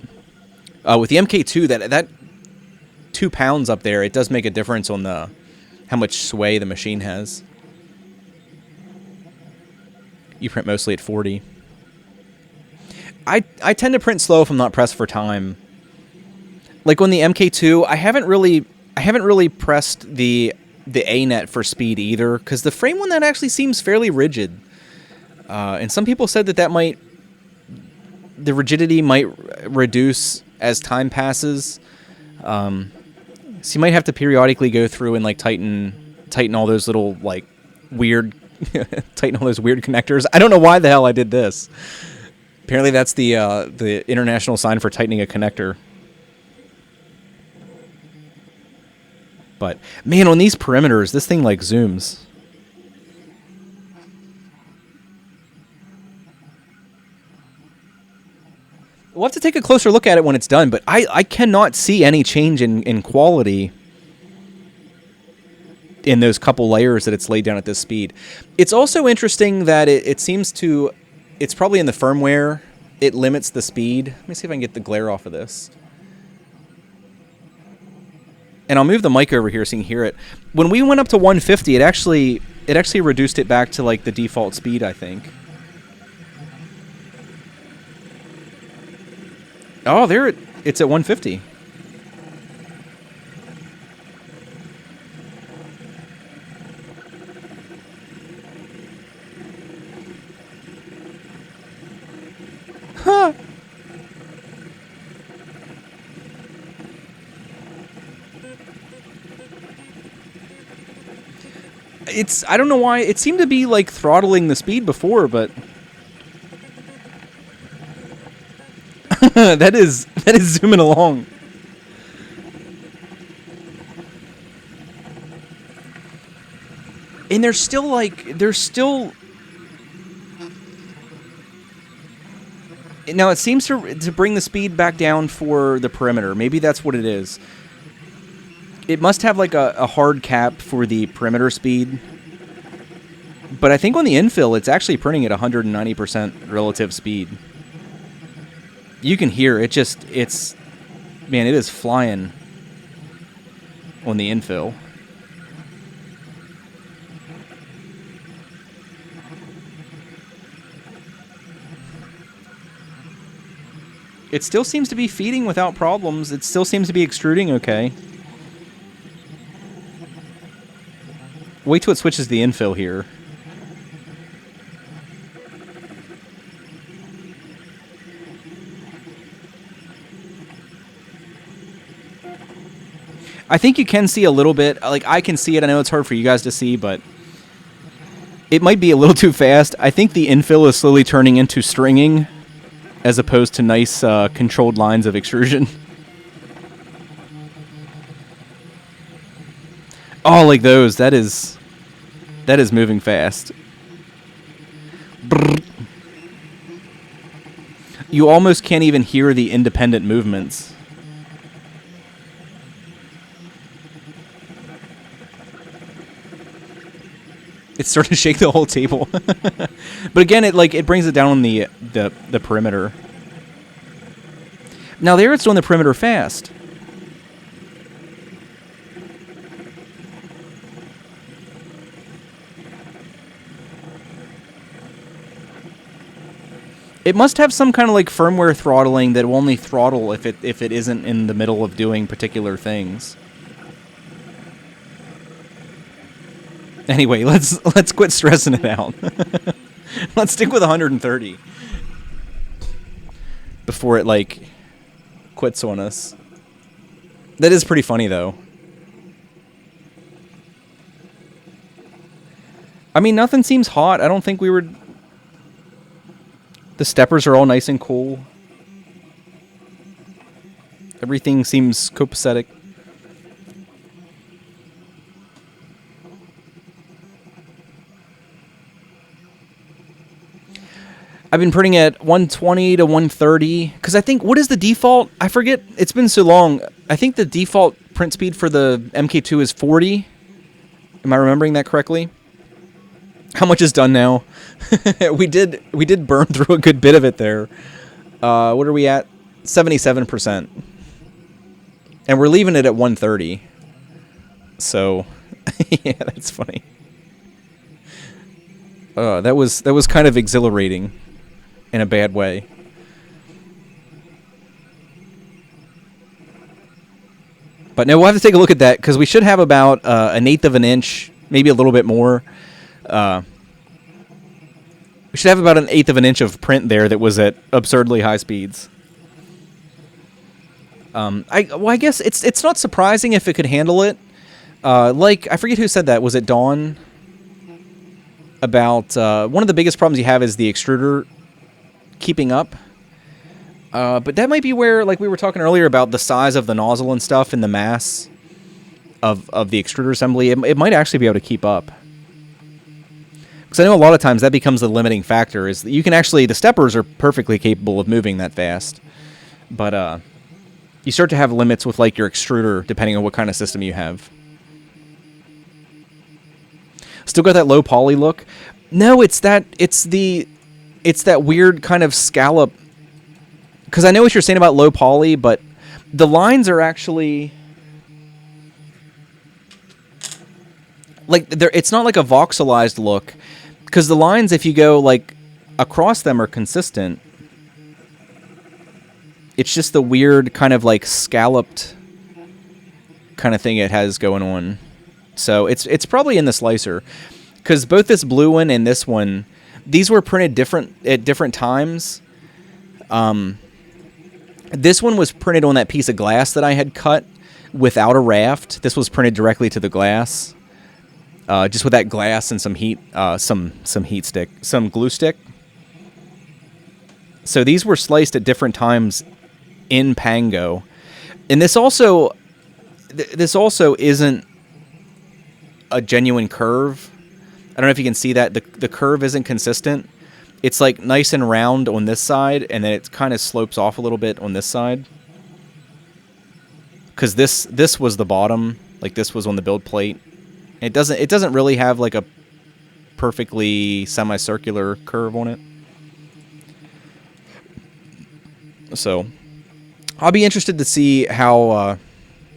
with the MK2, that 2 pounds up there, it does make a difference on how much sway the machine has. You print mostly at 40. I tend to print slow if I'm not pressed for time. Like on the MK2, I haven't really pressed the A-net for speed either, because the frame on that actually seems fairly rigid. And some people said that the rigidity might reduce as time passes. So you might have to periodically go through and like tighten all those little like weird tighten all those weird connectors. I don't know why the hell I did this. Apparently that's the international sign for tightening a connector. But man, on these perimeters, this thing like zooms. We'll have to take a closer look at it when it's done, but I cannot see any change in quality in those couple layers that it's laid down at this speed. It's also interesting that it seems to, it's probably in the firmware, it limits the speed. Let me see if I can get the glare off of this. And I'll move the mic over here so you can hear it. When we went up to 150, it actually reduced it back to like the default speed, I think. Oh, there it's at 150. Huh. I don't know why, it seemed to be like throttling the speed before, but that is zooming along. And there's still now it seems to bring the speed back down for the perimeter. Maybe that's what it is. It must have like a hard cap for the perimeter speed. But I think on the infill, it's actually printing at 190% relative speed. You can hear it man, it is flying on the infill. It still seems to be feeding without problems. It still seems to be extruding okay. Wait till it switches the infill here. I think you can see a little bit. Like, I can see it. I know it's hard for you guys to see, but it might be a little too fast. I think the infill is slowly turning into stringing as opposed to nice controlled lines of extrusion. Oh, like those. That is moving fast. Brrr. You almost can't even hear the independent movements. It's starting to shake the whole table. But again, it brings it down on the perimeter. Now there it's doing the perimeter fast. It must have some kind of like firmware throttling that will only throttle if it isn't in the middle of doing particular things. Anyway, let's quit stressing it out. Let's stick with 130 before it like quits on us. That is pretty funny though. I mean, nothing seems hot. I don't think we were. The steppers are all nice and cool. Everything seems copacetic. I've been printing at 120 to 130 because I think, what is the default? I forget. It's been so long. I think the default print speed for the MK2 is 40. Am I remembering that correctly? How much is done now? we did burn through a good bit of it there. What are we at? 77%. And we're leaving it at 130. So, yeah, that's funny. That was kind of exhilarating in a bad way. But no, we'll have to take a look at that because we should have about 1/8 of an inch, maybe a little bit more. We should have about 1/8 of an inch of print there that was at absurdly high speeds. I guess it's not surprising if it could handle it. Like, I forget who said that. Was it Dawn? About one of the biggest problems you have is the extruder keeping up. But that might be where, like we were talking earlier about the size of the nozzle and stuff and the mass of the extruder assembly, it might actually be able to keep up. Because I know a lot of times that becomes the limiting factor, is that you can actually, the steppers are perfectly capable of moving that fast. But you start to have limits with like your extruder depending on what kind of system you have. Still got that low poly look. No, it's that weird kind of scallop. Because I know what you're saying about low poly, but the lines are actually like it's not like a voxelized look. Because the lines, if you go like across them, are consistent. It's just the weird kind of like scalloped kind of thing it has going on. So it's probably in the slicer, because both this blue one and this one, these were printed at different times. This one was printed on that piece of glass that I had cut without a raft. This was printed directly to the glass, just with that glass and some heat, some heat stick, some glue stick. So these were sliced at different times in Pango, and this also isn't a genuine curve. I don't know if you can see that the curve isn't consistent. It's like nice and round on this side, and then it kind of slopes off a little bit on this side. Because this was the bottom, like this was on the build plate. It doesn't really have like a perfectly semicircular curve on it. So I'll be interested to see how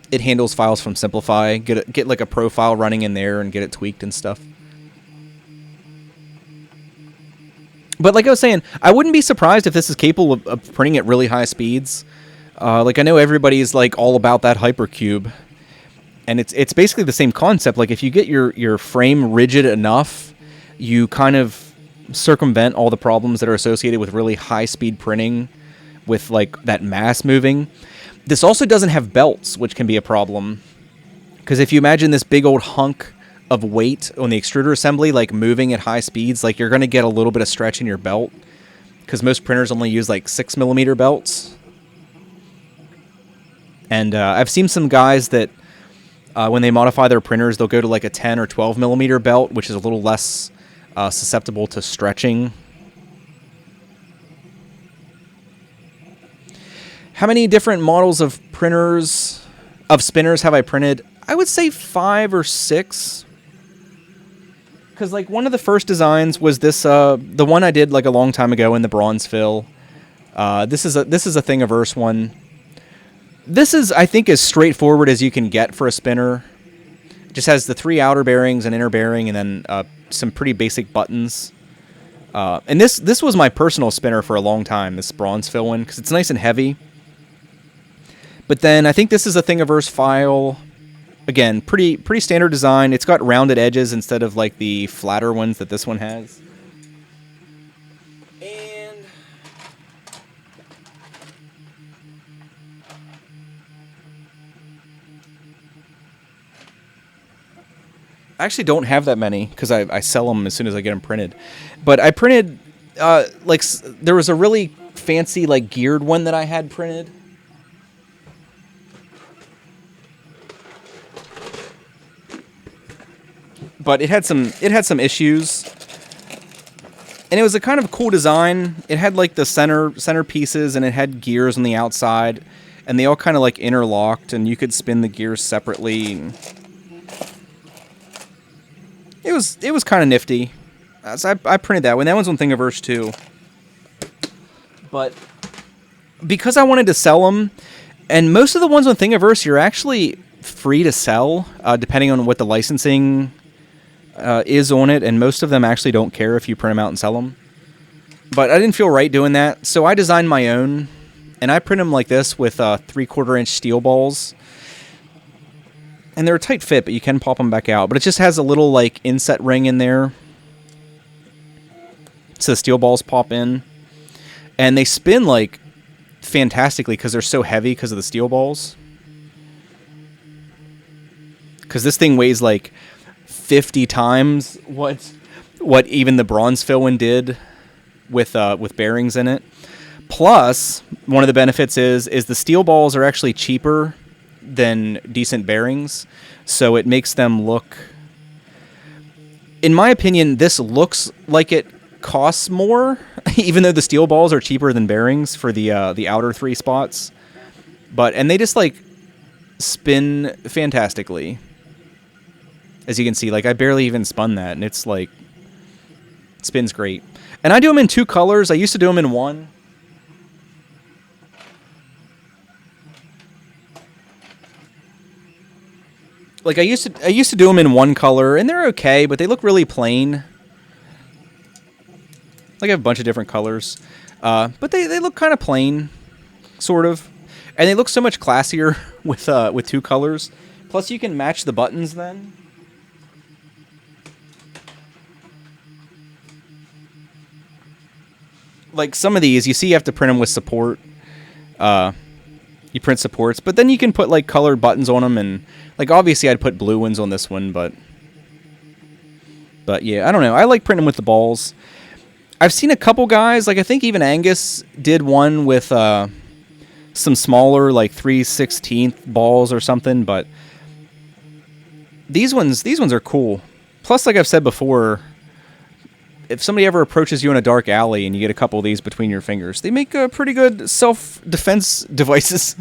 it handles files from Simplify. Get like a profile running in there and get it tweaked and stuff. But like I was saying, I wouldn't be surprised if this is capable of printing at really high speeds. Like I know everybody's like all about that hypercube, and it's basically the same concept. Like if you get your frame rigid enough, you kind of circumvent all the problems that are associated with really high speed printing, with like that mass moving. This also doesn't have belts, which can be a problem. Because if you imagine this big old hunk of weight on the extruder assembly, like moving at high speeds, like you're going to get a little bit of stretch in your belt. Because most printers only use like 6mm belts. And I've seen some guys that when they modify their printers, they'll go to like a 10 or 12mm belt, which is a little less susceptible to stretching. How many different models of spinners have I printed? I would say 5 or 6. Because like one of the first designs was this, the one I did like a long time ago in the bronze fill. This is a Thingiverse one. This is, I think, as straightforward as you can get for a spinner. It just has the 3 outer bearings, an inner bearing, and then some pretty basic buttons. And this was my personal spinner for a long time, this bronze fill one, because it's nice and heavy. But then I think this is a Thingiverse file. Again, pretty standard design. It's got rounded edges instead of like the flatter ones that this one has. And I actually don't have that many because I sell them as soon as I get them printed. But I printed there was a really fancy like geared one that I had printed. But it had some issues, and it was a kind of cool design. It had like the center pieces, and it had gears on the outside, and they all kind of like interlocked, and you could spin the gears separately. It was kind of nifty. So I printed that one. That one's on Thingiverse too. But because I wanted to sell them, and most of the ones on Thingiverse you're actually free to sell, depending on what the licensing is on it, and most of them actually don't care if you print them out and sell them. But I didn't feel right doing that, so I designed my own, and I print them like this with 3/4-inch steel balls. And they're a tight fit, but you can pop them back out. But it just has a little like inset ring in there, so the steel balls pop in, and they spin like fantastically because they're so heavy because of the steel balls. Because this thing weighs like 50 times what even the bronze fill one did with bearings in it. Plus, one of the benefits is the steel balls are actually cheaper than decent bearings, so it makes them look, in my opinion, this looks like it costs more, even though the steel balls are cheaper than bearings for the outer 3 spots. And they just like spin fantastically. As you can see, like I barely even spun that, and it's like, it spins great. And I do them in 2 colors. I used to do them in 1. Like I used to do them in 1 color, and they're okay, but they look really plain. Like I have a bunch of different colors, but they look kind of plain, sort of, and they look so much classier with 2 colors. Plus, you can match the buttons then. Like some of these, you see you have to print them with support. You print supports, but then you can put like colored buttons on them, and like obviously I'd put blue ones on this one, but yeah, I don't know. I like printing with the balls. I've seen a couple guys, like I think even Angus did one with some smaller like 3/16 balls or something, but these ones are cool. Plus, like I've said before, if somebody ever approaches you in a dark alley and you get a couple of these between your fingers, they make pretty good self-defense devices.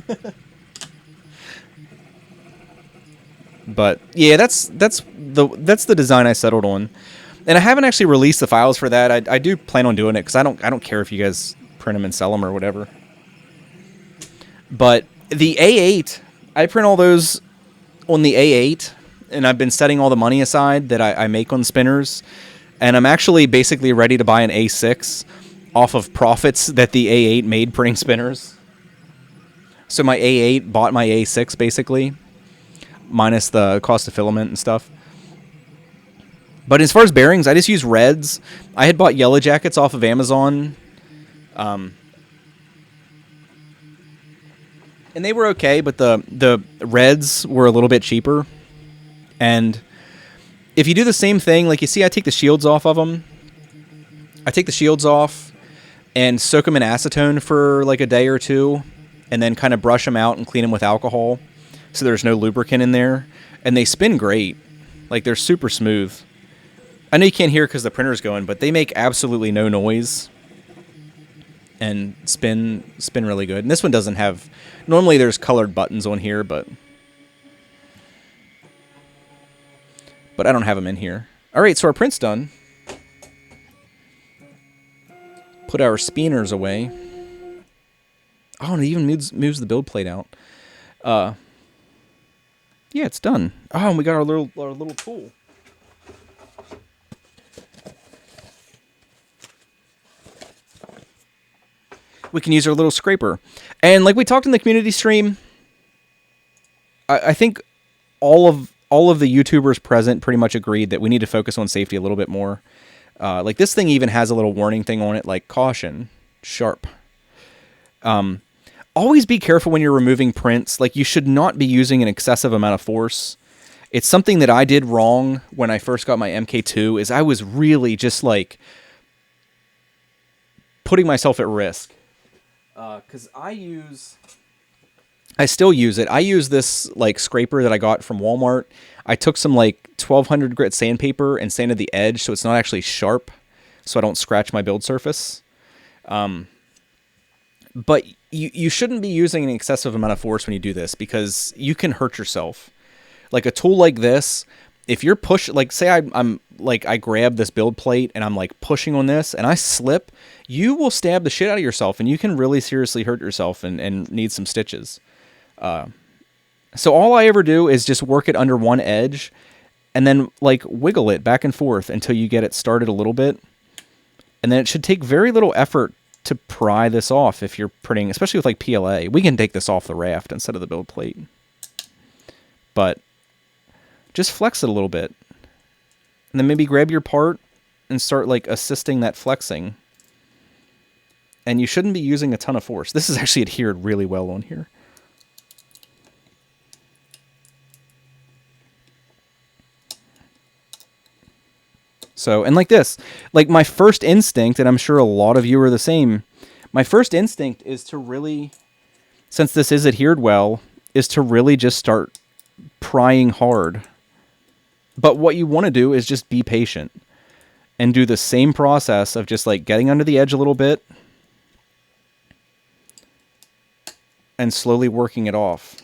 But yeah, that's the design I settled on, and I haven't actually released the files for that. I do plan on doing it because I don't care if you guys print them and sell them or whatever. But the A8, I print all those on the A8, and I've been setting all the money aside that I make on spinners. And I'm actually basically ready to buy an A6 off of profits that the A8 made printing spinners. So my A8 bought my A6 basically, minus the cost of filament and stuff. But as far as bearings, I just use reds. I had bought Yellow Jackets off of Amazon. And they were okay, but the reds were a little bit cheaper. And if you do the same thing, like you see I take the shields off of them. I take the shields off and soak them in acetone for like a day or two, and then kind of brush them out and clean them with alcohol so there's no lubricant in there. And they spin great. Like, they're super smooth. I know you can't hear because the printer's going, but they make absolutely no noise and spin really good. And this one doesn't have... Normally there's colored buttons on here, but I don't have them in here. All right, so our print's done. Put our spiners away. Oh, and it even moves the build plate out. Yeah, it's done. Oh, and we got our little tool. We can use our little scraper. And like we talked in the community stream, I think all of the YouTubers present pretty much agreed that we need to focus on safety a little bit more. Like this thing even has a little warning thing on it, like caution, sharp. Always be careful when you're removing prints. Like, you should not be using an excessive amount of force. It's something that I did wrong when I first got my MK2, is I was really just like putting myself at risk. Because I still use it. I use this like scraper that I got from Walmart. I took some like 1200 grit sandpaper and sanded the edge so it's not actually sharp, so I don't scratch my build surface. But you shouldn't be using an excessive amount of force when you do this, because you can hurt yourself. Like a tool like this, if you're like say I'm like, I grab this build plate and I'm like pushing on this and I slip, you will stab the shit out of yourself and you can really seriously hurt yourself and need some stitches. So all I ever do is just work it under one edge and then like wiggle it back and forth until you get it started a little bit. And then it should take very little effort to pry this off if you're printing, especially with like PLA. We can take this off the raft instead of the build plate. But just flex it a little bit. And then maybe grab your part and start like assisting that flexing. And you shouldn't be using a ton of force. This is actually adhered really well on here. So, and like this, like my first instinct, and I'm sure a lot of you are the same, my first instinct is to really, since this is adhered well, is to really just start prying hard. But what you want to do is just be patient and do the same process of just like getting under the edge a little bit and slowly working it off.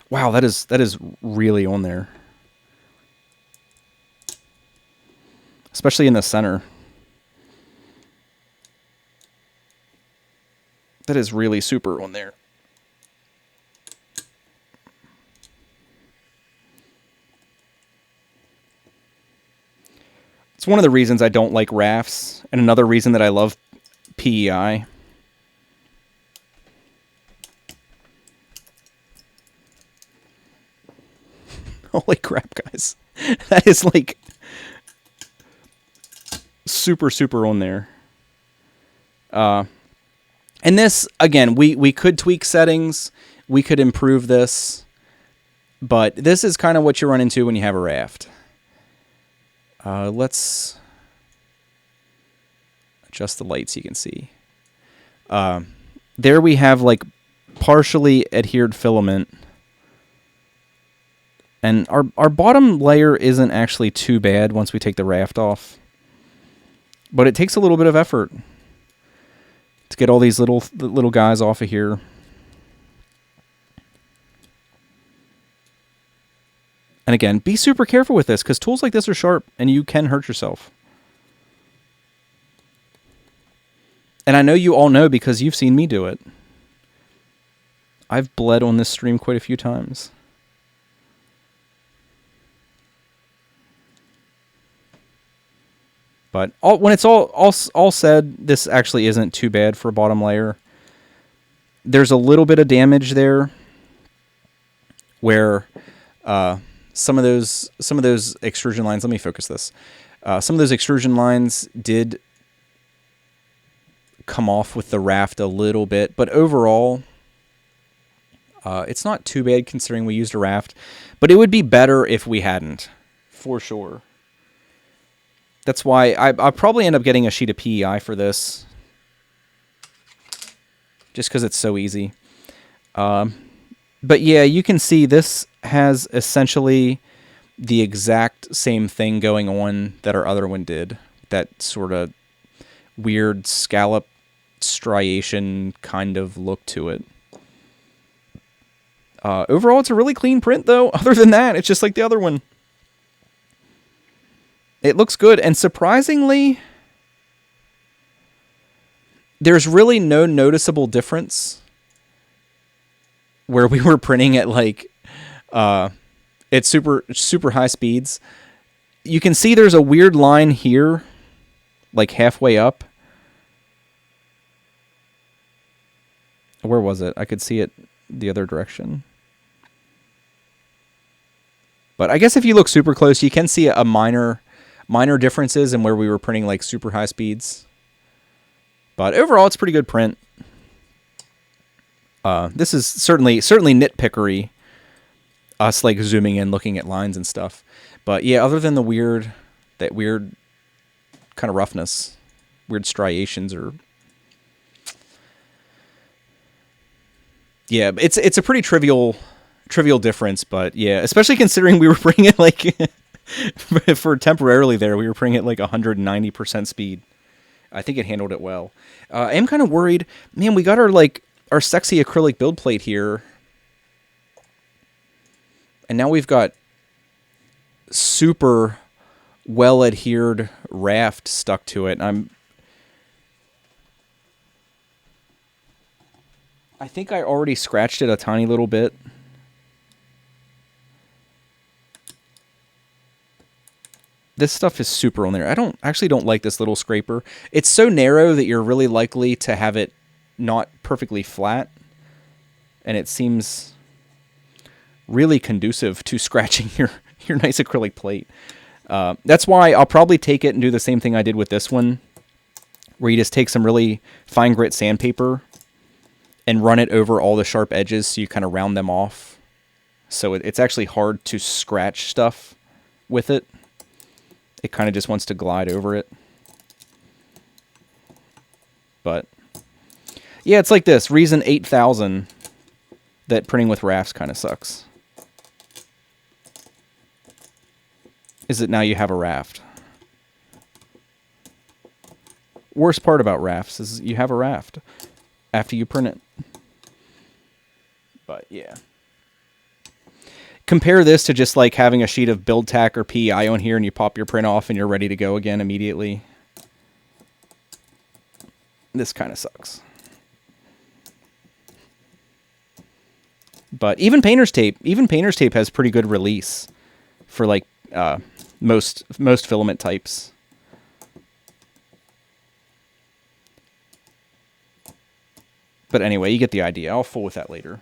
Wow, that is really on there. Especially in the center. That is really super on there. It's one of the reasons I don't like rafts, and another reason that I love PEI. Holy crap, guys. That is like super on there. And this, again, we could tweak settings. We could improve this. But this is kind of what you run into when you have a raft. Let's adjust the light so you can see. There we have like partially adhered filament. And our bottom layer isn't actually too bad once we take the raft off. But it takes a little bit of effort to get all these little guys off of here. And again, be super careful with this, because tools like this are sharp and you can hurt yourself. And I know you all know because you've seen me do it. I've bled on this stream quite a few times. But when it's all said, this actually isn't too bad for a bottom layer. There's a little bit of damage there where some of those extrusion lines, let me focus this. Some of those extrusion lines did come off with the raft a little bit, but overall It's not too bad considering we used a raft, but it would be better if we hadn't, for sure. That's why I'll probably end up getting a sheet of PEI for this, just because it's so easy. But yeah, you can see this has essentially the exact same thing going on that our other one did. That sort of weird scallop striation kind of look to it. Overall, it's a really clean print, though. Other than that, it's just like the other one. It looks good, and surprisingly, there's really no noticeable difference where we were printing at like at super high speeds. You can see there's a weird line here, like halfway up. Where was it? I could see it the other direction. But I guess if you look super close, you can see a minor differences in where we were printing like super high speeds. But overall, it's pretty good print. This is certainly nitpickery, us like zooming in, looking at lines and stuff. But yeah, other than that weird kind of roughness, weird striations, or yeah, it's a pretty trivial difference. But yeah, especially considering we were printing it like for temporarily there, we were printing it like 190% speed. I think it handled it well. I am kind of worried, man. We got our sexy acrylic build plate here, and now we've got super well adhered raft stuck to it. And I think I already scratched it a tiny little bit. This stuff is super on there. I actually don't like this little scraper. It's so narrow that you're really likely to have it not perfectly flat, and it seems really conducive to scratching your nice acrylic plate. That's why I'll probably take it and do the same thing I did with this one, where you just take some really fine grit sandpaper and run it over all the sharp edges so you kind of round them off. So it's actually hard to scratch stuff with it. It kind of just wants to glide over it. But yeah, it's like this. Reason 8000 that printing with rafts kind of sucks. Is that now you have a raft. Worst part about rafts is you have a raft after you print it. But yeah. Compare this to just like having a sheet of build tack or PEI on here and you pop your print off and you're ready to go again immediately. This kind of sucks. But even painter's tape has pretty good release for like most filament types. But anyway, you get the idea. I'll fool with that later.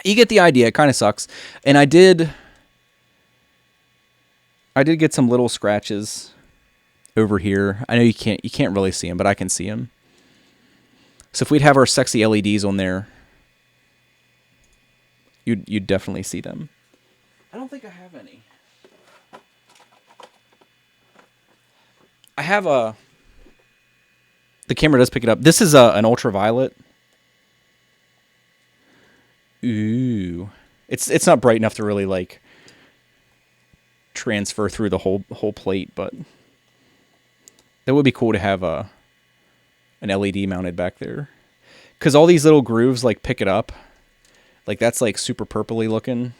You get the idea. It kind of sucks. And I did get some little scratches over here. I know you can't really see them, but I can see them. So if we'd have our sexy LEDs on there, you'd definitely see them. I don't think I have any. I have the camera does pick it up. This is an ultraviolet. Ooh. It's not bright enough to really like transfer through the whole plate, but that would be cool to have an LED mounted back there. Cuz all these little grooves like pick it up. Like that's like super purpley looking.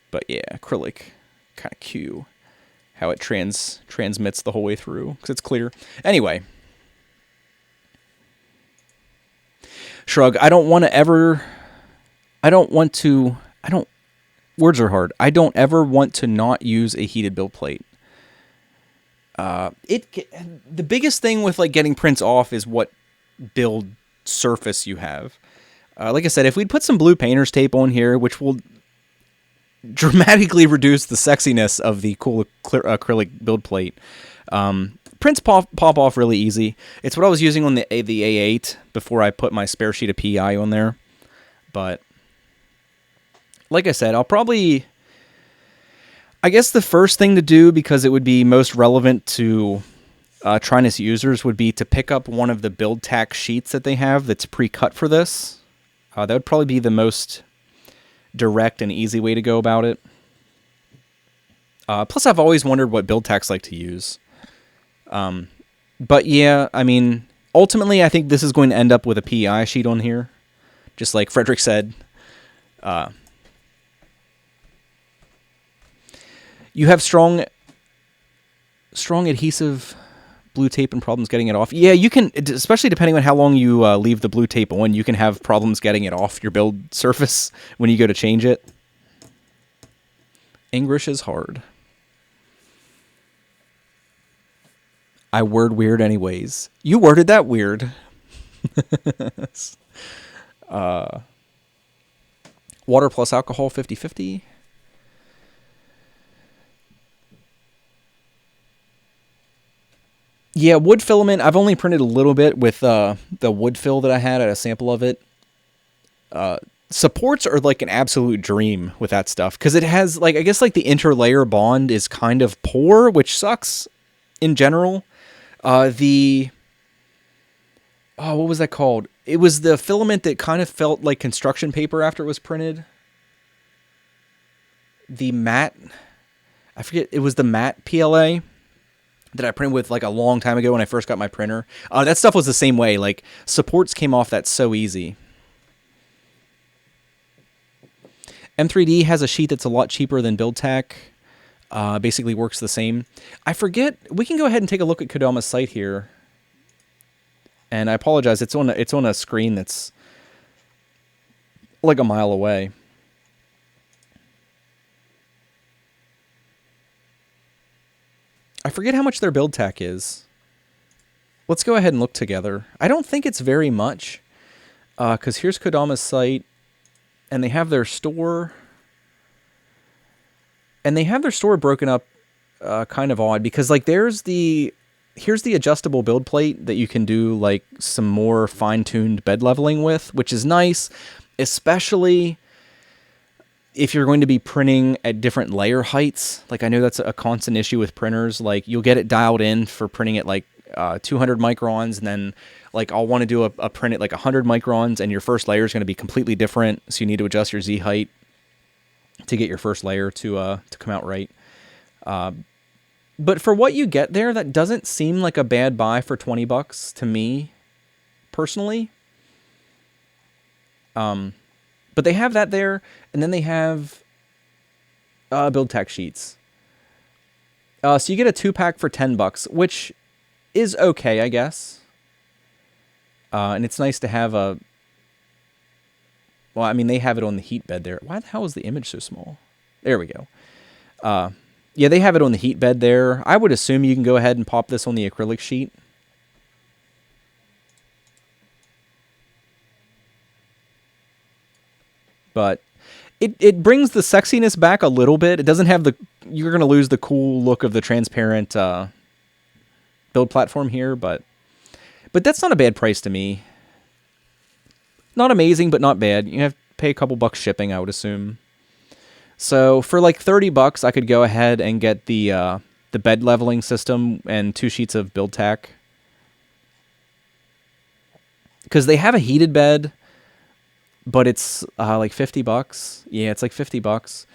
But yeah, acrylic kind of cute how it transmits the whole way through cuz it's clear. Anyway, shrug. Words are hard. I don't ever want to not use a heated build plate. The biggest thing with like getting prints off is what build surface you have. Like I said, if we'd put some blue painter's tape on here, which will dramatically reduce the sexiness of the cool acrylic build plate, prints pop off really easy. It's what I was using on the A8 before I put my spare sheet of PEI on there. But like I said, I'll probably... I guess the first thing to do, because it would be most relevant to Trinus users, would be to pick up one of the build tack sheets that they have that's pre-cut for this. That would probably be the most direct and easy way to go about it. Plus, I've always wondered what build tacks like to use. But yeah, I mean, ultimately, I think this is going to end up with a PEI sheet on here, just like Frederick said. You have strong adhesive blue tape and problems getting it off. Yeah, you can, especially depending on how long you leave the blue tape on, you can have problems getting it off your build surface when you go to change it. English is hard. I word weird anyways. You worded that weird. Water plus alcohol 50-50. Yeah, wood filament, I've only printed a little bit with the wood fill that I had a sample of it. Supports are like an absolute dream with that stuff, because it has, like, I guess, like, the interlayer bond is kind of poor, which sucks in general. What was that called? It was the filament that kind of felt like construction paper after it was printed. The matte, I forget, it was the matte PLA that I printed with like a long time ago when I first got my printer. That stuff was the same way. Like, supports came off that so easy. M3D has a sheet that's a lot cheaper than BuildTak. Basically works the same. I forget. We can go ahead and take a look at Kodama's site here. And I apologize. It's on a screen that's like a mile away. I forget how much their BuildTak is. Let's go ahead and look together. I don't think it's very much, because here's Kodama's site, and they have their store. And they have their store broken up kind of odd, because like here's the adjustable build plate that you can do like some more fine-tuned bed leveling with, which is nice, especially if you're going to be printing at different layer heights. Like, I know that's a constant issue with printers. Like, you'll get it dialed in for printing at like 200 microns, and then like I'll want to do a print at like 100 microns, and your first layer is going to be completely different, so you need to adjust your Z height to get your first layer to come out right. But for what you get there, that doesn't seem like a bad buy for $20 to me, personally. But they have that there, and then they have BuildTak sheets. So you get a 2-pack for $10, which is okay, I guess. And it's nice to have a... Well, I mean, they have it on the heat bed there. Why the hell is the image so small? There we go. Yeah, they have it on the heat bed there. I would assume you can go ahead and pop this on the acrylic sheet. But it brings the sexiness back a little bit. It doesn't have the... You're going to lose the cool look of the transparent build platform here, but that's not a bad price to me. Not amazing, but not bad. You have to pay a couple bucks shipping, I would assume. So for like $30, I could go ahead and get the bed leveling system and 2 sheets of BuildTak. Because they have a heated bed, but it's like $50. Yeah, it's like $50.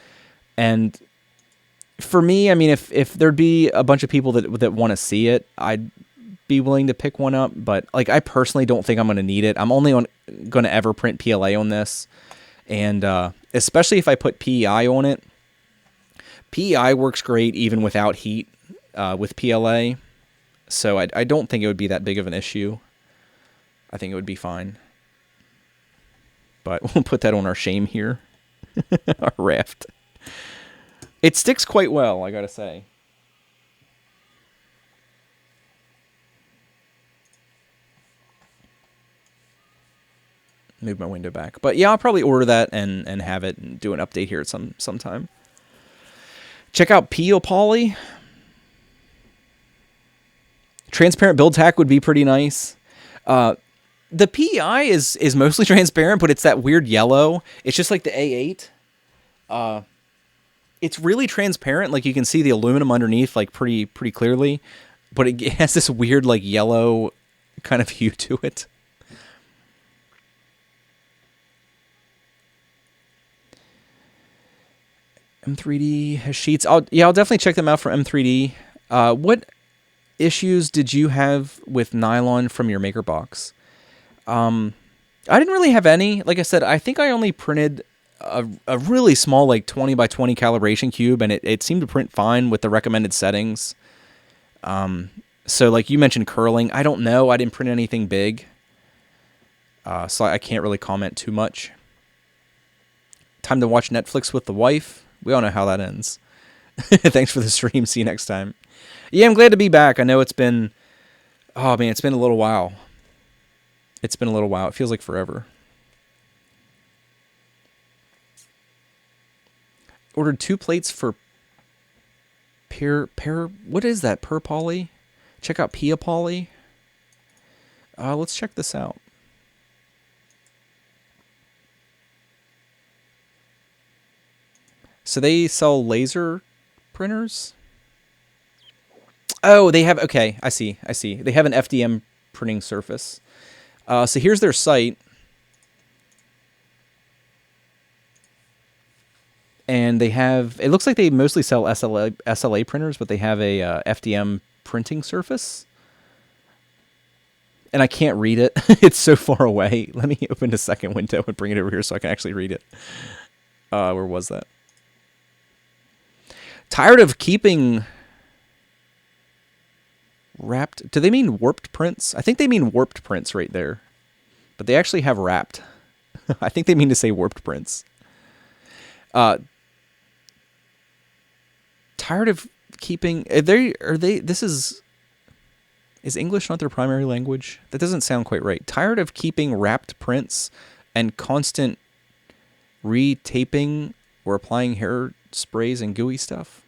And for me, I mean, if there'd be a bunch of people that want to see it, I'd be willing to pick one up. But like, I personally don't think I'm going to need it. I'm only going to ever print PLA on this. And especially if I put PEI on it. PEI works great even without heat with PLA. So I don't think it would be that big of an issue. I think it would be fine. But we'll put that on our shame here. Our raft. It sticks quite well, I gotta say. Move my window back. But yeah, I'll probably order that and have it and do an update here at sometime. Check out Poly. Transparent build tack would be pretty nice. The PEI is mostly transparent, but it's that weird yellow. It's just like the A8. It's really transparent. Like you can see the aluminum underneath like pretty clearly, but it has this weird like yellow kind of hue to it. M3D has sheets. I'll definitely check them out for M3D. What issues did you have with nylon from your maker box? I didn't really have any. Like I said, I think I only printed a really small, like 20 by 20 calibration cube, and it seemed to print fine with the recommended settings. So like you mentioned curling, I don't know. I didn't print anything big. So I can't really comment too much. Time to watch Netflix with the wife. We all know how that ends. Thanks for the stream. See you next time. Yeah, I'm glad to be back. I know it's been, oh man, it's been a little while. It's been a little while. It feels like forever. Ordered 2 plates for what is that? Per poly? Check out Pia Poly. Let's check this out. So they sell laser printers? Oh, they have, okay, I see. They have an FDM printing surface. So here's their site. And they have, it looks like they mostly sell SLA printers, but they have a FDM printing surface. And I can't read it. It's so far away. Let me open a second window and bring it over here so I can actually read it. Where was that? Tired of keeping wrapped. Do they mean warped prints? I think they mean warped prints right there. But they actually have wrapped. I think they mean to say warped prints. Tired of keeping, this is English not their primary language? That doesn't sound quite right. Tired of keeping wrapped prints and constant retaping or applying hair sprays and gooey stuff.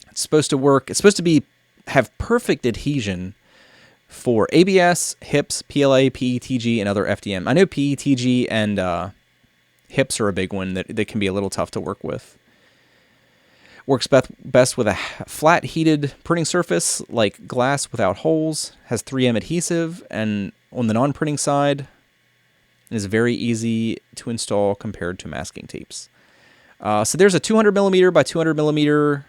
It's supposed to work. It's supposed to have perfect adhesion for ABS, HIPS, PLA, PETG, and other FDM. I know PETG and HIPS are a big one that can be a little tough to work with. Works best with a flat heated printing surface like glass without holes, has 3M adhesive, and on the non-printing side, is very easy to install compared to masking tapes. So there's a 200 millimeter by 200 millimeter.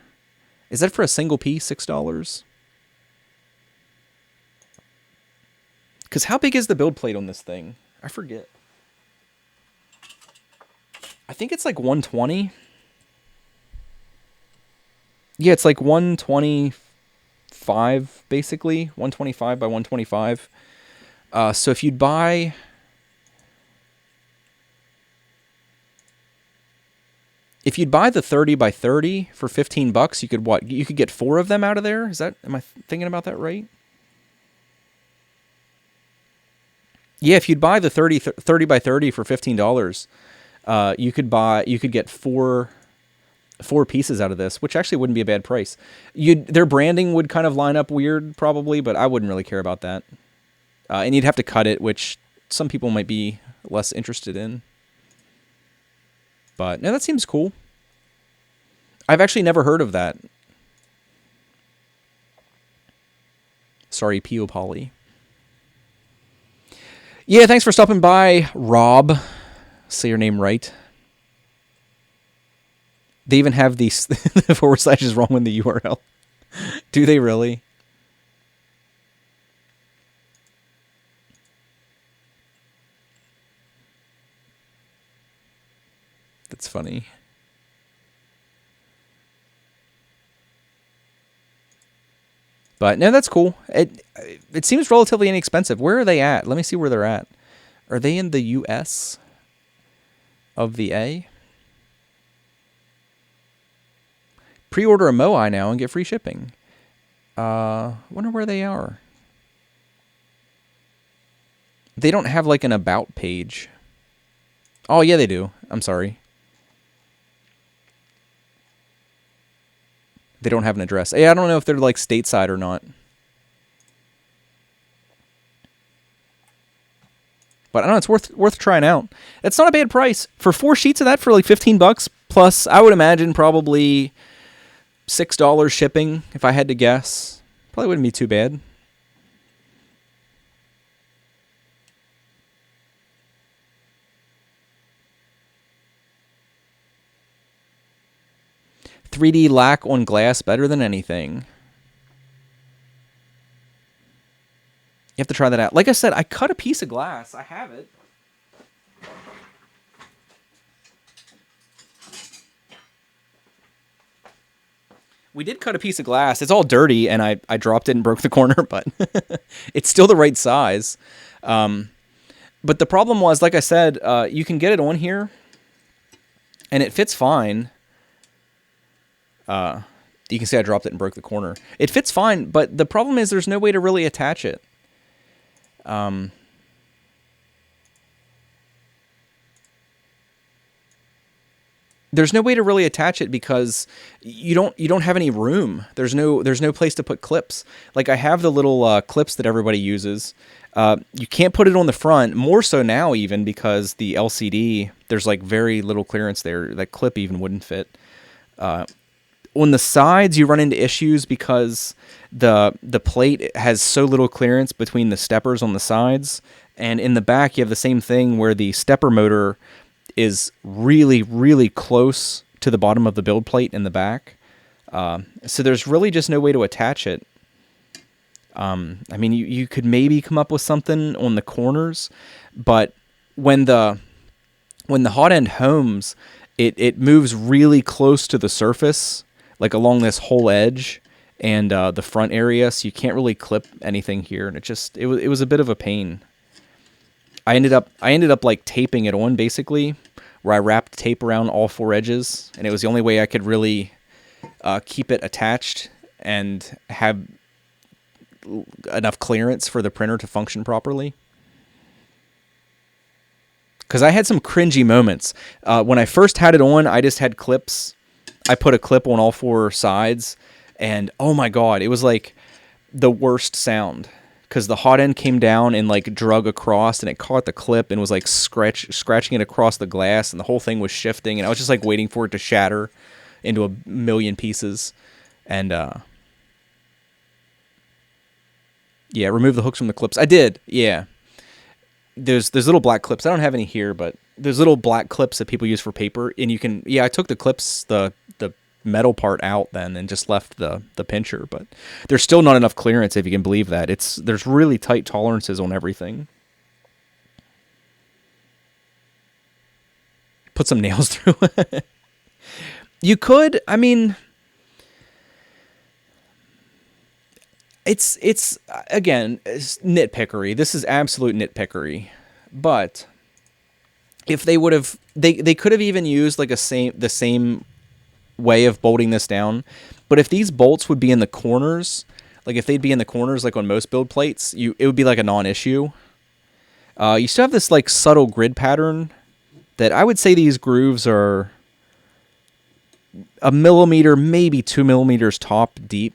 Is that for a single piece, $6? Because how big is the build plate on this thing? I forget. I think it's like 120. Yeah, it's like 125, basically. 125 by 125. So if you'd buy... If you'd buy the 30 by 30 for $15, you could what? You could get 4 of them out of there? Am I thinking about that right? Yeah, if you'd buy the 30 by 30 for $15, you could get four pieces out of this, which actually wouldn't be a bad price. Their branding would kind of line up weird probably, but I wouldn't really care about that. And you'd have to cut it, which some people might be less interested in. But no, that seems cool. I've actually never heard of that. Sorry, Pio Poly. Yeah, thanks for stopping by, Rob. Say your name right. They even have these the forward slash is wrong in the URL. Do they really? That's funny. But no, that's cool. It seems relatively inexpensive. Where are they at? Let me see where they're at. Are they in the US of the A? Pre-order a Moai now and get free shipping. Wonder where they are. They don't have like an about page. Oh yeah, they do. I'm sorry. They don't have an address. I don't know if they're like stateside or not. But I don't know, it's worth trying out. It's not a bad price. For 4 sheets of that for like $15 plus, I would imagine probably $6 shipping if I had to guess. Probably wouldn't be too bad. "3D lack on glass better than anything." You have to try that out. Like I said, I cut a piece of glass. I have it. We did cut a piece of glass. It's all dirty, and I dropped it and broke the corner, but it's still the right size. But the problem was, like I said, you can get it on here, and it fits fine. You can see I dropped it and broke the corner. It fits fine, but the problem is there's no way to really attach it. There's no way to really attach it because you don't have any room. There's no place to put clips. Like I have the little clips that everybody uses. You can't put it on the front, more so now even because the LCD, there's like very little clearance there. That clip even wouldn't fit. On the sides, you run into issues because the plate has so little clearance between the steppers on the sides, and in the back you have the same thing where the stepper motor is really, really close to the bottom of the build plate in the back. So there's really just no way to attach it. I mean, you could maybe come up with something on the corners, but when the hot end homes, it moves really close to the surface, like along this whole edge and the front area, so you can't really clip anything here, and it was a bit of a pain. I ended up like taping it on basically, where I wrapped tape around all 4 edges, and it was the only way I could really keep it attached and have enough clearance for the printer to function properly. Because I had some cringy moments. When I first had it on, I just had clips. I put a clip on all 4 sides, and oh my god, it was like the worst sound. Because the hot end came down and like drug across, and it caught the clip and was like scratching it across the glass, and the whole thing was shifting, and I was just like waiting for it to shatter into a million pieces. And yeah, remove the hooks from the clips. I did, yeah. There's little black clips. I don't have any here, but there's little black clips that people use for paper, and you can, yeah, I took the clips, the metal part out then and just left the pincher, but there's still not enough clearance, if you can believe that. There's really tight tolerances on everything. Put some nails through it. You could, I mean, it's again, it's nitpickery. This is absolute nitpickery. But if they would have, they could have even used like the same way of bolting this down. But if these bolts would be in the corners, like if they'd be in the corners like on most build plates, it would be like a non-issue. You still have this like subtle grid pattern that I would say these grooves are 1 millimeter, maybe 2 millimeters tops deep.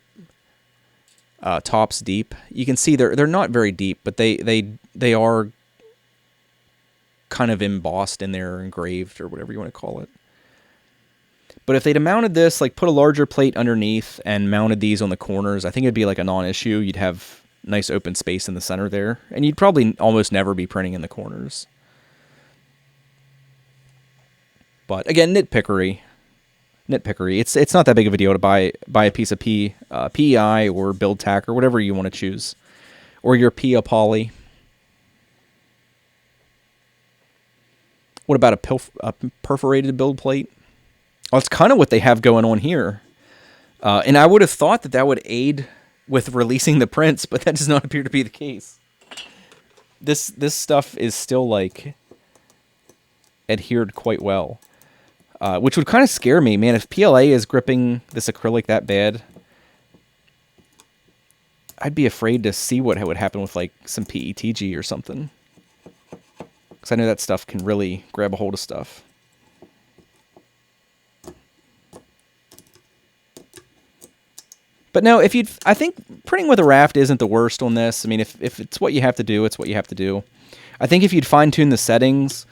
You can see they're not very deep, but they are kind of embossed in there, engraved, or whatever you want to call it. But if they'd have mounted this, like put a larger plate underneath and mounted these on the corners, I think it'd be like a non-issue. You'd have nice open space in the center there, and you'd probably almost never be printing in the corners. But again, nitpickery. It's not that big of a deal to buy a piece of PEI or build tack or whatever you want to choose, or your PIA poly. What about a perforated build plate? Well, that's kind of what they have going on here. And I would have thought that would aid with releasing the prints, but that does not appear to be the case. This stuff is still like adhered quite well, which would kind of scare me, man. If PLA is gripping this acrylic that bad, I'd be afraid to see what would happen with like some PETG or something, because I know that stuff can really grab a hold of stuff. But no, I think printing with a raft isn't the worst on this. I mean, if it's what you have to do, it's what you have to do. I think if you'd fine tune the settings,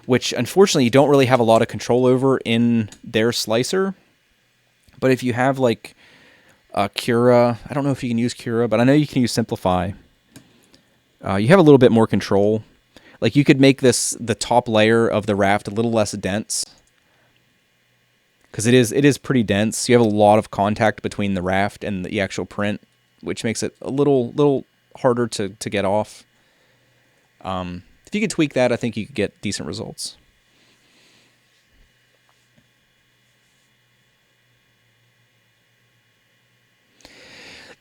which unfortunately you don't really have a lot of control over in their slicer, but if you have like Cura, I don't know if you can use Cura, but I know you can use Simplify. You have a little bit more control. Like you could make the top layer of the raft a little less dense, because it is pretty dense. You have a lot of contact between the raft and the actual print, which makes it a little harder to get off. If you could tweak that, I think you could get decent results.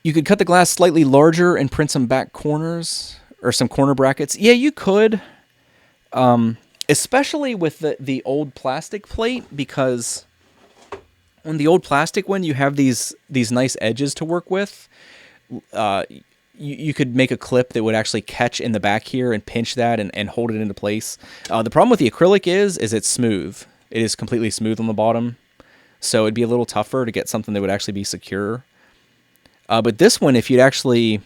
You could cut the glass slightly larger and print some back corners or some corner brackets. Yeah, you could. Especially with the old plastic plate, because on the old plastic one, you have these nice edges to work with. You could make a clip that would actually catch in the back here and pinch that and hold it into place. The problem with the acrylic is it's smooth. It is completely smooth on the bottom, so it'd be a little tougher to get something that would actually be secure. But this one, if you'd actually,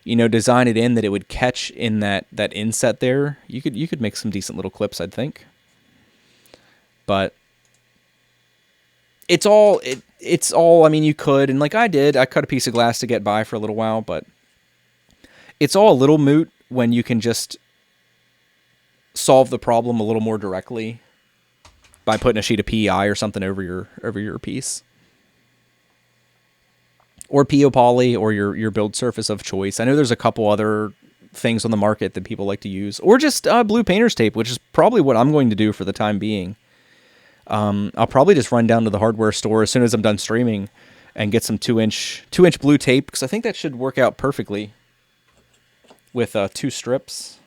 design it in that it would catch in that inset there, you could make some decent little clips, I'd think. But it's all, I mean, you could, and like I did, I cut a piece of glass to get by for a little while, but it's all a little moot when you can just solve the problem a little more directly by putting a sheet of PEI or something over your piece. Or PO Poly, or your build surface of choice. I know there's a couple other things on the market that people like to use. Or just blue painter's tape, which is probably what I'm going to do for the time being. I'll probably just run down to the hardware store as soon as I'm done streaming and get some 2-inch blue tape, because I think that should work out perfectly with 2 strips.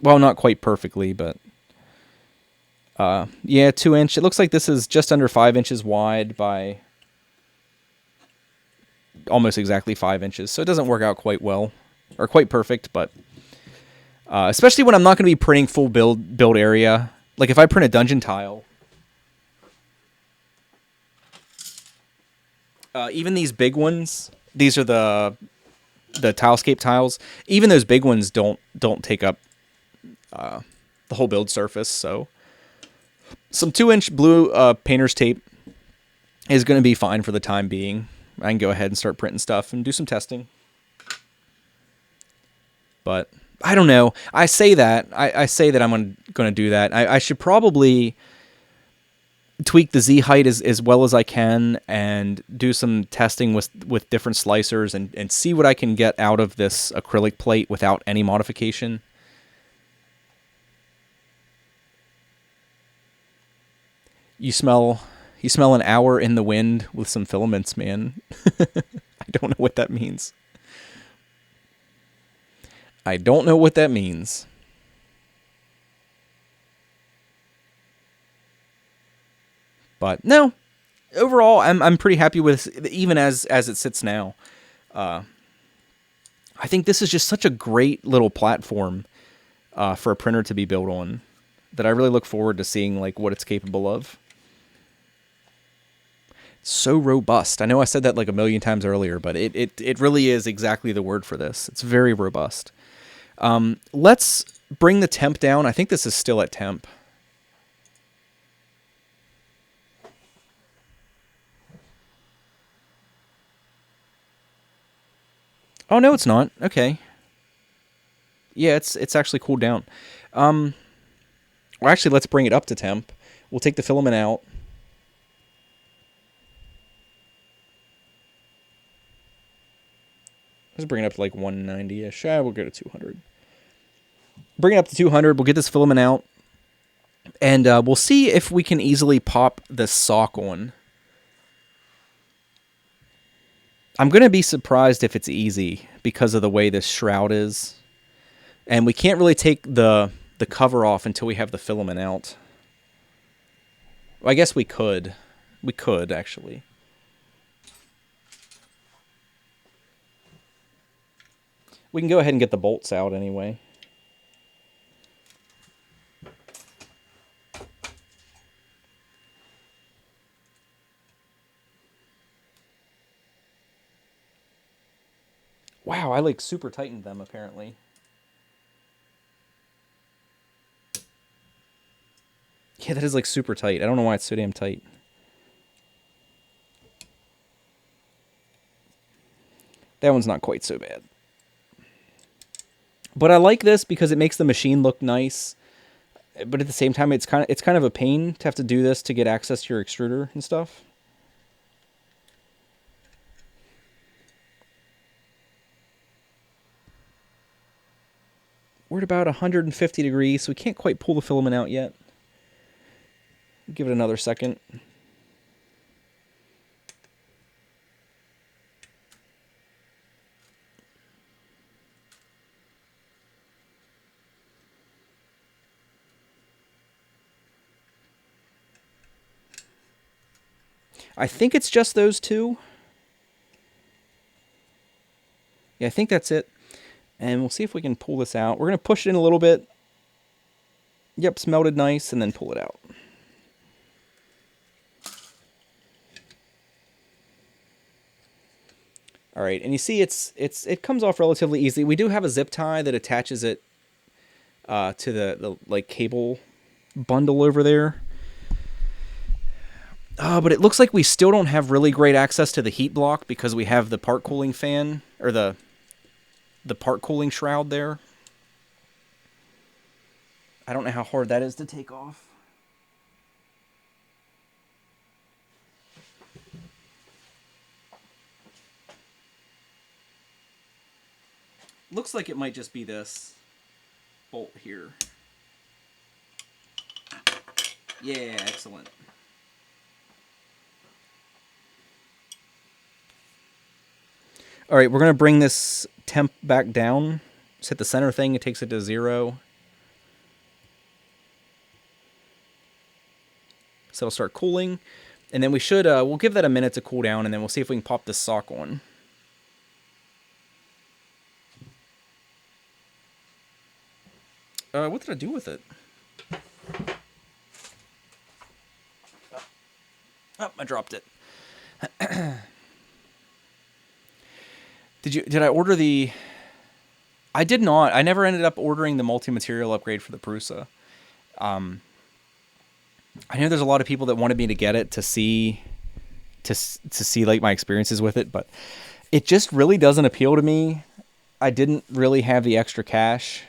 Well, not quite perfectly, but yeah, 2-inch. It looks like this is just under 5 inches wide by almost exactly 5 inches, so it doesn't work out quite well, or quite perfect, but especially when I'm not going to be printing full build area. Like if I print a dungeon tile, even these big ones, these are the tilescape tiles, even those big ones don't take up the whole build surface, so some 2-inch blue painter's tape is going to be fine for the time being. I can go ahead and start printing stuff and do some testing. But I don't know. I say that I'm going to do that. I should probably tweak the Z-height as well as I can and do some testing with different slicers and see what I can get out of this acrylic plate without any modification. You smell an hour in the wind with some filaments, man. I don't know what that means. I don't know what that means. But no, overall, I'm pretty happy with it, even as it sits now. I think this is just such a great little platform for a printer to be built on that I really look forward to seeing like what it's capable of. So robust. I know I said that like a million times earlier, but it really is exactly the word for this. It's very robust. Let's bring the temp down. I think this is still at temp. Oh, no, it's not. Okay. Yeah, it's actually cooled down. Well, actually, let's bring it up to temp. We'll take the filament out. Let's bring it up to like 190-ish. We'll go to 200. Bring it up to 200. We'll get this filament out. And we'll see if we can easily pop the sock on. I'm going to be surprised if it's easy because of the way this shroud is. And we can't really take the cover off until we have the filament out. Well, I guess we could. We could, actually. We can go ahead and get the bolts out anyway. Wow, I like super tightened them apparently. Yeah, that is like super tight. I don't know why it's so damn tight. That one's not quite so bad. But I like this because it makes the machine look nice. But at the same time, it's kind of a pain to have to do this to get access to your extruder and stuff. We're at about 150 degrees, so we can't quite pull the filament out yet. Give it another second. I think it's just those two. Yeah, I think that's it. And we'll see if we can pull this out. We're going to push it in a little bit. Yep, it's melted nice, and then pull it out. All right, and you see it comes off relatively easily. We do have a zip tie that attaches it to the like cable bundle over there. But it looks like we still don't have really great access to the heat block because we have the part cooling fan, or the part cooling shroud there. I don't know how hard that is to take off. Looks like it might just be this bolt here. Yeah, excellent. All right, we're going to bring this temp back down. Just hit the center thing. It takes it to 0. So it'll start cooling. And then we should, we'll give that a minute to cool down, and then we'll see if we can pop this sock on. What did I do with it? Oh, I dropped it. Did I order the... I did not. I never ended up ordering the multi-material upgrade for the Prusa. I know there's a lot of people that wanted me to get it to see like my experiences with it, but it just really doesn't appeal to me. I didn't really have the extra cash.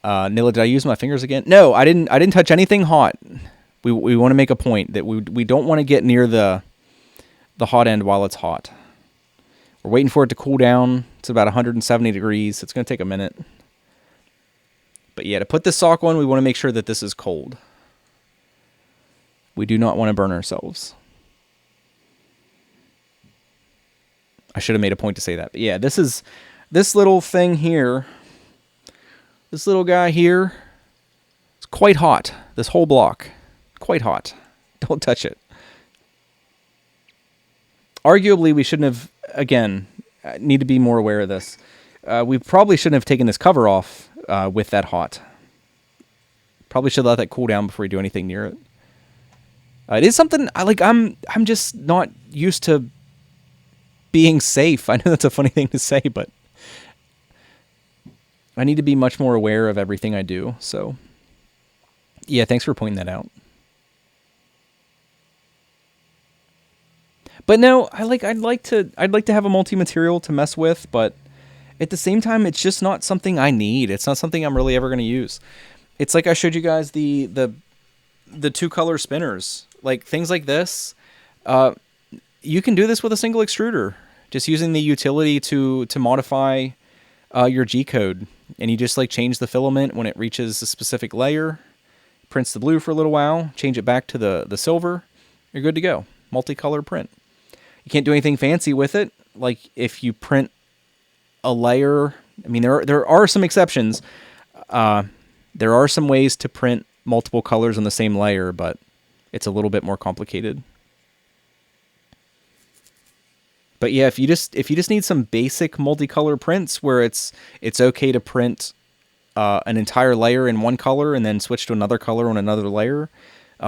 Nilla, did I use my fingers again? No, I didn't touch anything hot. We want to make a point that we don't want to get near the hot end while it's hot. We're waiting for it to cool down. It's about 170 degrees. It's going to take a minute. But yeah, to put this sock on, we want to make sure that this is cold. We do not want to burn ourselves. I should have made a point to say that. But yeah, this little thing here, this little guy here, it's quite hot. This whole block, quite hot. Don't touch it. Arguably, we shouldn't have, again, need to be more aware of this. We probably shouldn't have taken this cover off with that hot. Probably should let that cool down before we do anything near it. It is something I'm just not used to being safe. I know that's a funny thing to say, but I need to be much more aware of everything I do. So, yeah, thanks for pointing that out. But no, I'd like to have a multi-material to mess with, but at the same time, it's just not something I need. It's not something I'm really ever going to use. It's like I showed you guys the 2-color spinners, like things like this. You can do this with a single extruder, just using the utility to modify your G code, and you just like change the filament when it reaches a specific layer, prints the blue for a little while, change it back to the silver, you're good to go. Multicolor print. You can't do anything fancy with it. Like if you print a layer, I mean, there are some exceptions. There are some ways to print multiple colors on the same layer, but it's a little bit more complicated. But yeah, if you just need some basic multicolor prints where it's okay to print an entire layer in one color and then switch to another color on another layer,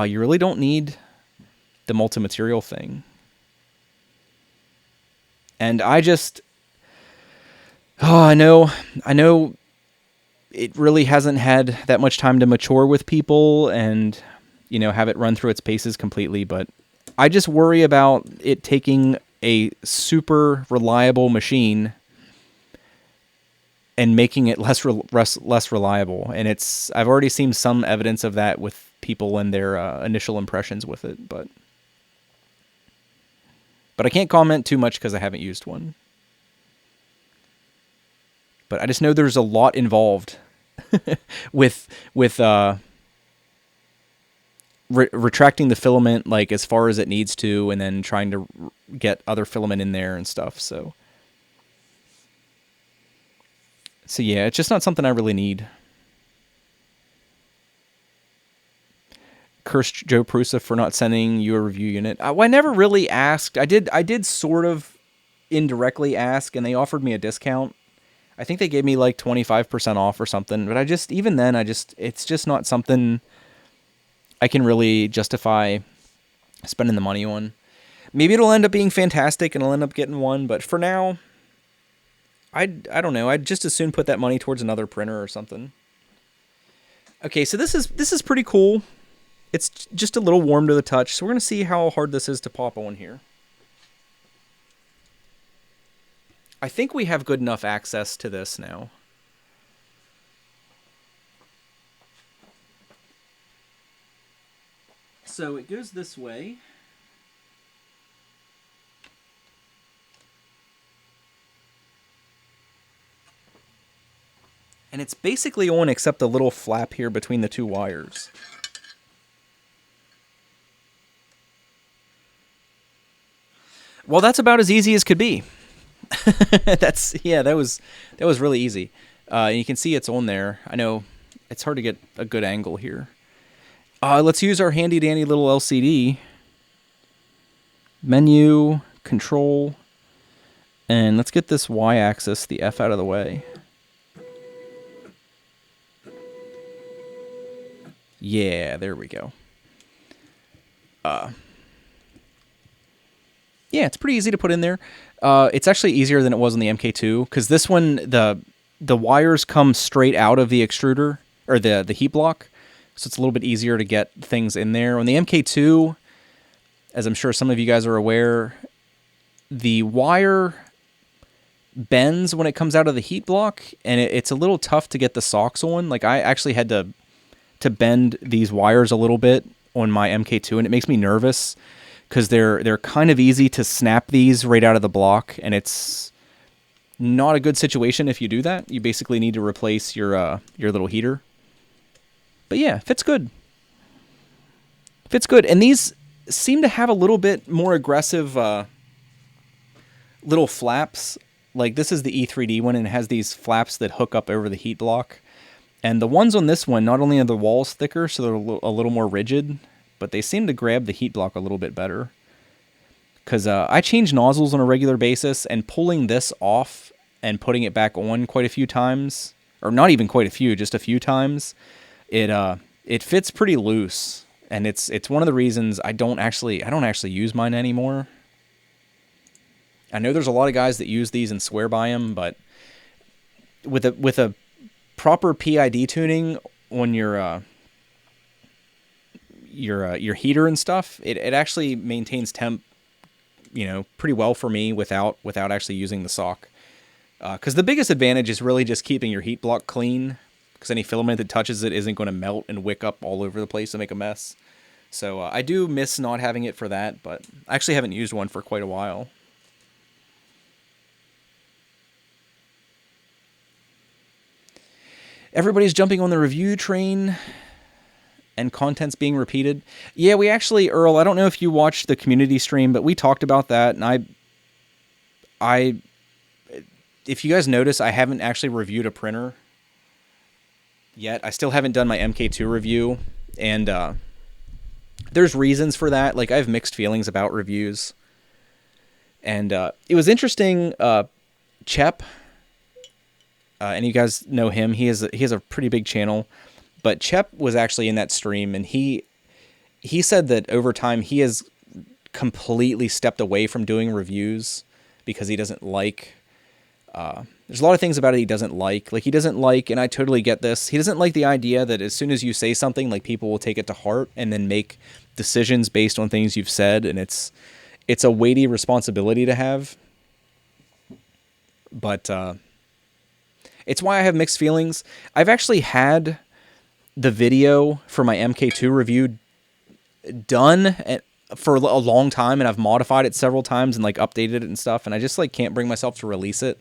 you really don't need the multi-material thing. And I just, Oh, I know it really hasn't had that much time to mature with people and, you know, have it run through its paces completely, but I just worry about it taking a super reliable machine and making it less reliable. And I've already seen some evidence of that with people and their initial impressions with it, but I can't comment too much because I haven't used one. But I just know there's a lot involved with retracting the filament like as far as it needs to, and then trying to get other filament in there and stuff. So yeah, it's just not something I really need. Cursed Joe Prusa for not sending you a review unit. I never really asked. I did sort of indirectly ask, and they offered me a discount. I think they gave me like 25% off or something, but even then, it's just not something I can really justify spending the money on. Maybe it'll end up being fantastic and I'll end up getting one, but for now, I don't know. I'd just as soon put that money towards another printer or something. Okay, so this is pretty cool. It's just a little warm to the touch, so we're going to see how hard this is to pop on here. I think we have good enough access to this now. So it goes this way. And it's basically on except a little flap here between the two wires. Well, that's about as easy as could be. That was really easy. You can see it's on there. I know it's hard to get a good angle here. Let's use our handy dandy little LCD. Menu, control, and let's get this Y-axis, the F, out of the way. Yeah, there we go. Yeah, it's pretty easy to put in there. It's actually easier than it was on the MK2, because this one, the wires come straight out of the extruder, or the heat block, so it's a little bit easier to get things in there. On the MK2, as I'm sure some of you guys are aware, the wire bends when it comes out of the heat block, and it's a little tough to get the socks on. Like, I actually had to bend these wires a little bit on my MK2, and it makes me nervous because they're kind of easy to snap these right out of the block, and it's not a good situation if you do that. You basically need to replace your little heater. But yeah, fits good. Fits good, and these seem to have a little bit more aggressive little flaps. Like, this is the E3D one, and it has these flaps that hook up over the heat block. And the ones on this one, not only are the walls thicker, so they're a little more rigid, but they seem to grab the heat block a little bit better. Because I change nozzles on a regular basis, and pulling this off and putting it back on quite a few times, or not even quite a few, just a few times, it fits pretty loose. And it's one of the reasons I don't actually use mine anymore. I know there's a lot of guys that use these and swear by them, but with a proper PID tuning on your heater and stuff, it actually maintains temp, pretty well for me without actually using the sock. Because the biggest advantage is really just keeping your heat block clean, because any filament that touches it isn't going to melt and wick up all over the place and make a mess. So I do miss not having it for that, but I actually haven't used one for quite a while. Everybody's jumping on the review train and content's being repeated. Yeah, we actually, Earl, I don't know if you watched the community stream, but we talked about that, and I if you guys notice, I haven't actually reviewed a printer yet. I still haven't done my MK2 review, and there's reasons for that. Like, I have mixed feelings about reviews. And it was interesting, Chep, and you guys know him. He has a pretty big channel, but Chep was actually in that stream, and he said that over time he has completely stepped away from doing reviews because he doesn't like There's a lot of things about it he doesn't like. Like, he doesn't like, and I totally get this, he doesn't like the idea that as soon as you say something, like, people will take it to heart and then make decisions based on things you've said, and it's a weighty responsibility to have. But it's why I have mixed feelings. I've actually had the video for my MK2 review done for a long time, and I've modified it several times and like updated it and stuff, and I just like can't bring myself to release it.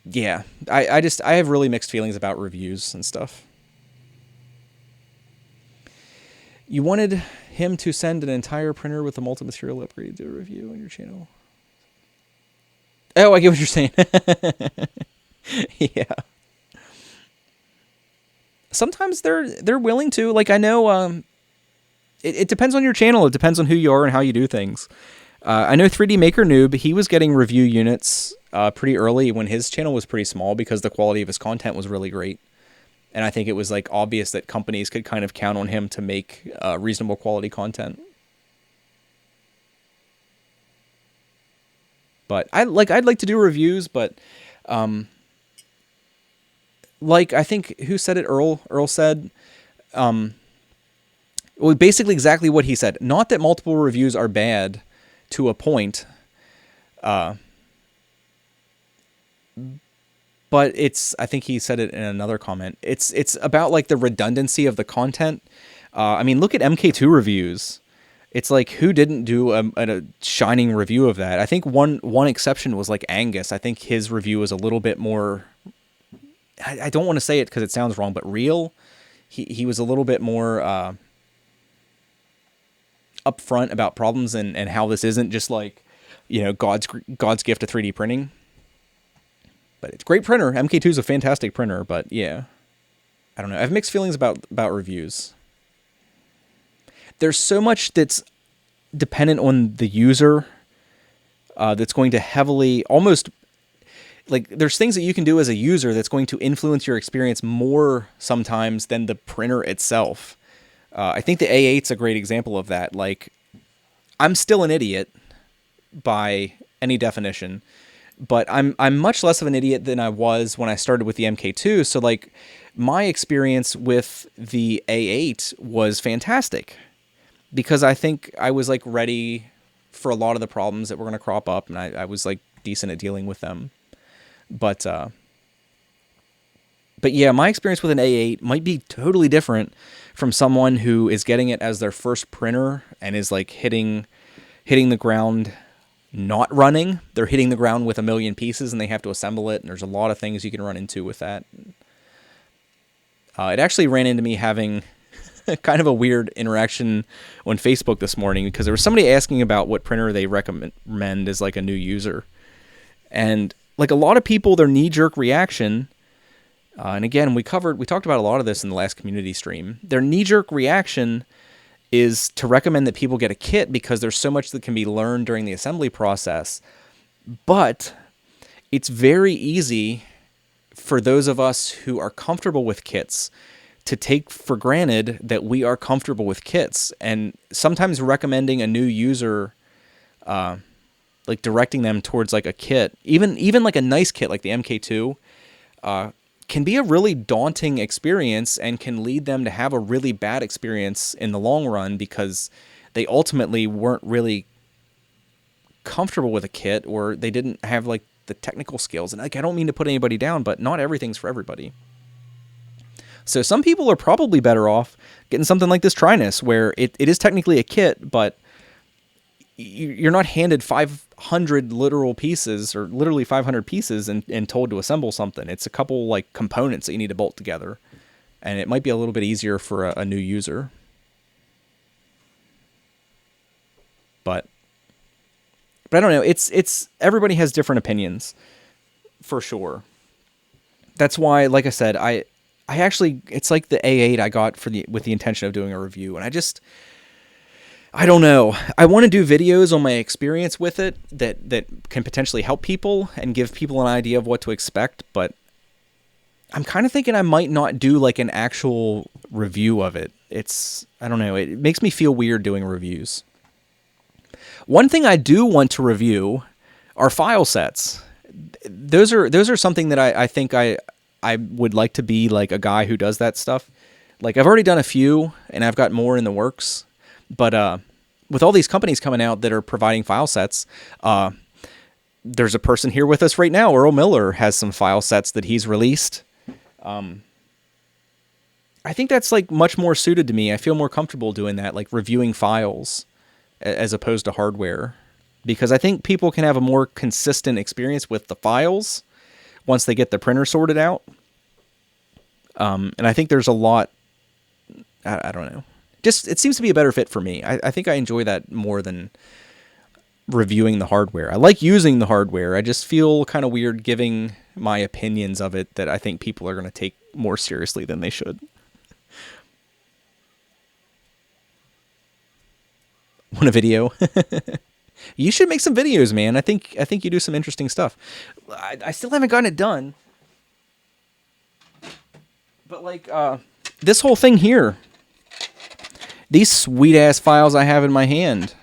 Yeah, I have really mixed feelings about reviews and stuff. You wanted him to send an entire printer with a multi-material upgrade to a review on your channel. Oh, I get what you're saying. Yeah. Sometimes they're willing to. Like, I know it depends on your channel. It depends on who you are and how you do things. I know 3D Maker Noob, he was getting review units pretty early when his channel was pretty small because the quality of his content was really great. And I think it was like obvious that companies could kind of count on him to make reasonable quality content. But I'd like to do reviews, but like, I think, who said it? Earl said, well, basically exactly what he said. Not that multiple reviews are bad to a point, but it's, I think he said it in another comment, it's about like the redundancy of the content. I mean, look at MK2 reviews. It's like, who didn't do a shining review of that? I think one exception was like Angus. I think his review was a little bit more, I don't want to say it because it sounds wrong, but real. He was a little bit more upfront about problems and how this isn't just like, you know, God's gift to 3D printing. But it's a great printer. MK2 is a fantastic printer, but yeah, I don't know. I have mixed feelings about reviews. There's so much that's dependent on the user that's going to heavily, almost like, there's things that you can do as a user that's going to influence your experience more sometimes than the printer itself. I think the A8's a great example of that. Like, I'm still an idiot by any definition, but I'm much less of an idiot than I was when I started with the MK2. So like, my experience with the A8 was fantastic because I think I was like ready for a lot of the problems that were going to crop up, and I was like decent at dealing with them. But yeah, my experience with an A8 might be totally different from someone who is getting it as their first printer and is like hitting the ground not running. They're hitting the ground with a million pieces and they have to assemble it, and there's a lot of things you can run into with that. It actually ran into me having kind of a weird interaction on Facebook this morning because there was somebody asking about what printer they recommend as like a new user. And like, a lot of people, their knee-jerk reaction, and again, we talked about a lot of this in the last community stream, their knee-jerk reaction is to recommend that people get a kit because there's so much that can be learned during the assembly process. But it's very easy for those of us who are comfortable with kits to take for granted that we are comfortable with kits. And sometimes recommending a new user, like directing them towards like a kit, even like a nice kit like the MK2, can be a really daunting experience and can lead them to have a really bad experience in the long run because they ultimately weren't really comfortable with a kit, or they didn't have like the technical skills. And like, I don't mean to put anybody down, but not everything's for everybody. So some people are probably better off getting something like this Trinus, where it is technically a kit, but you're not handed 500 literal pieces, or literally 500 pieces, and told to assemble something. It's a couple like components that you need to bolt together, and it might be a little bit easier for a new user. But I don't know. It's everybody has different opinions, for sure. That's why, like I said, I actually, it's like the A8 I got with the intention of doing a review, and I don't know. I want to do videos on my experience with it that can potentially help people and give people an idea of what to expect, but I'm kind of thinking I might not do like an actual review of it. I don't know. It makes me feel weird doing reviews. One thing I do want to review are file sets. Those are something that I think I would like to be like a guy who does that stuff. Like I've already done a few and I've got more in the works, but with all these companies coming out that are providing file sets, there's a person here with us right now. Earl Miller has some file sets that he's released. I think that's like much more suited to me. I feel more comfortable doing that, like reviewing files as opposed to hardware, because I think people can have a more consistent experience with the files once they get the printer sorted out. And I think there's a lot, I don't know, just, it seems to be a better fit for me. I think I enjoy that more than reviewing the hardware. I like using the hardware. I just feel kind of weird giving my opinions of it that I think people are going to take more seriously than they should. Want a video? You should make some videos, man. I think you do some interesting stuff. I still haven't gotten it done. But like this whole thing here, these sweet ass files I have in my hand.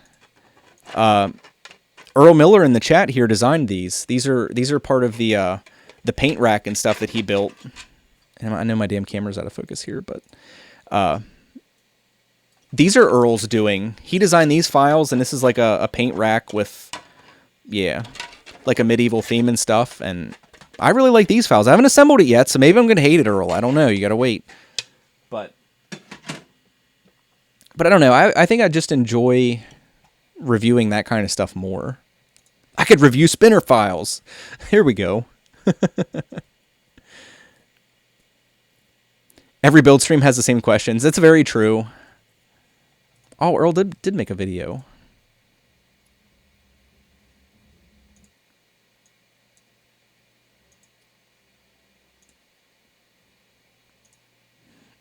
Earl Miller in the chat here designed these. These are part of the paint rack and stuff that he built. And I know my damn camera's out of focus here, but these are Earl's doing. He designed these files, and this is like a paint rack with, yeah, like a medieval theme and stuff. And I really like these files. I haven't assembled it yet, so maybe I'm going to hate it, Earl. I don't know. You got to wait. But I don't know. I think I just enjoy reviewing that kind of stuff more. I could review spinner files. Here we go. Every build stream has the same questions. That's very true. Oh, Earl did make a video.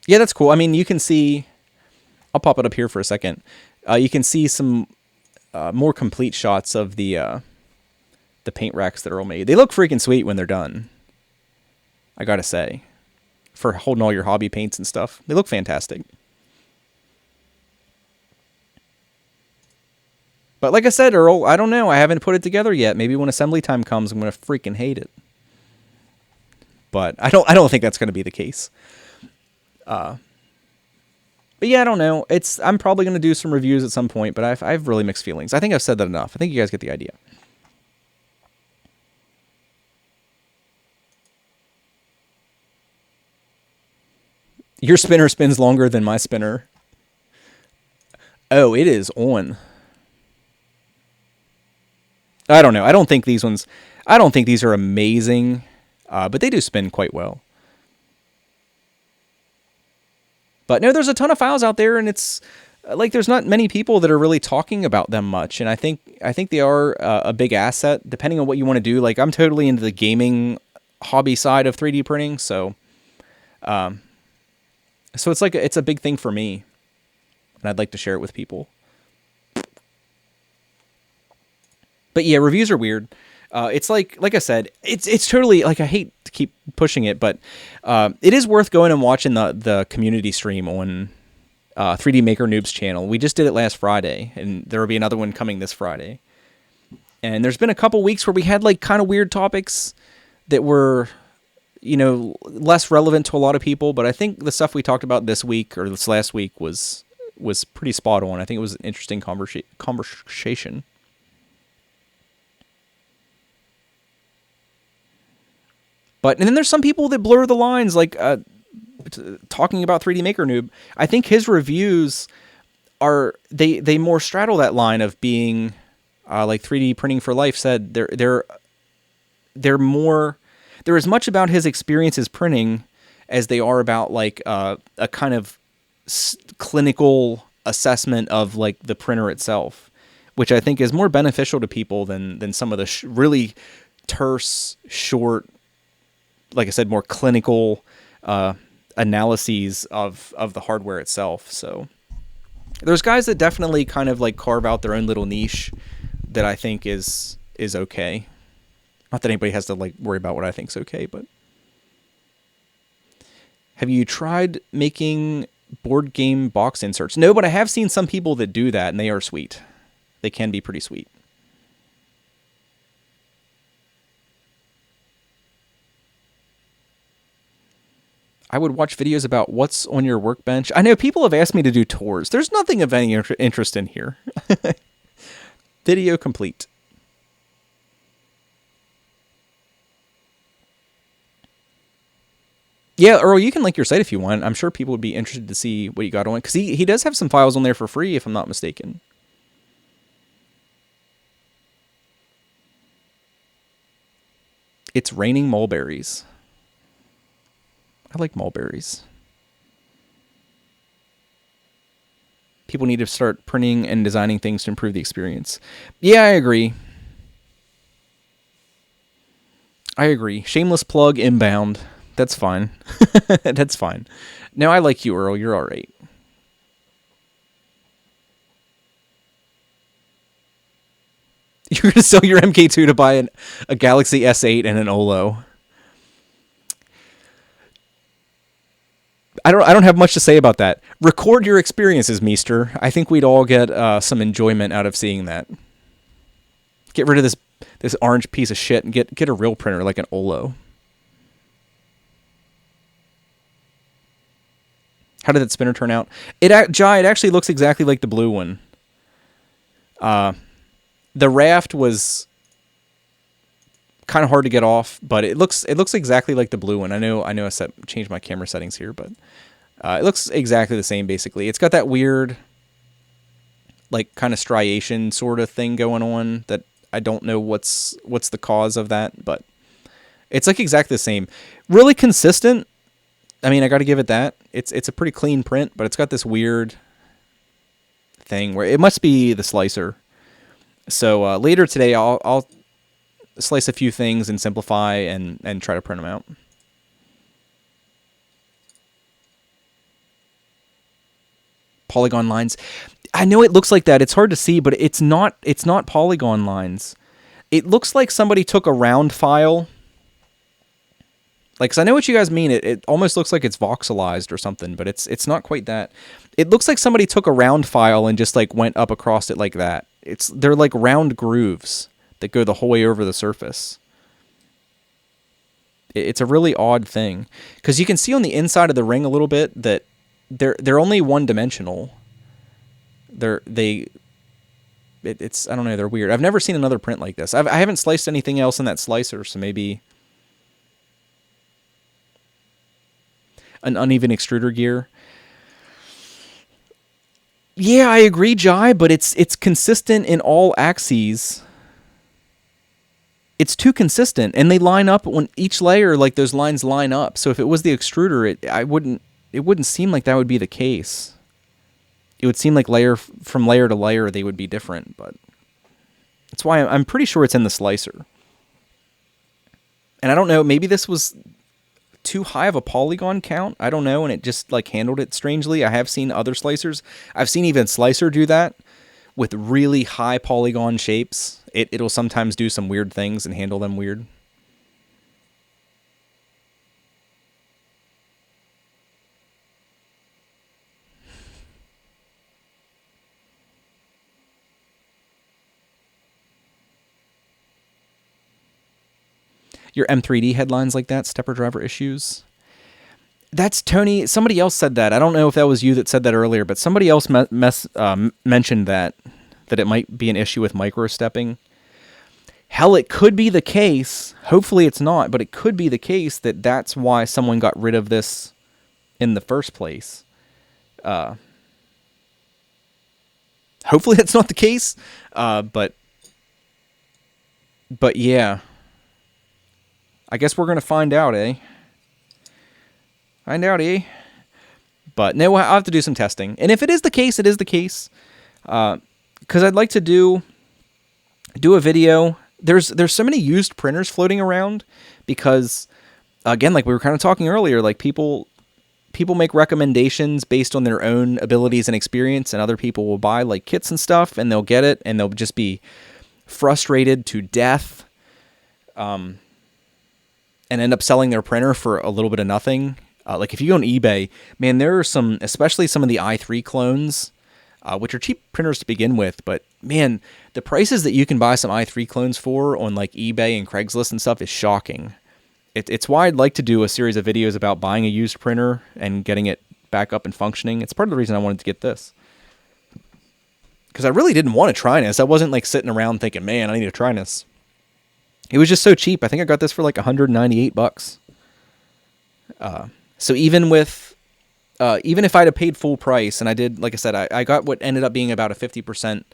Yeah, that's cool. I mean, you can see... I'll pop it up here for a second. You can see some more complete shots of the paint racks that Earl made. They look freaking sweet when they're done. I gotta say. For holding all your hobby paints and stuff. They look fantastic. But like I said, Earl, I don't know. I haven't put it together yet. Maybe when assembly time comes, I'm going to freaking hate it. But I don't think that's going to be the case. But yeah, I don't know. I'm probably going to do some reviews at some point, but I have really mixed feelings. I think I've said that enough. I think you guys get the idea. Your spinner spins longer than my spinner. Oh, it is on. I don't know. I don't think these are amazing, but they do spin quite well. But no, there's a ton of files out there, and it's like there's not many people that are really talking about them much. And I think they are a big asset, depending on what you want to do. Like I'm totally into the gaming hobby side of 3D printing, so it's like it's a big thing for me, and I'd like to share it with people. But yeah, reviews are weird. It's like I said, it's totally like, I hate to keep pushing it, but it is worth going and watching the community stream on 3D Maker Noob's channel. We just did it last Friday, and there will be another one coming this Friday. And there's been a couple weeks where we had like kind of weird topics that were, less relevant to a lot of people. But I think the stuff we talked about this week or this last week was pretty spot on. I think it was an interesting conversation. And then there's some people that blur the lines, like talking about 3D Maker Noob. I think his reviews they more straddle that line of being like 3D Printing for Life said. They're more, they're as much about his experiences printing as they are about like a kind of clinical assessment of like the printer itself, which I think is more beneficial to people than some of the really terse, short, like I said, more clinical analyses of the hardware itself. So there's guys that definitely kind of like carve out their own little niche that I think is okay. Not that anybody has to like worry about what I think is okay, but have you tried making board game box inserts? No, but I have seen some people that do that, and they are sweet. They can be pretty sweet. I would watch videos about what's on your workbench. I know people have asked me to do tours. There's nothing of any interest in here. Video complete. Yeah, Earl, you can link your site if you want. I'm sure people would be interested to see what you got on it. Because he does have some files on there for free, if I'm not mistaken. It's raining mulberries. I like mulberries. People need to start printing and designing things to improve the experience. Yeah, I agree. Shameless plug inbound. That's fine. That's fine. No, I like you, Earl. You're all right. You're going to sell your MK2 to buy a Galaxy S8 and an Olo. I don't have much to say about that. Record your experiences, Meester. I think we'd all get some enjoyment out of seeing that. Get rid of this orange piece of shit and get a real printer like an Olo. How did that spinner turn out? It actually looks exactly like the blue one. The raft was kind of hard to get off, but it looks exactly like the blue one. I know I changed my camera settings here, but it looks exactly the same basically. It's got that weird like kind of striation sort of thing going on that I don't know what's the cause of that, but it's like exactly the same. Really consistent. I mean, I got to give it that. It's a pretty clean print, but it's got this weird thing where it must be the slicer. So later today, I'll slice a few things and simplify and try to print them out. Polygon lines. I know it looks like that. It's hard to see, but it's not polygon lines. It looks like somebody took a round file. Like, 'cause I know what you guys mean. It almost looks like it's voxelized or something, but it's not quite that. It looks like somebody took a round file and just like went up across it like that. They're like round grooves that go the whole way over the surface. It's a really odd thing because you can see on the inside of the ring a little bit that they're only one dimensional. It's I don't know, they're weird. I've never seen another print like this. I haven't sliced anything else in that slicer, so maybe an uneven extruder gear. Yeah, I agree, Jai, but it's consistent in all axes. It's too consistent, and they line up when each layer, like those lines line up. So if it was the extruder, it wouldn't seem like that would be the case. It would seem like from layer to layer they would be different, but that's why I'm pretty sure it's in the slicer. And I don't know, maybe this was too high of a polygon count. I don't know, and it just like handled it strangely. I have seen other slicers. I've seen even Slicer do that with really high polygon shapes. It'll sometimes do some weird things and handle them weird. Your M3D headlines like that, stepper driver issues. That's Tony. Somebody else said that. I don't know if that was you that said that earlier, but somebody else mentioned that it might be an issue with micro-stepping. Hell, it could be the case. Hopefully it's not, but it could be the case that that's why someone got rid of this in the first place. Hopefully that's not the case, but yeah. I guess we're going to find out, eh? Find out, eh? But no, I'll have to do some testing. And if it is the case, it is the case. Because I'd like to do a video. There's so many used printers floating around because, again, like we were kind of talking earlier, like people make recommendations based on their own abilities and experience, and other people will buy like kits and stuff, and they'll get it, and they'll just be frustrated to death. And end up selling their printer for a little bit of nothing. Like if you go on eBay, man, there are some, especially some of the i3 clones, which are cheap printers to begin with. But man, the prices that you can buy some i3 clones for on like eBay and Craigslist and stuff is shocking. It's why I'd like to do a series of videos about buying a used printer and getting it back up and functioning. It's part of the reason I wanted to get this. Because I really didn't want a Trinus. I wasn't like sitting around thinking, man, I need a Trinus. It was just so cheap. I think I got this for like $198. So even if I'd have paid full price, and I did, like I said, I got what ended up being about a 50%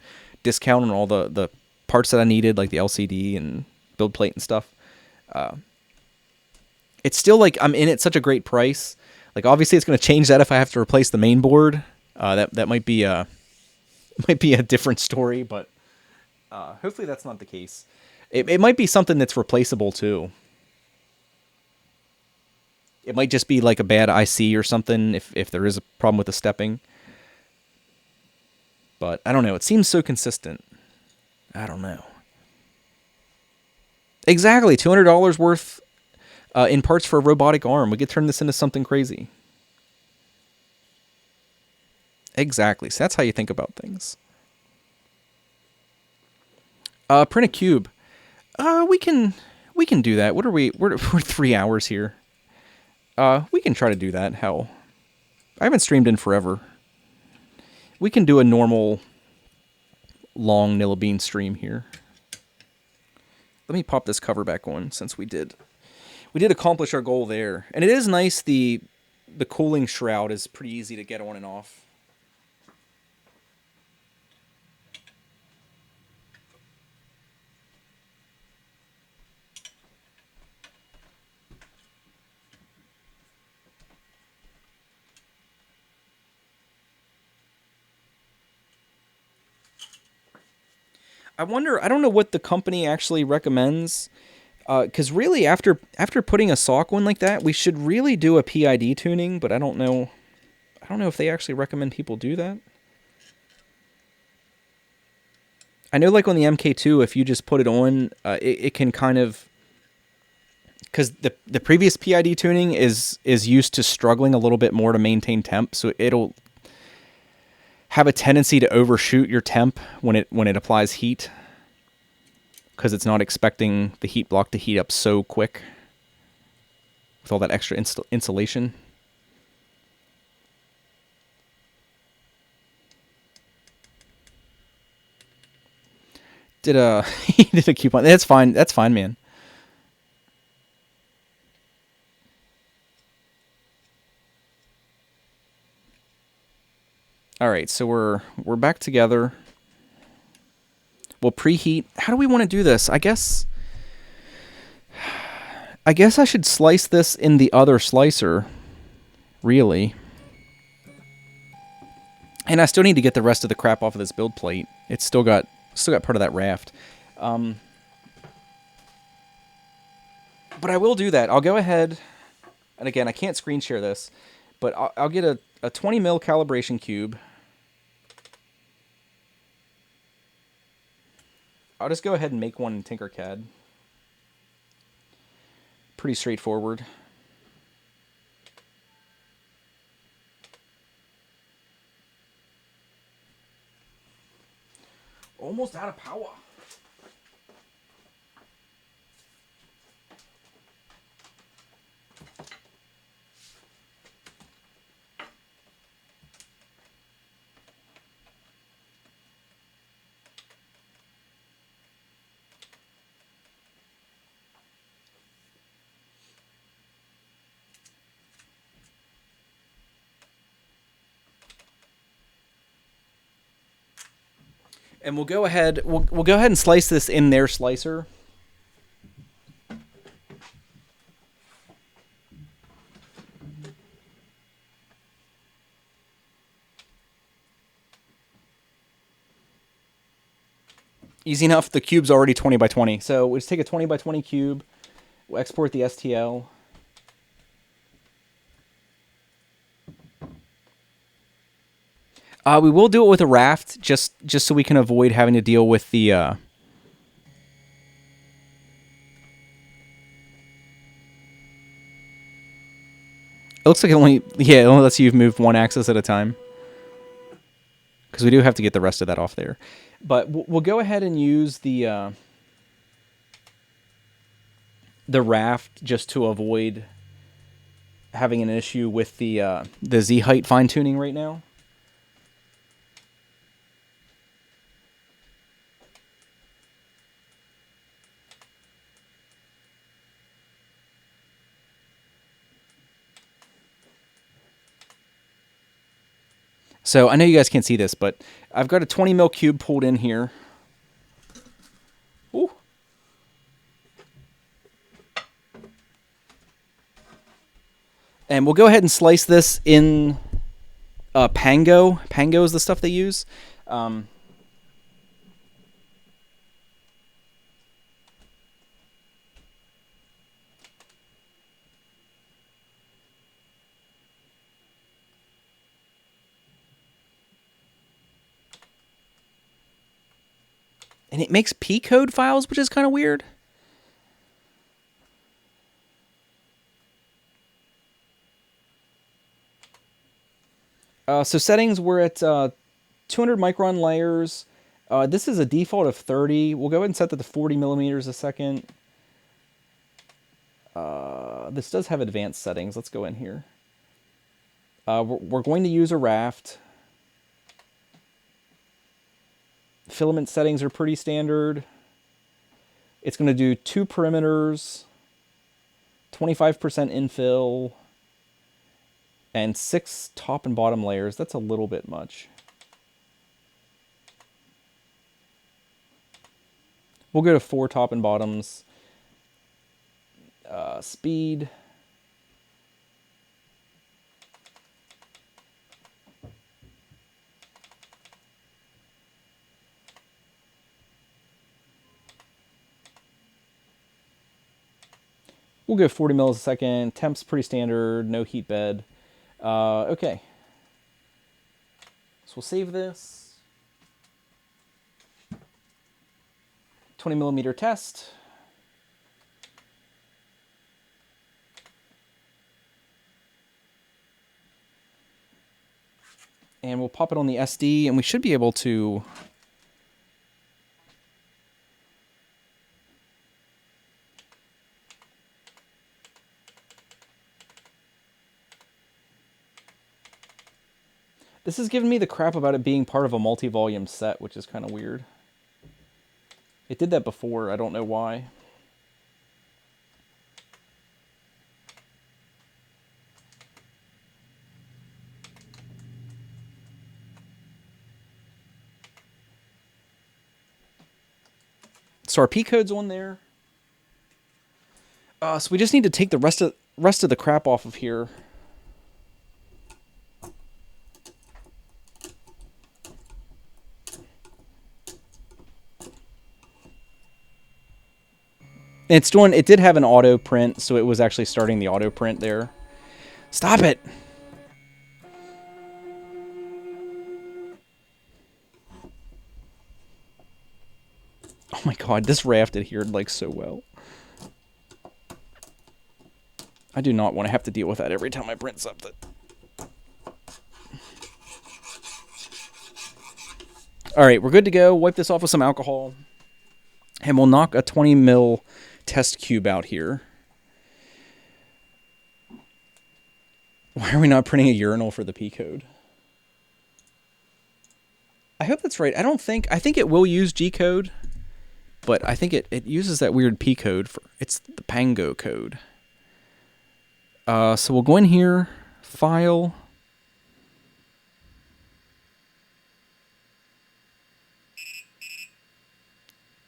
discount on all the parts that I needed, like the LCD and build plate and stuff. It's still like I'm in at such a great price. Like obviously it's going to change that if I have to replace the main board. That might be a different story, but hopefully that's not the case. It might be something that's replaceable too. It might just be like a bad IC or something if there is a problem with the stepping. But I don't know. It seems so consistent. I don't know. Exactly. $200 worth in parts for a robotic arm. We could turn this into something crazy. Exactly. So that's how you think about things. Print a cube. We can do that. What are we? We're 3 hours here. We can try to do that. Hell, I haven't streamed in forever. We can do a normal long Nillabean stream here. Let me pop this cover back on since we did accomplish our goal there. And it is nice, the cooling shroud is pretty easy to get on and off. I don't know what the company actually recommends, because really after putting a sock one like that, we should really do a PID tuning, but I don't know if they actually recommend people do that. I know like on the MK2, if you just put it on, it can kind of, because the previous PID tuning is used to struggling a little bit more to maintain temp, so it'll have a tendency to overshoot your temp when it applies heat, because it's not expecting the heat block to heat up so quick with all that extra insulation. He did a coupon. That's fine. That's fine, man. All right, so we're back together. We'll preheat. How do we want to do this? I guess I should slice this in the other slicer, really. And I still need to get the rest of the crap off of this build plate. It's still got part of that raft. But I will do that. I'll go ahead, and again, I can't screen share this, but I'll get a 20 mil calibration cube. I'll just go ahead and make one in Tinkercad. Pretty straightforward. Almost out of power. And we'll go ahead and slice this in their slicer. Easy enough. The cube's already 20 by 20. So we'll just take a 20 by 20 cube. We'll export the STL. We will do it with a raft, just so we can avoid having to deal with the... It looks like it only lets you move one axis at a time. because we do have to get the rest of that off there. But we'll go ahead and use the raft just to avoid having an issue with the Z-height fine tuning right now. So I know you guys can't see this, but I've got a 20 mil cube pulled in here. Ooh. And we'll go ahead and slice this in Pango. Pango is the stuff they use. And it makes P-code files, which is kind of weird. So settings, we're at 200 micron layers. This is a default of 30. We'll go ahead and set that to 40 millimeters a second. This does have advanced settings. Let's go in here. We're going to use a raft. Filament settings are pretty standard. It's going to do 2 perimeters, 25% infill, and 6 top and bottom layers. That's a little bit much. We'll go to 4 top and bottoms. Speed. We'll go 40 mils a second. Temp's pretty standard. No heat bed. Okay. So we'll save this. 20 millimeter test. And we'll pop it on the SD, and we should be able to This is giving me the crap about it being part of a multi-volume set, which is kind of weird. It did that before, I don't know why. So our P code's on there. So we just need to take the rest of the crap off of here. It's doing. It did have an auto print, so it was actually starting the auto print there. Stop it! Oh my god, this raft adhered like so well. I do not want to have to deal with that every time I print something. Alright, we're good to go. Wipe this off with some alcohol. And we'll knock a 20 mil test cube out here. Why are we not printing a urinal for the P code? I hope that's right. I think it will use G code, but I think it uses that weird P code for, it's the Pango code. So we'll go in here, file.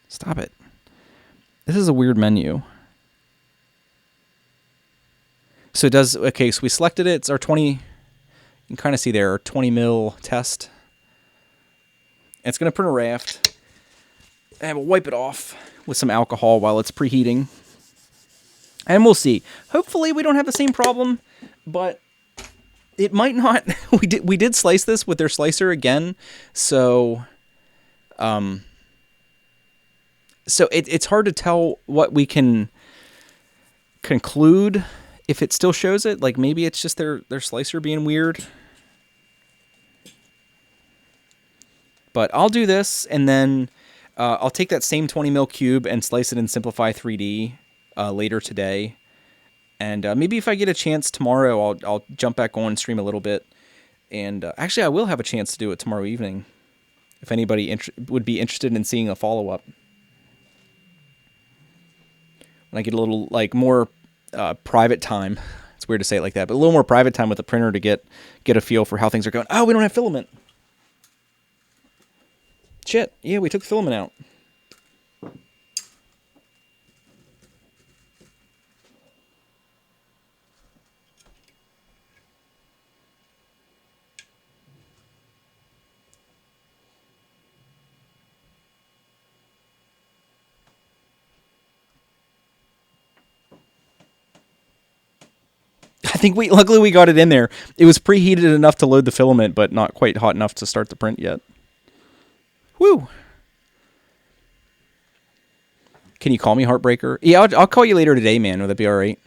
Stop it. This is a weird menu. So it does, okay, so we selected it. It's our 20, you can kind of see there, our 20 mil test. And it's going to print a raft. And we'll wipe it off with some alcohol while it's preheating. And we'll see. Hopefully we don't have the same problem, but it might not. We did slice this with their slicer again, so it's hard to tell what we can conclude if it still shows it. Like maybe it's just their slicer being weird. But I'll do this, and then I'll take that same 20 mil cube and slice it in Simplify 3D later today. And maybe if I get a chance tomorrow, I'll jump back on and stream a little bit. And actually, I will have a chance to do it tomorrow evening, if anybody would be interested in seeing a follow-up. When I get a little, like, more private time. It's weird to say it like that, but a little more private time with the printer to get a feel for how things are going. Oh, we don't have filament. Shit. Yeah, we took the filament out. I think luckily we got it in there. It was preheated enough to load the filament, but not quite hot enough to start the print yet. Woo! Can you call me Heartbreaker? Yeah, I'll call you later today, man. Would that be all right?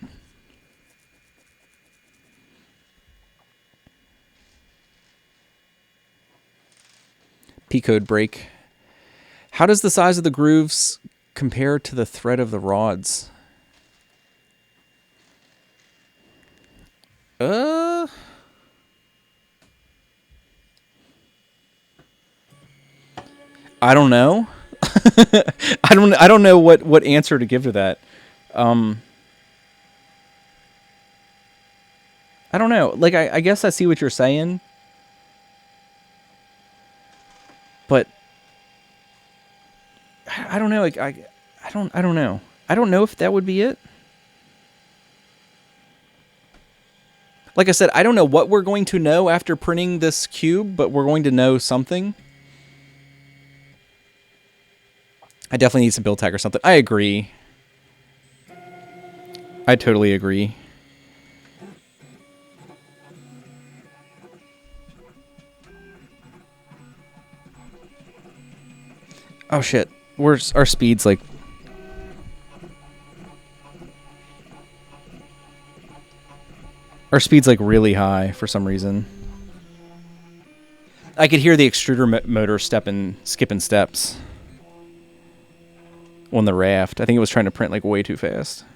P-code break. How does the size of the grooves compare to the thread of the rods? I don't know. I don't know what answer to give to that. I don't know. Like I guess I see what you're saying. But I don't know. Like I don't know. I don't know if that would be it. Like I said, I don't know what we're going to know after printing this cube, but we're going to know something. I definitely need some build tag or something. I agree. I totally agree. Oh shit. Where's our speeds like... Our speed's like really high for some reason. I could hear the extruder motor skipping steps on the raft. I think it was trying to print like way too fast.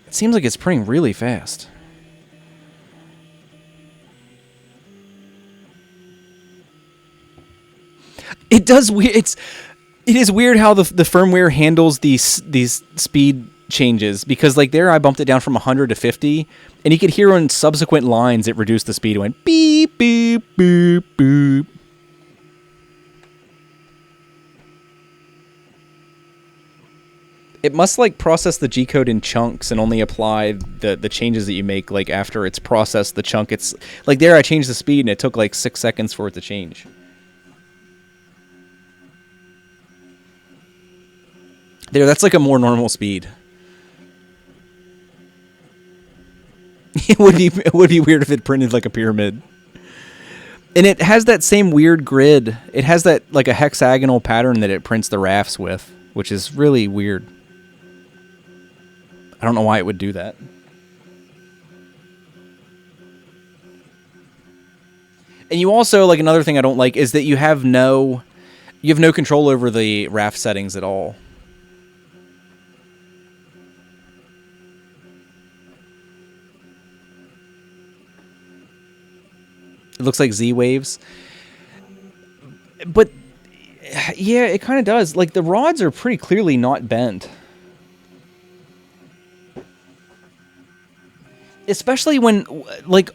It seems like it's printing really fast. It does weird. It is weird how the firmware handles these speed changes, because like there I bumped it down from 100 to 50, and you could hear on subsequent lines it reduced the speed. It went beep beep beep beep. It must like process the G code in chunks and only apply the changes that you make like after it's processed the chunk. It's like there I changed the speed and it took like 6 seconds for it to change. There, that's like a more normal speed. It would be weird if it printed like a pyramid. And it has that same weird grid. It has that like a hexagonal pattern that it prints the rafts with, which is really weird. I don't know why it would do that. And you also, like, another thing I don't like is that you have no control over the raft settings at all. It looks like Z waves. But yeah, it kind of does. Like the rods are pretty clearly not bent. Especially when like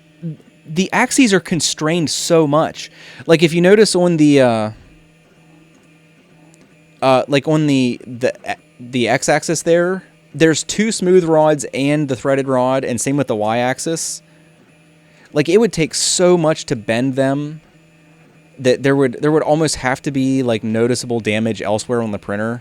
the axes are constrained so much. Like if you notice on the like on the x-axis there's 2 smooth rods and the threaded rod, and same with the y-axis. Like it would take so much to bend them that there would almost have to be like noticeable damage elsewhere on the printer.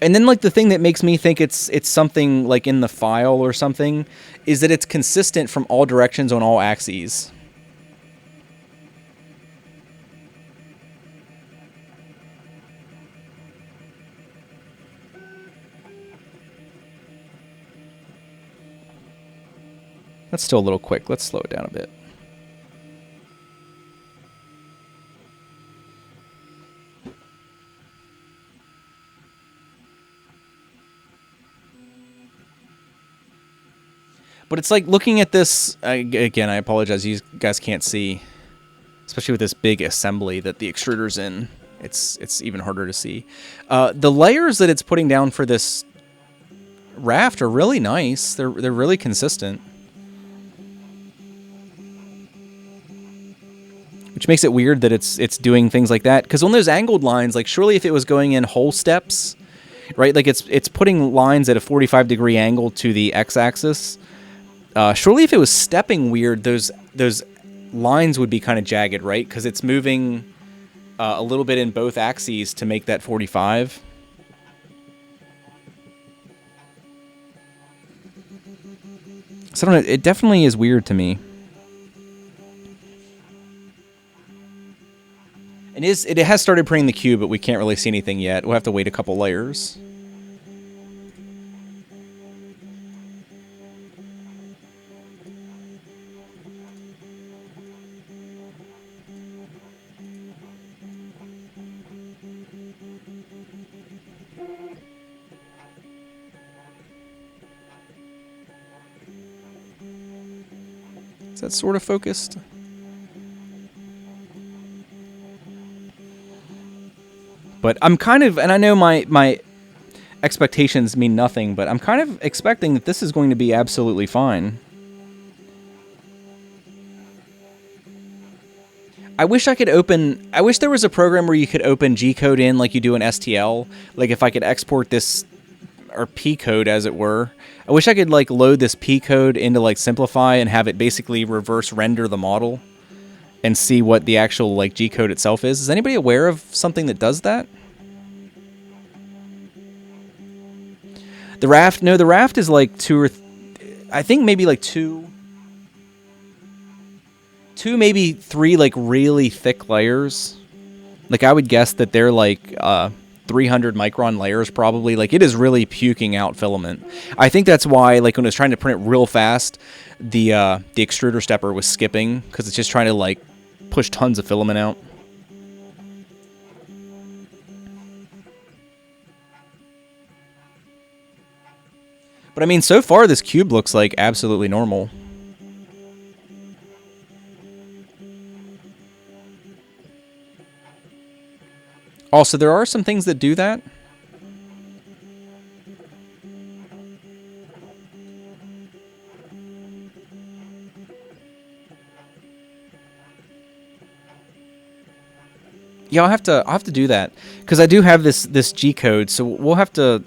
And then like the thing that makes me think it's something like in the file or something is that it's consistent from all directions on all axes. That's still a little quick. Let's slow it down a bit. But it's like looking at this, again, I apologize, you guys can't see, especially with this big assembly that the extruder's in, it's even harder to see. The layers that it's putting down for this raft are really nice. They're really consistent. Which makes it weird that it's doing things like that. Because on those angled lines, like surely if it was going in whole steps, right? Like it's putting lines at a 45-degree angle to the x-axis. Surely if it was stepping weird, those lines would be kind of jagged, right? Because it's moving a little bit in both axes to make that 45. So I don't know, it definitely is weird to me. And it has started printing the cube, but we can't really see anything yet. We'll have to wait a couple layers. Is that sort of focused? But I'm kind of, and I know my expectations mean nothing, but I'm kind of expecting that this is going to be absolutely fine. I wish there was a program where you could open G-code in like you do in STL. Like if I could export this, or P-code as it were. I wish I could like load this P-code into like Simplify and have it basically reverse render the model and see what the actual like G-code itself is. Is anybody aware of something that does that? The raft? No, the raft is like I think maybe like two, maybe three like really thick layers. Like I would guess that they're like 300 micron layers probably. Like it is really puking out filament. I think that's why like when it was trying to print it real fast, the extruder stepper was skipping because it's just trying to like push tons of filament out. But I mean, so far this cube looks like absolutely normal. Also, there are some things that do that. Yeah, I'll have to do that because I do have this G code, so we'll have to.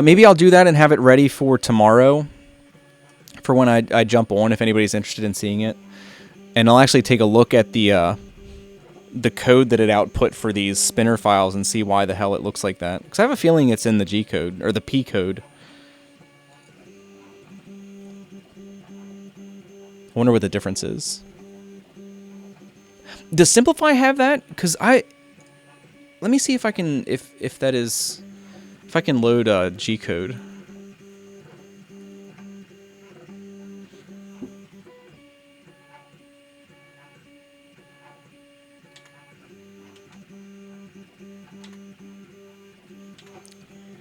Maybe I'll do that and have it ready for tomorrow, for when I jump on if anybody's interested in seeing it, and I'll actually take a look at the code that it output for these spinner files and see why the hell it looks like that. Because I have a feeling it's in the G code or the P code. I wonder what the difference is. Does Simplify have that? Because let me see if I can, if that is, if I can load G code.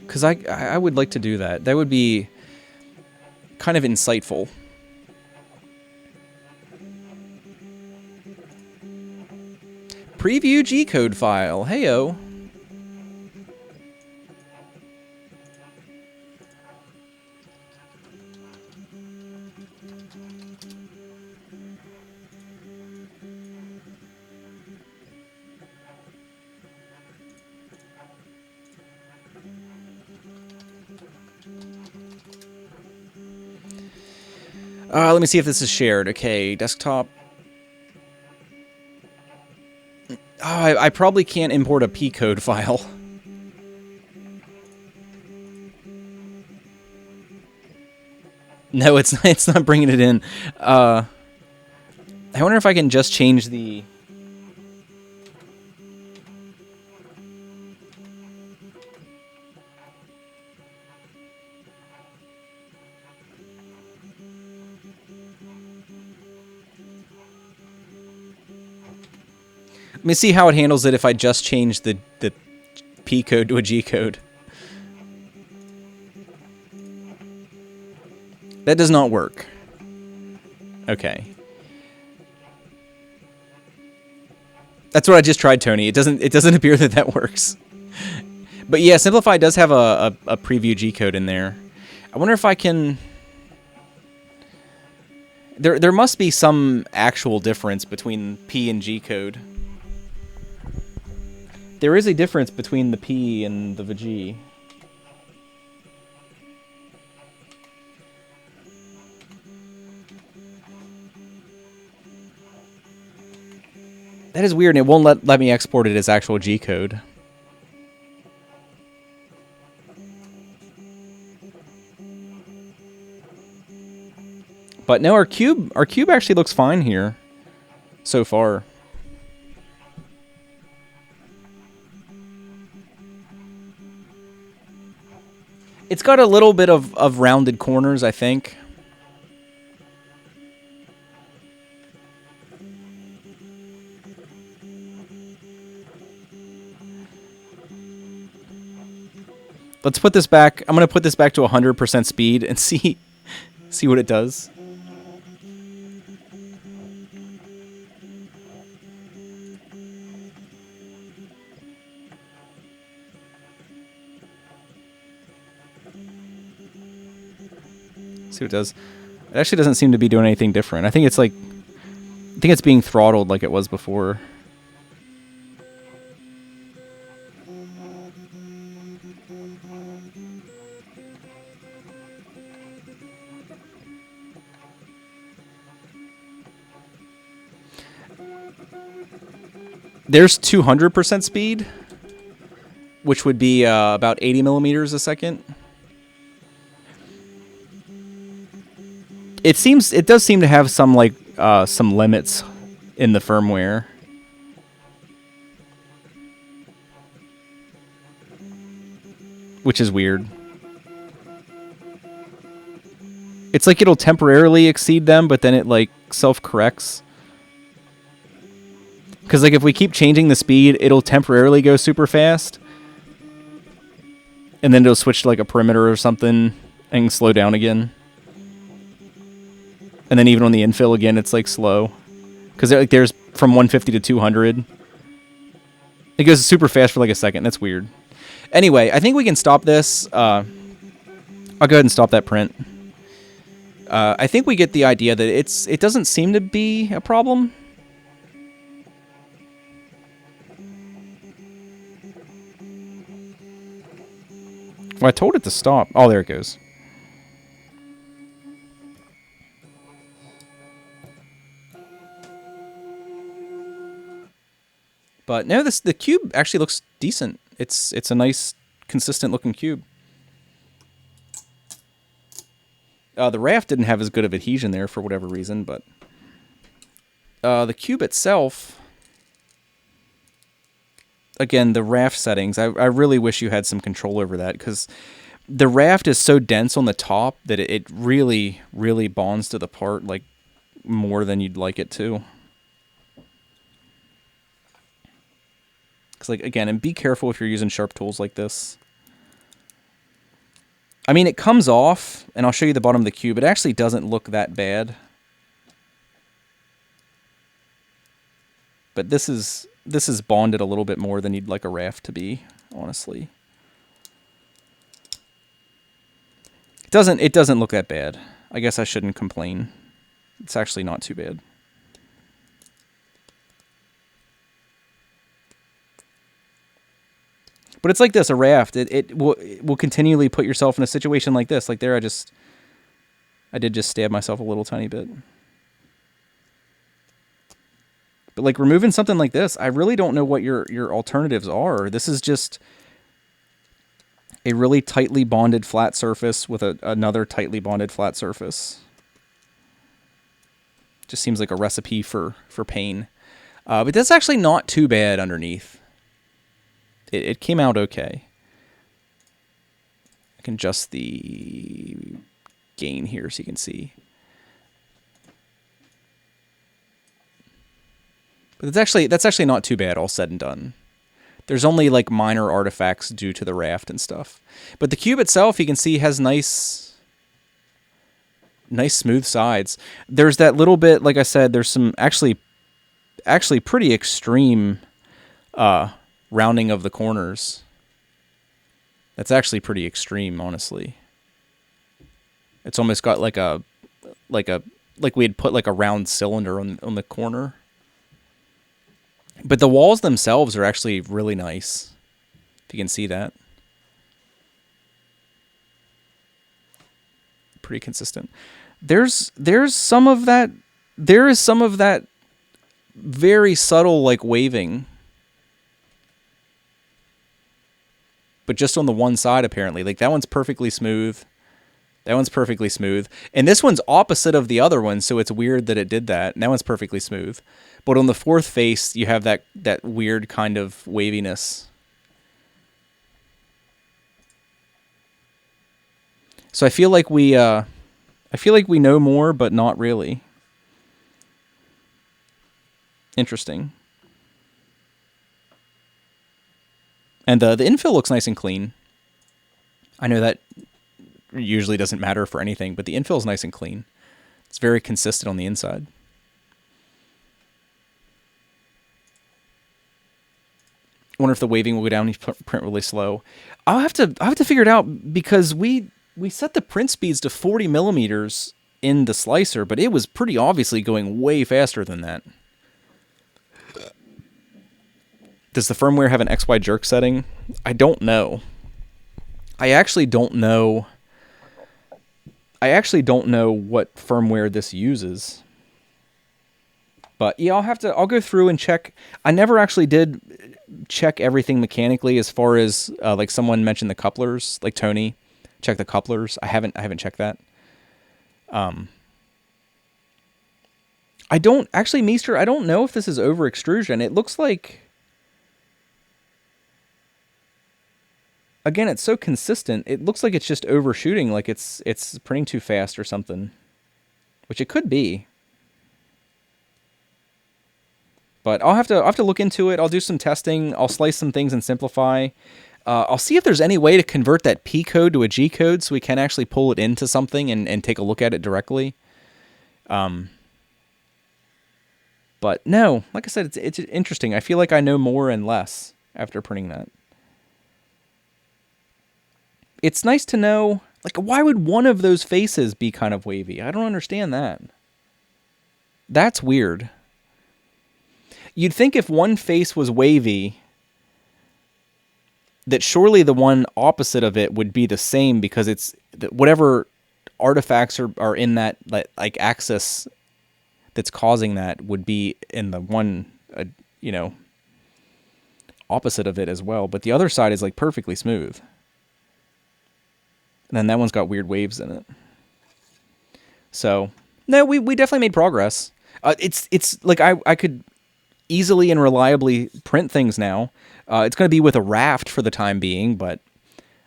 Because I would like to do that. That would be kind of insightful. Preview G-code file. Heyo. Let me see if this is shared. Okay, desktop. Oh, I probably can't import a P-code file. No, it's not, it's not bringing it in. I wonder if I can just change the... Let me see how it handles it if I just change the P code to a G code. That does not work. Okay. That's what I just tried, Tony. It doesn't appear that that works. But yeah, Simplify does have a preview G code in there. I wonder if I can... There must be some actual difference between P and G code. There is a difference between the P and the G. That is weird, and it won't let me export it as actual G code. But no, our cube actually looks fine here so far. It's got a little bit of rounded corners, I think. Let's put this back. I'm going to put this back to 100% speed and see what it does. See what it does. It actually doesn't seem to be doing anything different. I think it's being throttled like it was before. There's 200% speed, which would be about 80 millimeters a second. It does seem to have some some limits in the firmware. Which is weird. It's like it'll temporarily exceed them, but then it like self-corrects. Because like if we keep changing the speed, it'll temporarily go super fast. And then it'll switch to like a perimeter or something and slow down again. And then even on the infill again, it's like slow. Because like there's from 150 to 200. It goes super fast for like a second. That's weird. Anyway, I think we can stop this. I'll go ahead and stop that print. I think we get the idea that it doesn't seem to be a problem. Well, I told it to stop. Oh, there it goes. But no, the cube actually looks decent. It's a nice, consistent looking cube. The raft didn't have as good of adhesion there for whatever reason, but the cube itself, again, the raft settings, I really wish you had some control over that, because the raft is so dense on the top that it really, really bonds to the part like more than you'd like it to. Because, like, again, and be careful if you're using sharp tools like this. I mean, it comes off, and I'll show you the bottom of the cube. It actually doesn't look that bad. But this is bonded a little bit more than you'd like a raft to be, honestly. It doesn't look that bad. I guess I shouldn't complain. It's actually not too bad. But it's like this, a raft. It will continually put yourself in a situation like this. Like there, I did just stab myself a little tiny bit. But like removing something like this, I really don't know what your alternatives are. This is just... a really tightly bonded flat surface with another tightly bonded flat surface. Just seems like a recipe for pain. But that's actually not too bad underneath. It came out okay. I can adjust the gain here so you can see. But that's actually not too bad all said and done. There's only like minor artifacts due to the raft and stuff. But the cube itself, you can see, has nice smooth sides. There's that little bit, like I said, there's some actually pretty extreme rounding of the corners. That's actually pretty extreme, honestly. It's almost got like we had put like a round cylinder on the corner. But the walls themselves are actually really nice. If you can see that. Pretty consistent. There's some of that. There is some of that very subtle like waving. But just on the one side apparently. Like that one's perfectly smooth. That one's perfectly smooth. And this one's opposite of the other one, so it's weird that it did that. And that one's perfectly smooth. But on the fourth face, you have that weird kind of waviness. So I feel like we know more, but not really. Interesting. And the infill looks nice and clean. I know that usually doesn't matter for anything, but the infill is nice and clean. It's very consistent on the inside. I wonder if the waving will go down and print really slow. I'll have to figure it out because we set the print speeds to 40 millimeters in the slicer, but it was pretty obviously going way faster than that. Does the firmware have an XY jerk setting? I don't know. I actually don't know what firmware this uses. But yeah, I'll go through and check. I never actually did check everything mechanically as far as like someone mentioned the couplers, like Tony, check the couplers. I haven't checked that. I don't actually, Meester, I don't know if this is over extrusion. It looks like, again, it's so consistent. It looks like it's just overshooting, like it's printing too fast or something, which it could be. But I'll have to look into it. I'll do some testing. I'll slice some things and simplify. I'll see if there's any way to convert that P code to a G code so we can actually pull it into something and take a look at it directly. But no, like I said, it's interesting. I feel like I know more and less after printing that. It's nice to know, like, why would one of those faces be kind of wavy? I don't understand that. That's weird. You'd think if one face was wavy, that surely the one opposite of it would be the same because it's whatever artifacts are in that like axis that's causing that would be in the one, opposite of it as well. But the other side is like perfectly smooth. And then that one's got weird waves in it. So, no, we definitely made progress. It's like I could easily and reliably print things now. It's going to be with a raft for the time being, but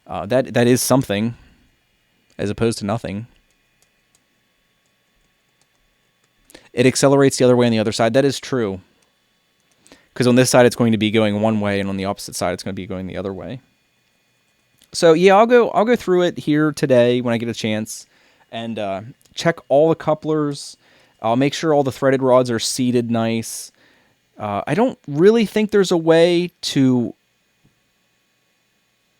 that is something as opposed to nothing. It accelerates the other way on the other side. That is true. Because on this side it's going to be going one way, and on the opposite side it's going to be going the other way. So yeah, I'll go through it here today when I get a chance, and check all the couplers. I'll make sure all the threaded rods are seated nice. I don't really think there's a way to,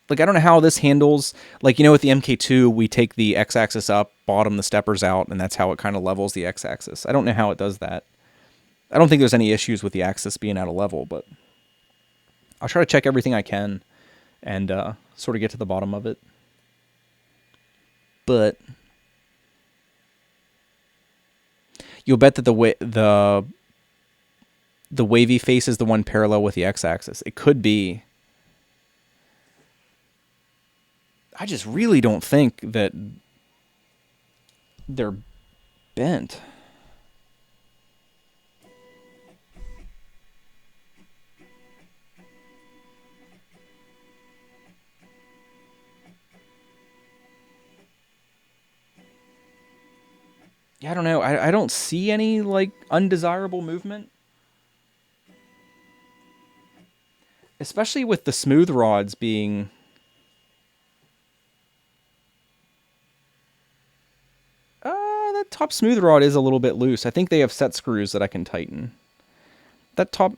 like, I don't know how this handles, like, with the MK2, we take the x-axis up, bottom the steppers out, and that's how it kind of levels the x-axis. I don't know how it does that. I don't think there's any issues with the axis being out of level, but I'll try to check everything I can and sort of get to the bottom of it. But you'll bet that the wavy face is the one parallel with the x-axis. It could be. I just really don't think that they're bent. Yeah, I don't know. I don't see any, like, undesirable movement. Especially with the smooth rods being... that top smooth rod is a little bit loose. I think they have set screws that I can tighten. That top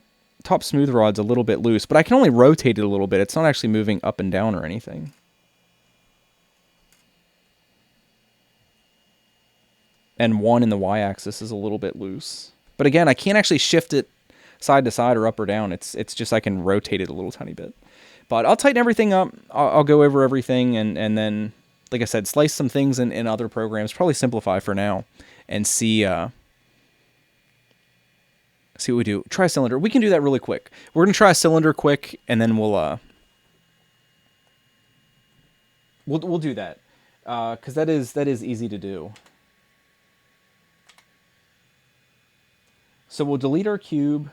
smooth rod's a little bit loose, but I can only rotate it a little bit. It's not actually moving up and down or anything. And one in the y-axis is a little bit loose. But again, I can't actually shift it side to side or up or down. It's just I can rotate it a little tiny bit. But I'll tighten everything up. I'll go over everything and then, like I said, slice some things in other programs. Probably simplify for now and see what we do. Try a cylinder. We can do that really quick. We're going to try a cylinder quick, and then we'll do that. Because that is easy to do. So we'll delete our cube.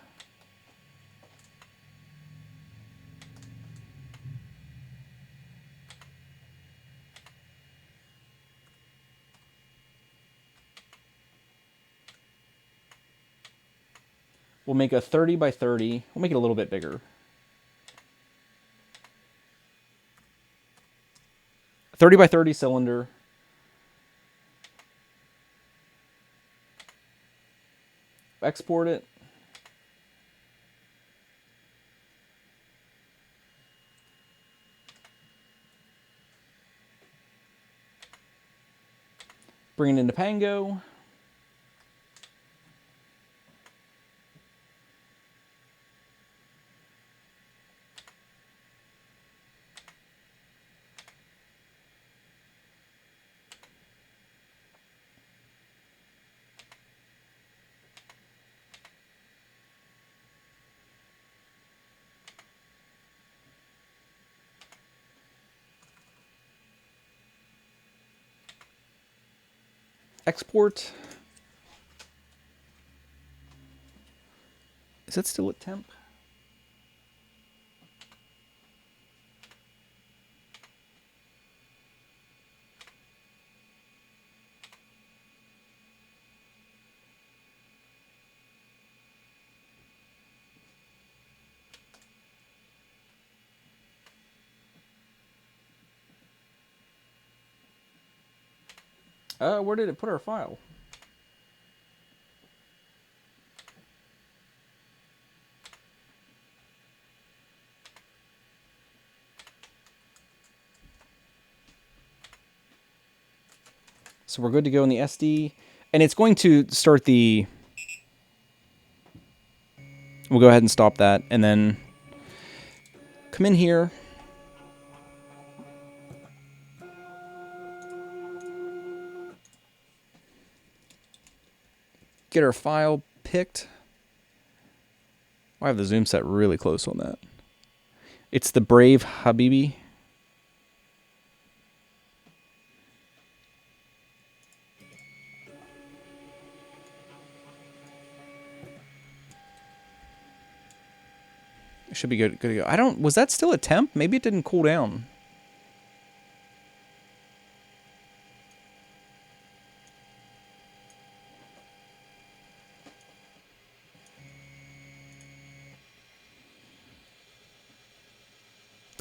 We'll make a 30 by 30. We'll make it a little bit bigger. 30 by 30 cylinder. Export it. Bring it into Pango. Export. Is that still at temp? Where did it put our file? So we're good to go in the SD. And it's going to start the... We'll go ahead and stop that. And then come in here. Get our file picked. I have the zoom set really close on that. It's the Brave Habibi. It should be good to go. Was that still a temp? Maybe it didn't cool down.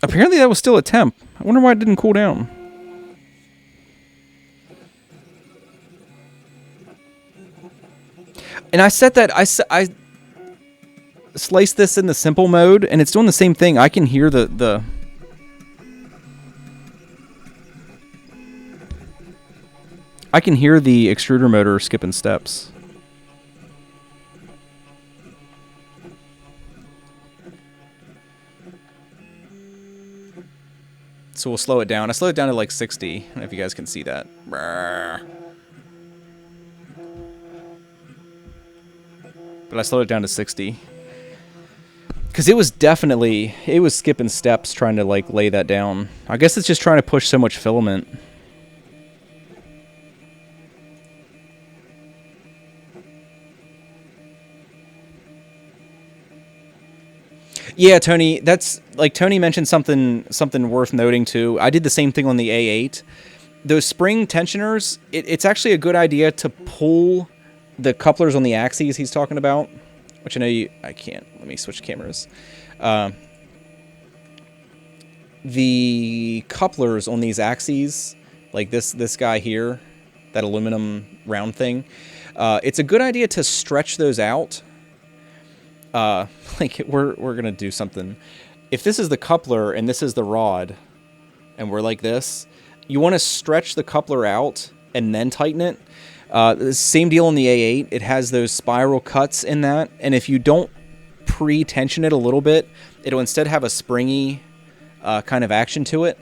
Apparently that was still a temp. I wonder why it didn't cool down. And I set that... I sliced this in the simple mode, and it's doing the same thing. I can hear the... I can hear the extruder motor skipping steps. So we'll slow it down. I slowed it down to like 60. I don't know if you guys can see that. But I slowed it down to 60. Because it was skipping steps trying to like lay that down. I guess it's just trying to push so much filament. Yeah, Tony, that's like Tony mentioned something worth noting too. I did the same thing on the A8. Those spring tensioners, it's actually a good idea to pull the couplers on the axes he's talking about, which I know I can't. Let me switch cameras. The couplers on these axes, like this guy here, that aluminum round thing, it's a good idea to stretch those out. Like we're gonna do something. If this is the coupler and this is the rod, and we're like this, you want to stretch the coupler out and then tighten it. The same deal on the A8. It has those spiral cuts in that, and if you don't pre-tension it a little bit, it'll instead have a springy kind of action to it,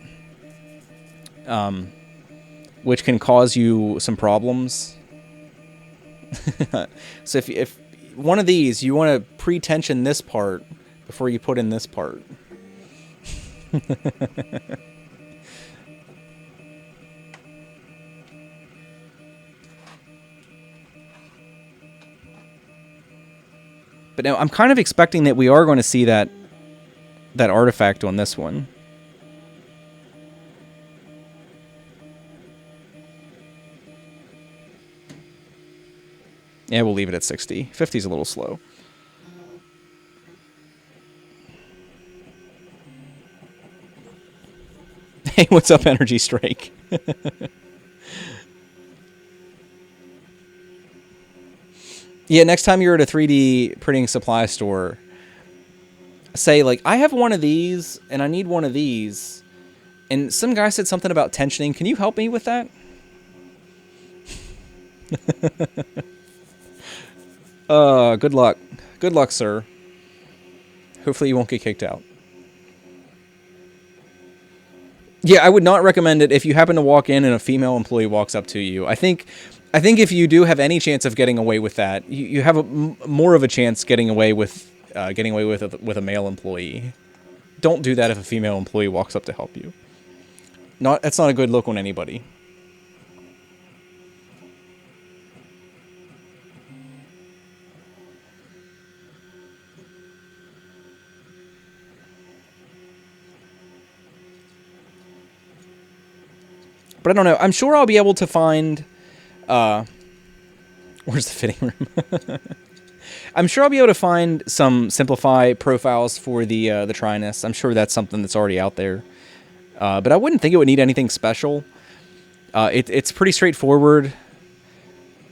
which can cause you some problems. So if one of these, you want to pre-tension this part before you put in this part. But now I'm kind of expecting that we are going to see that artifact on this one. Yeah, we'll leave it at 60. 50 is a little slow. Hey, what's up, Energy Strike? Yeah, next time you're at a 3D printing supply store, say, like, I have one of these, and I need one of these, and some guy said something about tensioning. Can you help me with that? Good luck. Good luck, sir. Hopefully you won't get kicked out. Yeah, I would not recommend it if you happen to walk in and a female employee walks up to you. I think if you do have any chance of getting away with that, you have more of a chance getting away with a male employee. Don't do that if a female employee walks up to help you. That's not a good look on anybody. But I don't know. I'm sure I'll be able to find... where's the fitting room? I'm sure I'll be able to find some Simplify profiles for the Trinus. I'm sure that's something that's already out there. But I wouldn't think it would need anything special. It's pretty straightforward.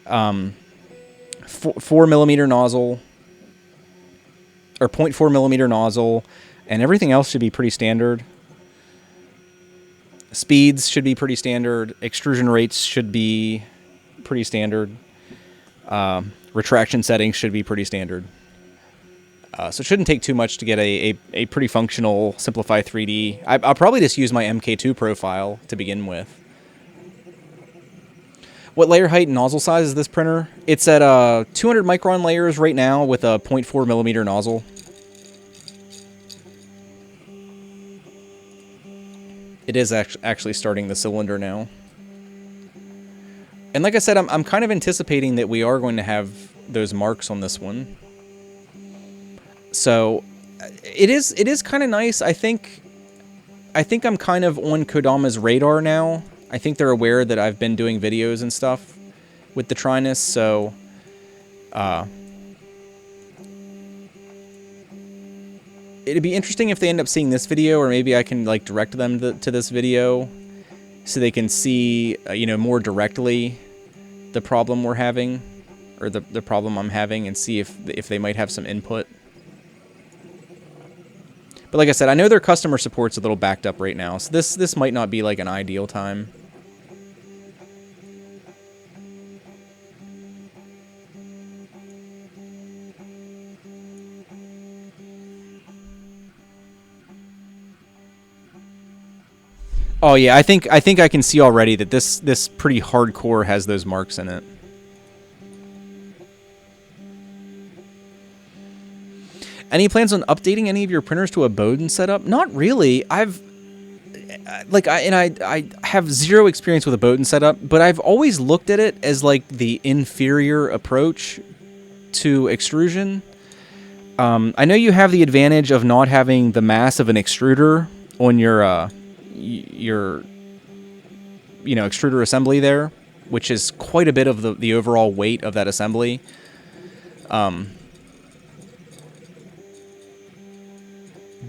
4mm nozzle. Or 0.4mm nozzle. And everything else should be pretty standard. Speeds should be pretty standard. Extrusion rates should be pretty standard. Retraction settings should be pretty standard. So it shouldn't take too much to get a pretty functional Simplify 3D. I'll probably just use my MK2 profile to begin with. What layer height and nozzle size is this printer? It's at 200 micron layers right now with a 0.4mm nozzle. It is actually starting the cylinder now. And like I said, I'm kind of anticipating that we are going to have those marks on this one. So it is kind of nice. I think I'm kind of on Kodama's radar now. I think they're aware that I've been doing videos and stuff with the Trinus, so it'd be interesting if they end up seeing this video, or maybe I can like direct them to this video so they can see, more directly the problem we're having, or the problem I'm having, and see if they might have some input. But like I said, I know their customer support's a little backed up right now, so this might not be like an ideal time. Oh yeah, I think I can see already that this pretty hardcore has those marks in it. Any plans on updating any of your printers to a Bowden setup? Not really. I have zero experience with a Bowden setup, but I've always looked at it as like the inferior approach to extrusion. I know you have the advantage of not having the mass of an extruder on your extruder assembly there, which is quite a bit of the overall weight of that assembly.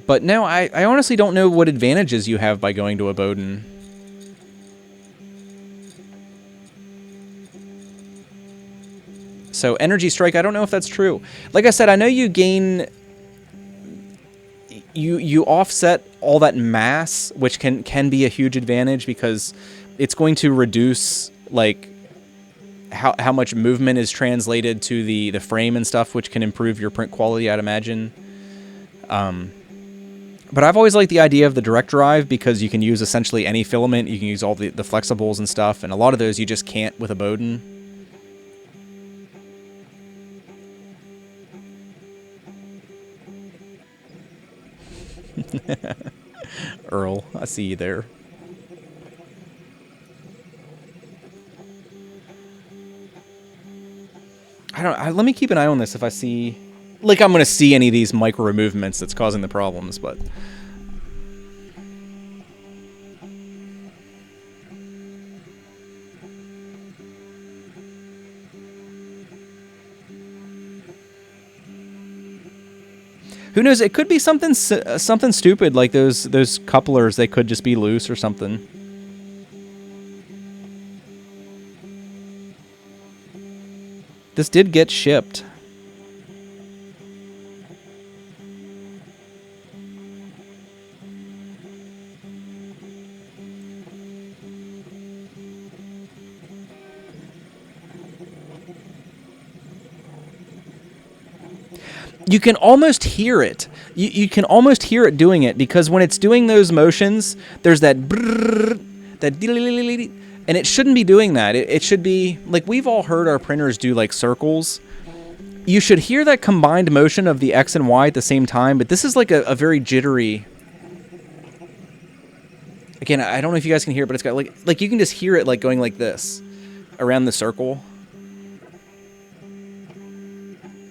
But no, I honestly don't know what advantages you have by going to a Bowden. So Energy Strike, I don't know if that's true. Like I said, I know you gain... You offset all that mass, which can be a huge advantage because it's going to reduce like how much movement is translated to the frame and stuff, which can improve your print quality, I'd imagine. But I've always liked the idea of the direct drive because you can use essentially any filament. You can use all the flexibles and stuff, and a lot of those you just can't with a Bowden. Earl, I see you there. Let me keep an eye on this if I see... Like, I'm going to see any of these micro movements that's causing the problems, but... Who knows? It could be something stupid, like those couplers. They could just be loose or something. This did get shipped. You can almost hear it. You can almost hear it doing it because when it's doing those motions, there's that brrrr, that and it shouldn't be doing that. It should be like we've all heard our printers do like circles. You should hear that combined motion of the X and Y at the same time, but this is like a very jittery. Again, I don't know if you guys can hear it, but it's got like you can just hear it like going like this around the circle.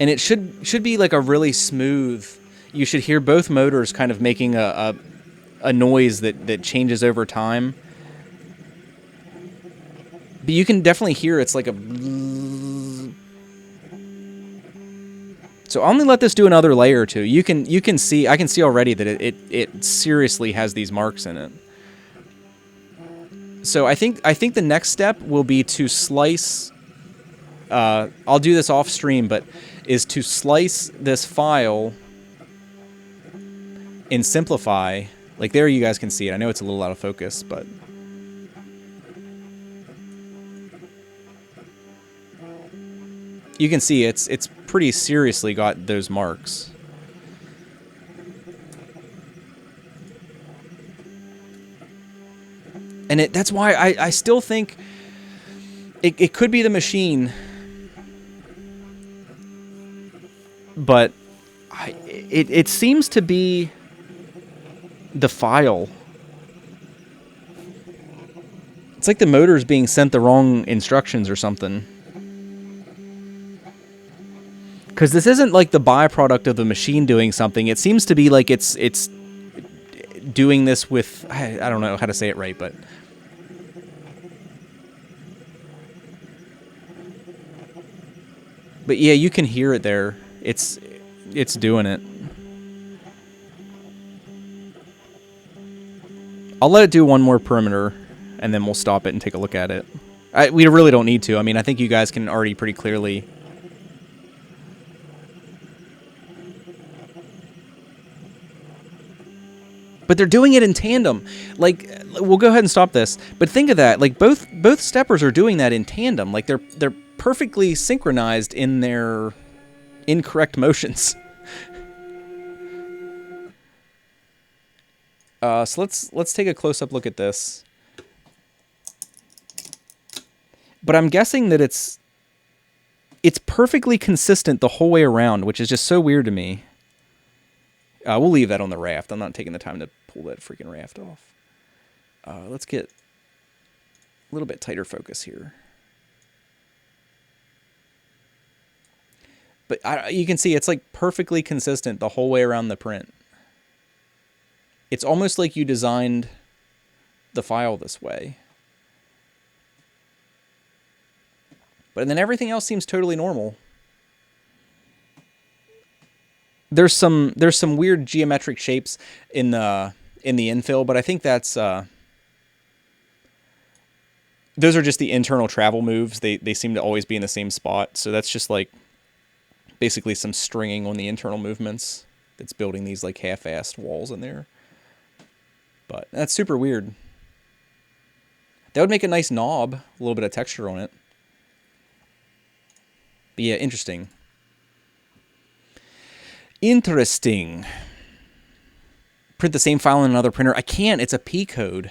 And it should be like a really smooth. You should hear both motors kind of making a noise that changes over time. But you can definitely hear it's like a. So I'll only let this do another layer or two. You can see I can see already that it seriously has these marks in it. So I think the next step will be to slice. I'll do this off stream, but is to slice this file in Simplify. Like there you guys can see it. I know it's a little out of focus, but you can see it's pretty seriously got those marks. And that's why I still think it could be the machine. But it seems to be the file. It's like the motor's being sent the wrong instructions or something. Because this isn't like the byproduct of the machine doing something. It seems to be like it's doing this with... I don't know how to say it right, but... But yeah, you can hear it there. It's doing it. I'll let it do one more perimeter, and then we'll stop it and take a look at it. We really don't need to. I mean, I think you guys can already pretty clearly... But they're doing it in tandem. Like, we'll go ahead and stop this. But think of that. Like, both steppers are doing that in tandem. Like, they're perfectly synchronized in their incorrect motions. So let's take a close-up look at this. But I'm guessing that it's perfectly consistent the whole way around, which is just so weird to me. We'll leave that on the raft. I'm not taking the time to pull that freaking raft off. Let's get a little bit tighter focus here. But you can see it's like perfectly consistent the whole way around the print. It's almost like you designed the file this way. But then everything else seems totally normal. There's some weird geometric shapes in the infill, but I think that's those are just the internal travel moves. They seem to always be in the same spot. So that's just like basically some stringing on the internal movements that's building these like half-assed walls in there. But that's super weird. That would make a nice knob, a little bit of texture on it. But yeah, interesting. Interesting. Print the same file in another printer. I can't. It's a P code.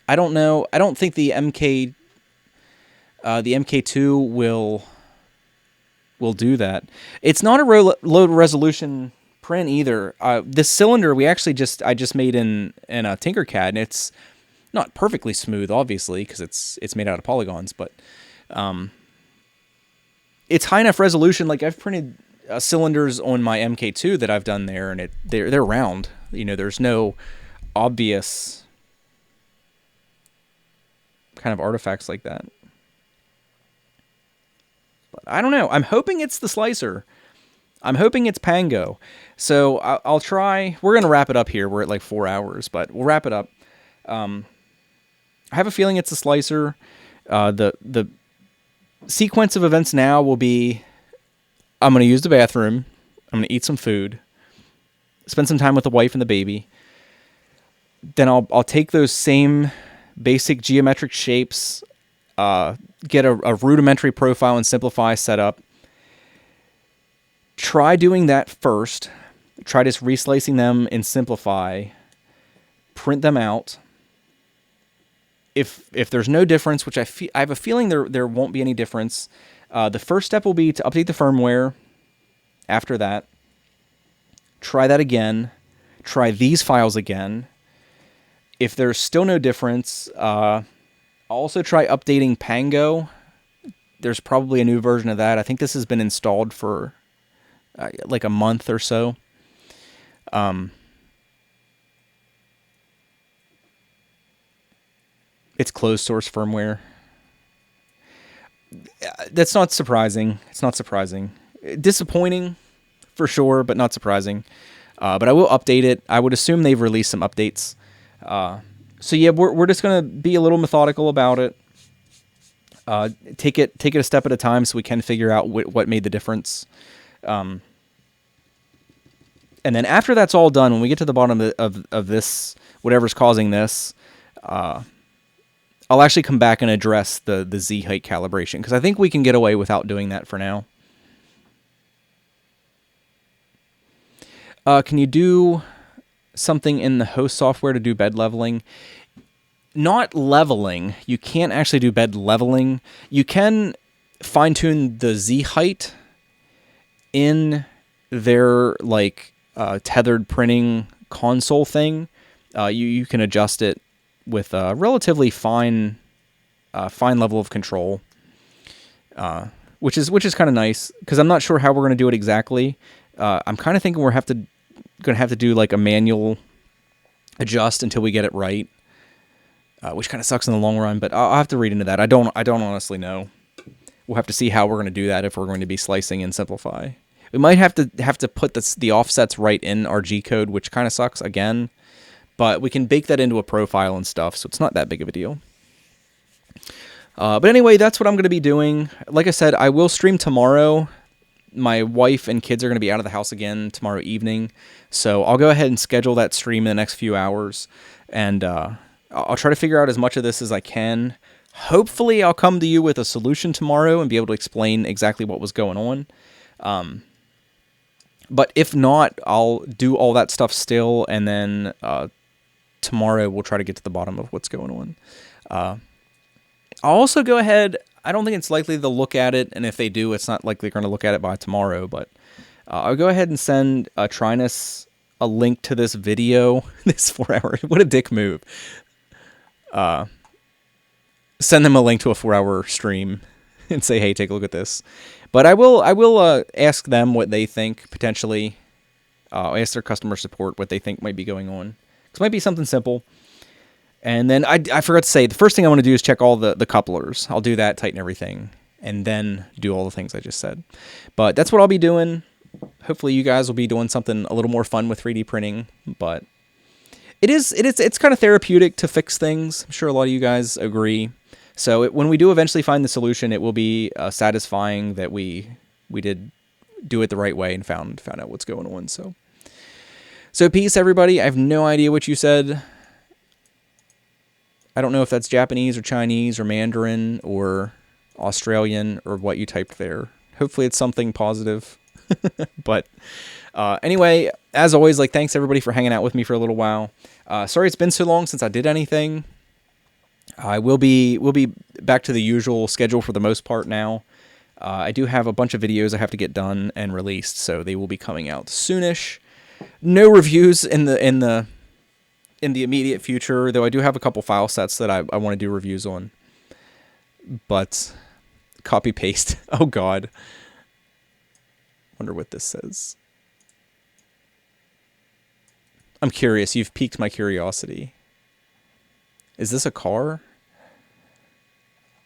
I don't know. I don't think the MK2 will do that. It's not a low resolution print either. This cylinder I just made in a Tinkercad, and it's not perfectly smooth, obviously, because it's made out of polygons, but it's high enough resolution. Like I've printed cylinders on my MK2 that I've done there, and they're round. You know, there's no obvious kind of artifacts like that. But I don't know. I'm hoping it's the slicer. I'm hoping it's Pango. So I'll try. We're going to wrap it up here. We're at like 4 hours, but we'll wrap it up. I have a feeling it's the slicer. The sequence of events now will be, I'm going to use the bathroom. I'm going to eat some food. Spend some time with the wife and the baby. Then I'll take those same basic geometric shapes, get a rudimentary profile and simplify setup. Try doing that first. Try just reslicing them in Simplify. Print them out. If there's no difference, which I have a feeling there won't be any difference, the first step will be to update the firmware. After that, try that again. Try these files again. If there's still no difference, I'll also try updating Pango. There's probably a new version of that. I think this has been installed for like a month or so. It's closed source firmware. That's not surprising. It's not surprising. Disappointing for sure, but not surprising. But I will update it. I would assume they've released some updates. So yeah, we're just gonna be a little methodical about it. Take it a step at a time, so we can figure out what made the difference. And then after that's all done, when we get to the bottom of this, whatever's causing this, I'll actually come back and address the Z-height calibration, because I think we can get away without doing that for now. Can you do something in the host software to do bed leveling? Not leveling. You can't actually do bed leveling. You can fine-tune the Z-height in their like tethered printing console thing. You can adjust it with a relatively fine level of control, which is kind of nice, because I'm not sure how we're going to do it exactly. I'm kind of thinking we're going to have to do like a manual adjust until we get it right, which kind of sucks in the long run. But I'll have to read into that. I don't honestly know. We'll have to see how we're going to do that if we're going to be slicing in Simplify. We might have to put the offsets right in our G code, which kind of sucks again. But we can bake that into a profile and stuff, so it's not that big of a deal. But anyway, that's what I'm going to be doing. Like I said, I will stream tomorrow. My wife and kids are going to be out of the house again tomorrow evening, so I'll go ahead and schedule that stream in the next few hours, and I'll try to figure out as much of this as I can. Hopefully, I'll come to you with a solution tomorrow and be able to explain exactly what was going on. But if not, I'll do all that stuff still, and then tomorrow we'll try to get to the bottom of what's going on. I'll also go ahead. I don't think it's likely they'll look at it, and if they do, it's not likely they're going to look at it by tomorrow, but I'll go ahead and send Trinus a link to this video, this 4-hour, what a dick move. Send them a link to a 4-hour stream and say, hey, take a look at this. But I will ask them what they think, potentially. Ask their customer support what they think might be going on. Because it might be something simple. And then I forgot to say, the first thing I want to do is check all the couplers. I'll do that, tighten everything, and then do all the things I just said. But that's what I'll be doing. Hopefully you guys will be doing something a little more fun with 3D printing. But it's kind of therapeutic to fix things. I'm sure a lot of you guys agree. So when we do eventually find the solution, it will be satisfying that we did do it the right way and found out what's going on. So peace, everybody. I have no idea what you said. I don't know if that's Japanese or Chinese or Mandarin or Australian or what you typed there. Hopefully it's something positive. But anyway, as always, like, thanks everybody for hanging out with me for a little while. Sorry it's been so long since I did anything. I will be back to the usual schedule for the most part now. I do have a bunch of videos I have to get done and released, so they will be coming out soonish. No reviews in the immediate future, though I do have a couple file sets that I want to do reviews on. But copy paste. Oh God. Wonder what this says. I'm curious. You've piqued my curiosity. Is this a car?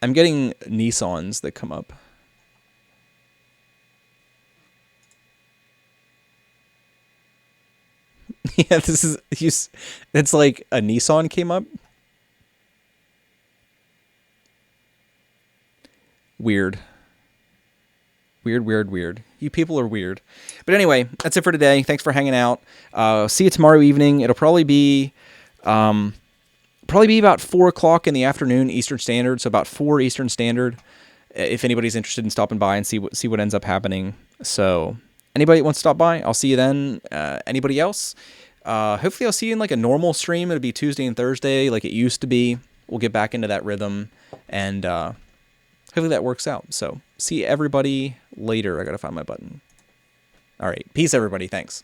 I'm getting Nissans that come up. Yeah, it's like a Nissan came up. Weird. Weird. You people are weird. But anyway, that's it for today. Thanks for hanging out. See you tomorrow evening. It'll probably be about 4 o'clock in the afternoon Eastern Standard, so about 4 Eastern Standard. If anybody's interested in stopping by and see what ends up happening. So anybody that wants to stop by, I'll see you then. Anybody else? Hopefully I'll see you in like a normal stream. It'll be Tuesday and Thursday like it used to be. We'll get back into that rhythm, and hopefully that works out. So see everybody later. I gotta find my button. All right. Peace, everybody. Thanks.